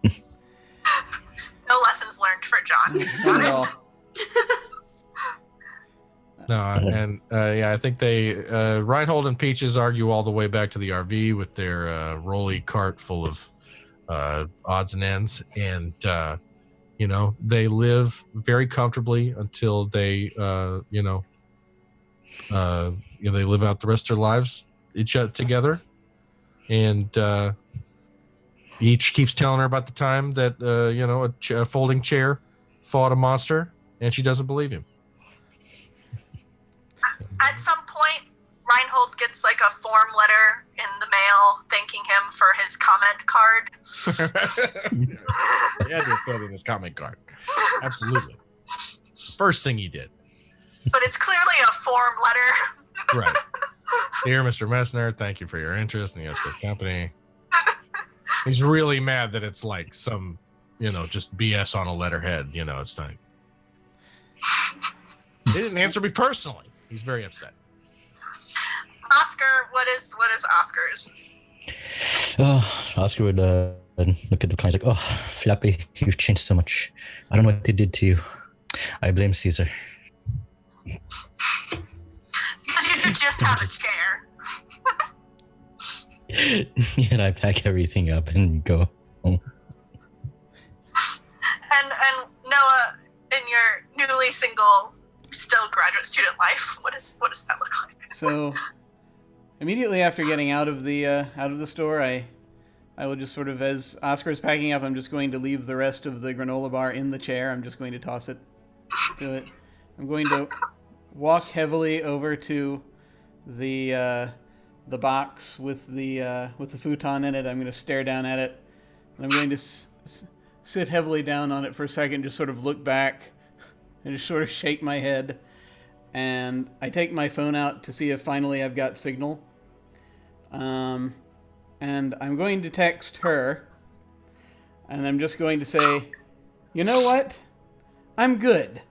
No lessons learned for John. Not at all. No, and I think they Reinhold and Peaches argue all the way back to the RV with their rolly cart full of odds and ends, and they live very comfortably until they they live out the rest of their lives each together, and each keeps telling her about the time that a folding chair fought a monster, and she doesn't believe him. At some point, Reinhold gets like a form letter in the mail thanking him for his comment card. He had to fill in his comment card. Absolutely. First thing he did. But it's clearly a form letter. Right. Dear Mr. Messner, thank you for your interest in the Escort Company. He's really mad that it's like some, just BS on a letterhead. It's not. He didn't answer me personally. He's very upset. Oscar, what is Oscar's? Oscar would look at the clients like, oh, Flappy, you've changed so much. I don't know what they did to you. I blame Caesar. Because you could just have a chair. And I pack everything up and go home. And Noah, in your newly single, still graduate student life, what does that look like? So, immediately after getting out of the store, I will just sort of, as Oscar is packing up, I'm just going to leave the rest of the granola bar in the chair. I'm just going to toss it to it. I'm going to walk heavily over to the box with the futon in it. I'm going to stare down at it, and I'm going to sit heavily down on it for a second, just sort of look back, and just sort of shake my head. And I take my phone out to see if finally I've got signal. And I'm going to text her, and I'm just going to say, you know what? I'm good.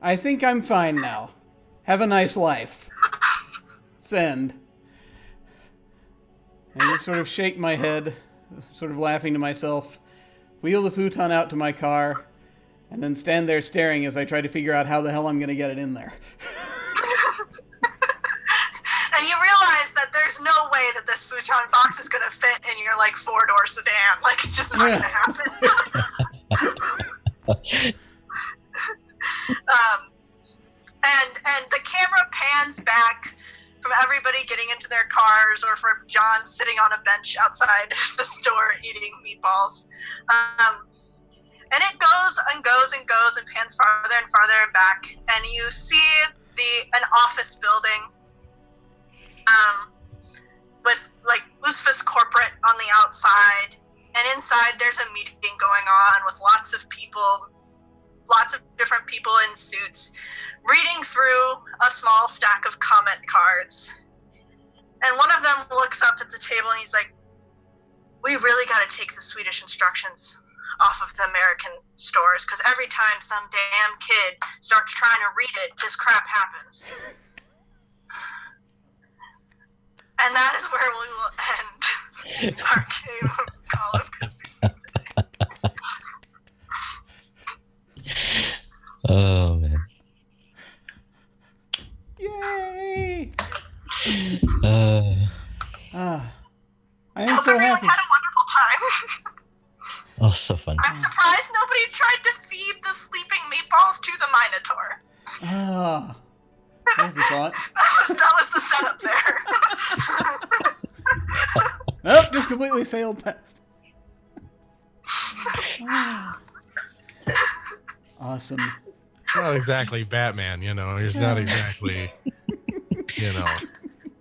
I think I'm fine now. Have a nice life. Send. And just sort of shake my head, sort of laughing to myself, wheel the futon out to my car, and then stand there staring as I try to figure out how the hell I'm going to get it in there. And you realize that there's no way that this futon box is going to fit in your, like, 4-door sedan. Like, it's just not going to happen. And the camera pans back from everybody getting into their cars, or from John sitting on a bench outside the store eating meatballs. And it goes and goes and goes and pans farther and farther back, and you see an office building with like Oosfis corporate on the outside, and inside there's a meeting going on with lots of different people in suits reading through a small stack of comment cards. And one of them looks up at the table and he's like, we really got to take the Swedish instructions off of the American stores, because every time some damn kid starts trying to read it, this crap happens. And that is where we will end Our game of Call of Cthulhu. Oh man. Yay! I am Hope so everyone happy. had a wonderful time. Oh, so fun. I'm surprised nobody tried to feed the sleeping meatballs to the Minotaur. Ah, there's a thought. That was the setup there. Nope, just completely sailed past. Awesome. Not exactly Batman, you know. He's not exactly, you know.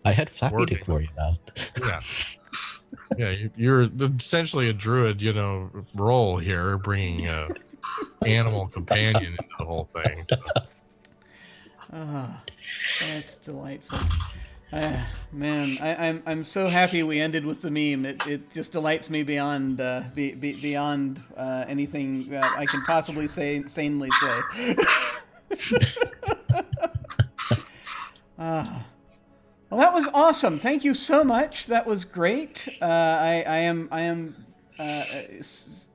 I had Flappy Working. Dick for you now. Yeah. Yeah, you're essentially a druid, you know, role here, bringing a animal companion into the whole thing. So. Ah, that's delightful. Man, I'm so happy we ended with the meme. It just delights me beyond beyond anything I can possibly sanely say. Well, that was awesome. Thank you so much. That was great. I am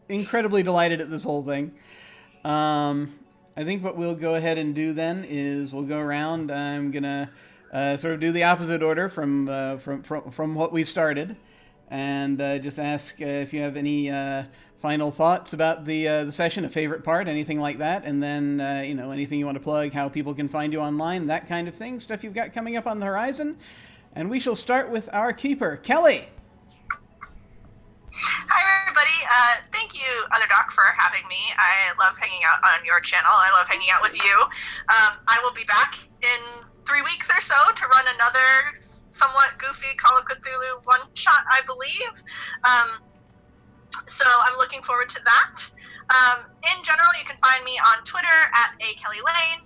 incredibly delighted at this whole thing. I think what we'll go ahead and do then is we'll go around. I'm gonna sort of do the opposite order from what we started, and just ask if you have any final thoughts about the session, a favorite part, anything like that, and then anything you want to plug, how people can find you online, that kind of thing, stuff you've got coming up on the horizon. And we shall start with our keeper, Kelly. Hi, everybody. Thank you, Other Doc, for having me. I love hanging out on your channel. I love hanging out with you. I will be back in 3 weeks or so to run another somewhat goofy Call of Cthulhu one-shot, I believe. So I'm looking forward to that. In general, you can find me on Twitter at @KellyLane.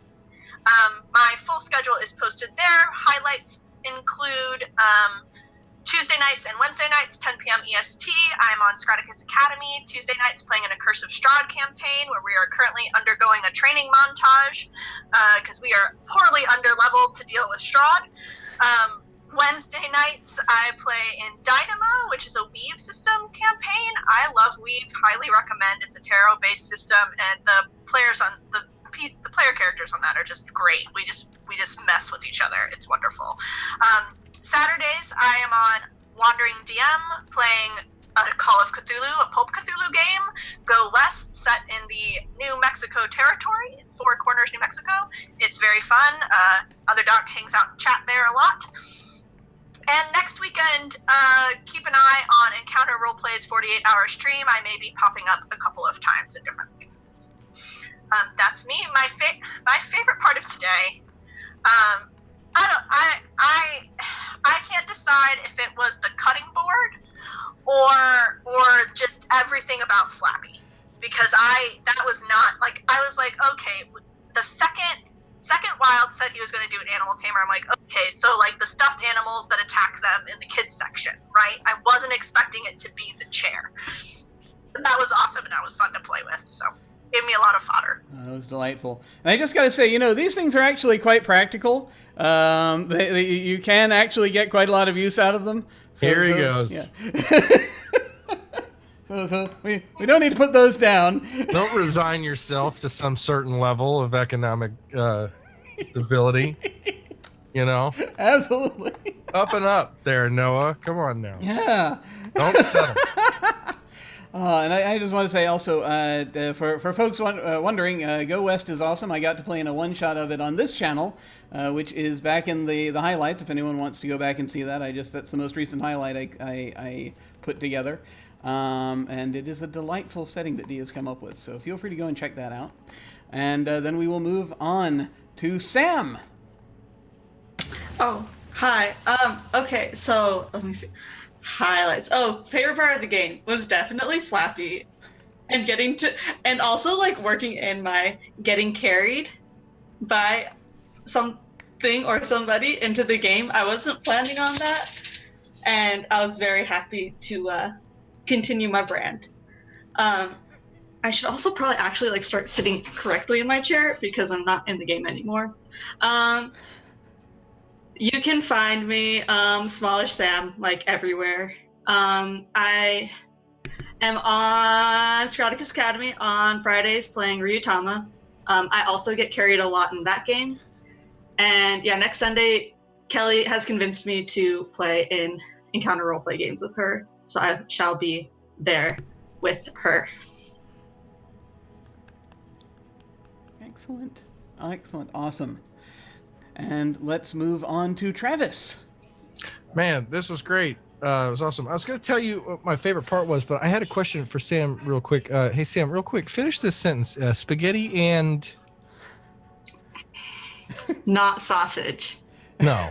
My full schedule is posted there. Highlights include Tuesday nights and Wednesday nights, 10 p.m. EST. I'm on Scraticus Academy. Tuesday nights playing an A Curse of Strahd campaign where we are currently undergoing a training montage because we are poorly underleveled to deal with Strahd. Wednesday nights I play in Dynamo, which is a Weave system campaign. I love Weave, highly recommend. It's a tarot-based system, and the players on the player characters on that are just great. We just mess with each other. It's wonderful. Saturdays, I am on Wandering DM playing a Call of Cthulhu, a Pulp Cthulhu game. Go West, set in the New Mexico territory, Four Corners, New Mexico. It's very fun. Other Doc hangs out and chat there a lot. And next weekend, keep an eye on Encounter Roleplay's 48-hour stream. I may be popping up a couple of times in different things. That's me. My favorite part of today. I can't decide if it was the cutting board or just everything about Flappy, because that was not like, I was like, okay, the second Wild said he was going to do an animal tamer, I'm like, okay, so like the stuffed animals that attack them in the kids section, right? I wasn't expecting it to be the chair. But that was awesome, and that was fun to play with, so gave me a lot of fodder. That was delightful. And I just got to say, these things are actually quite practical. You can actually get quite a lot of use out of them. Here he goes. Yeah. So we don't need to put those down. Don't resign yourself to some certain level of economic stability. Absolutely. Up and up there, Noah. Come on now. Yeah. Don't settle. And I just want to say also, for folks wondering, Go West is awesome. I got to play in a one-shot of it on this channel, which is back in the highlights. If anyone wants to go back and see that, that's the most recent highlight I put together. And it is a delightful setting that Dee has come up with. So feel free to go and check that out. And then we will move on to Sam. Oh, hi. Okay, so let me see. Highlights. Oh, favorite part of the game was definitely Flappy, and also like working in my getting carried by something or somebody into the game. I wasn't planning on that, and I was very happy to continue my brand. I should also probably actually like start sitting correctly in my chair because I'm not in the game anymore. You can find me, Smallish Sam, like everywhere. I am on Straticus Academy on Fridays playing Ryutama. I also get carried a lot in that game. And yeah, next Sunday, Kelly has convinced me to play in Encounter roleplay games with her. So I shall be there with her. Excellent. Excellent. Awesome. And let's move on to Travis. Man, this was great. It was awesome. I was going to tell you what my favorite part was, but I had a question for Sam real quick. Hey, Sam, real quick, finish this sentence. Spaghetti and... Not sausage. No,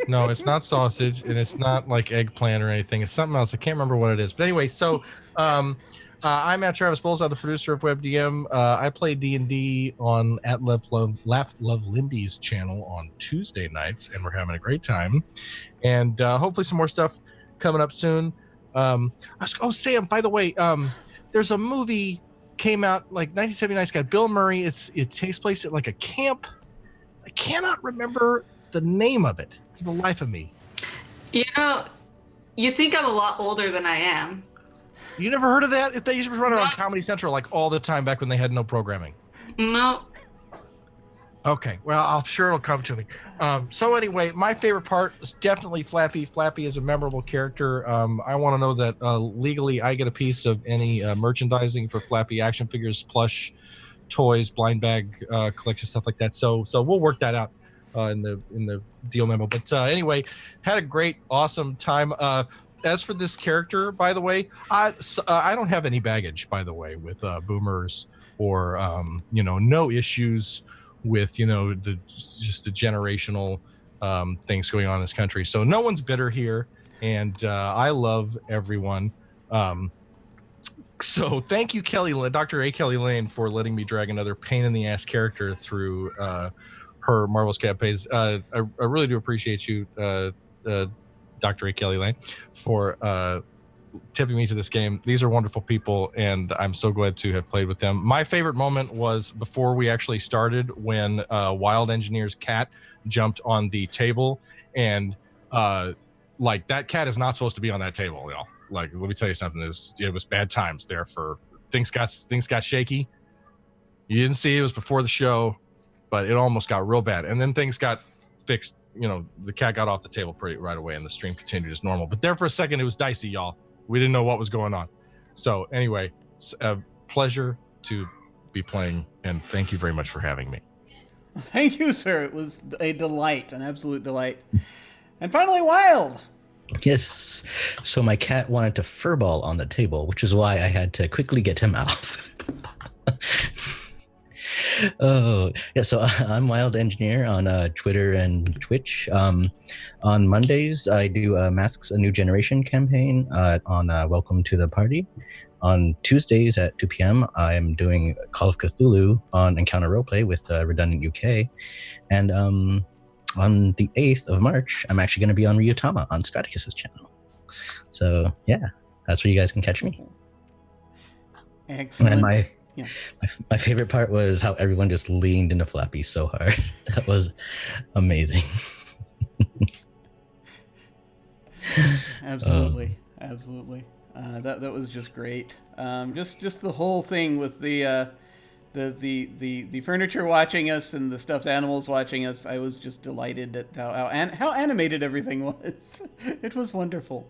it's not sausage, and it's not like eggplant or anything. It's something else. I can't remember what it is. But anyway, so I'm at Travis Bowles. I'm the producer of WebDM. I play D&D on at Love Lindy's channel on Tuesday nights, and we're having a great time. And hopefully some more stuff coming up soon. Sam, by the way, there's a movie came out like 1979. It's got Bill Murray. It takes place at like a camp. I cannot remember the name of it for the life of me. You know, you think I'm a lot older than I am. You never heard of that? They used to run it on Comedy Central like all the time back when they had no programming. No. Okay, well, I'm sure it'll come to me. So anyway, my favorite part is definitely Flappy. Flappy is a memorable character. I want to know that legally I get a piece of any merchandising for Flappy action figures, plush, toys, blind bag collection, stuff like that. So we'll work that out in the deal memo. But anyway, had a great, awesome time. As for this character, by the way, I don't have any baggage, by the way, with boomers or no issues with the generational things going on in this country. So no one's bitter here, and I love everyone. So thank you, Dr. A. Kelly Lane, for letting me drag another pain in the ass character through her Marvel's campaigns. I really do appreciate you, Dr. A. Kelly Lane, for tipping me to this game. These are wonderful people, and I'm so glad to have played with them. My favorite moment was before we actually started when Wild Engineer's cat jumped on the table, and like that cat is not supposed to be on that table, y'all. Like, let me tell you something. It was bad times there. For things got shaky. You didn't see it was before the show, but it almost got real bad. And then things got fixed. The cat got off the table pretty right away, and the stream continued as normal. But there for a second, it was dicey, y'all. We didn't know what was going on. So anyway, it's a pleasure to be playing, and thank you very much for having me. Thank you, sir. It was a delight, an absolute delight. And finally, Wild. Yes. So my cat wanted to furball on the table, which is why I had to quickly get him out. Oh, yeah. So I'm Wild Engineer on Twitter and Twitch. On Mondays, I do Masks a New Generation campaign on Welcome to the Party. On Tuesdays at 2 p.m., I'm doing Call of Cthulhu on Encounter Roleplay with Redundant UK. And on the 8th of March, I'm actually going to be on Ryutama on Straticus's channel. So, yeah, that's where you guys can catch me. Excellent. And my favorite part was how everyone just leaned into Flappy so hard. That was amazing. Absolutely. That was just great. Just the whole thing with the furniture watching us and the stuffed animals watching us. I was just delighted at how animated everything was. It was wonderful.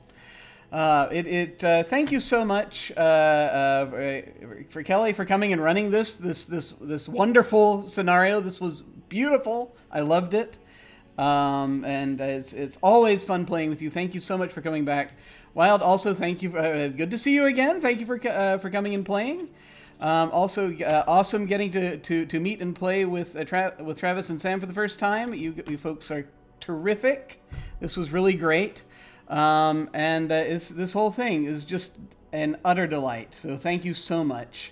Thank you so much for Kelly for coming and running this wonderful scenario. This was beautiful. I loved it. And it's always fun playing with you. Thank you so much for coming back. Wild, also thank you. Good to see you again. Thank you for coming and playing. Also, awesome getting to meet and play with Travis and Sam for the first time. You folks are terrific. This was really great. This whole thing is just an utter delight. So thank you so much.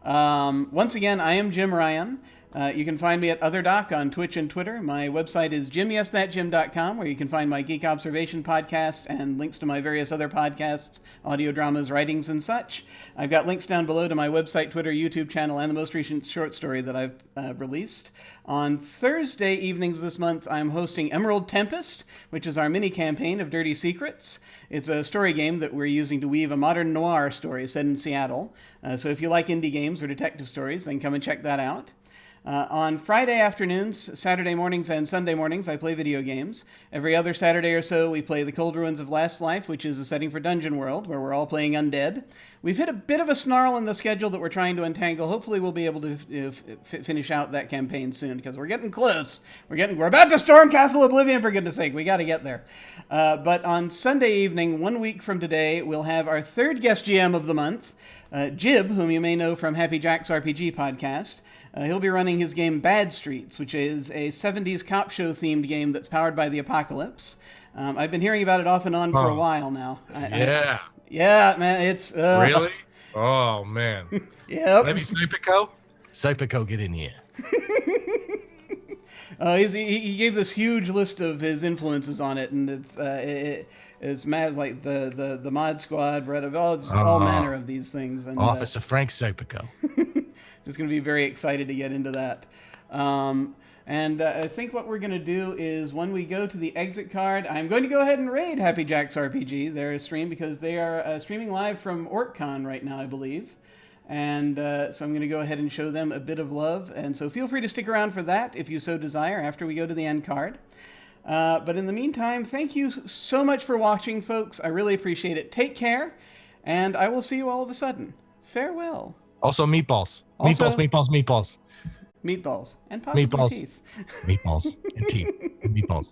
Once again, I am Jim Ryan. You can find me at OtherDoc on Twitch and Twitter. My website is jimyesthatjim.com, where you can find my Geek Observation podcast and links to my various other podcasts, audio dramas, writings, and such. I've got links down below to my website, Twitter, YouTube channel, and the most recent short story that I've released. On Thursday evenings this month, I'm hosting Emerald Tempest, which is our mini campaign of Dirty Secrets. It's a story game that we're using to weave a modern noir story set in Seattle. So if you like indie games or detective stories, then come and check that out. On Friday afternoons, Saturday mornings, and Sunday mornings, I play video games. Every other Saturday or so, we play The Cold Ruins of Last Life, which is a setting for Dungeon World, where we're all playing undead. We've hit a bit of a snarl in the schedule that we're trying to untangle. Hopefully, we'll be able to finish out that campaign soon, because we're getting close. We're about to storm Castle Oblivion, for goodness sake. We got to get there. But on Sunday evening, 1 week from today, we'll have our third guest GM of the month, Jib, whom you may know from Happy Jack's RPG podcast. He'll be running his game Bad Streets, which is a 70s cop show themed game that's powered by the apocalypse. I've been hearing about it off and on for a while now. Yeah, man, it's... Really? Oh, man. Yep. Maybe Psypico? Psypico, get in here. He gave this huge list of his influences on it, and it's mad, like the Mod Squad, all manner of these things. And, Office of Frank Psypico. Just going to be very excited to get into that. And I think what we're going to do is when we go to the exit card, I'm going to go ahead and raid Happy Jack's RPG, their stream, because they are streaming live from OrcCon right now, I believe. And so I'm going to go ahead and show them a bit of love. And so feel free to stick around for that if you so desire after we go to the end card. But in the meantime, thank you so much for watching, folks. I really appreciate it. Take care, and I will see you all of a sudden. Farewell. Also, meatballs. Meatballs. Meatballs. And possibly teeth. Meatballs and teeth. And meatballs.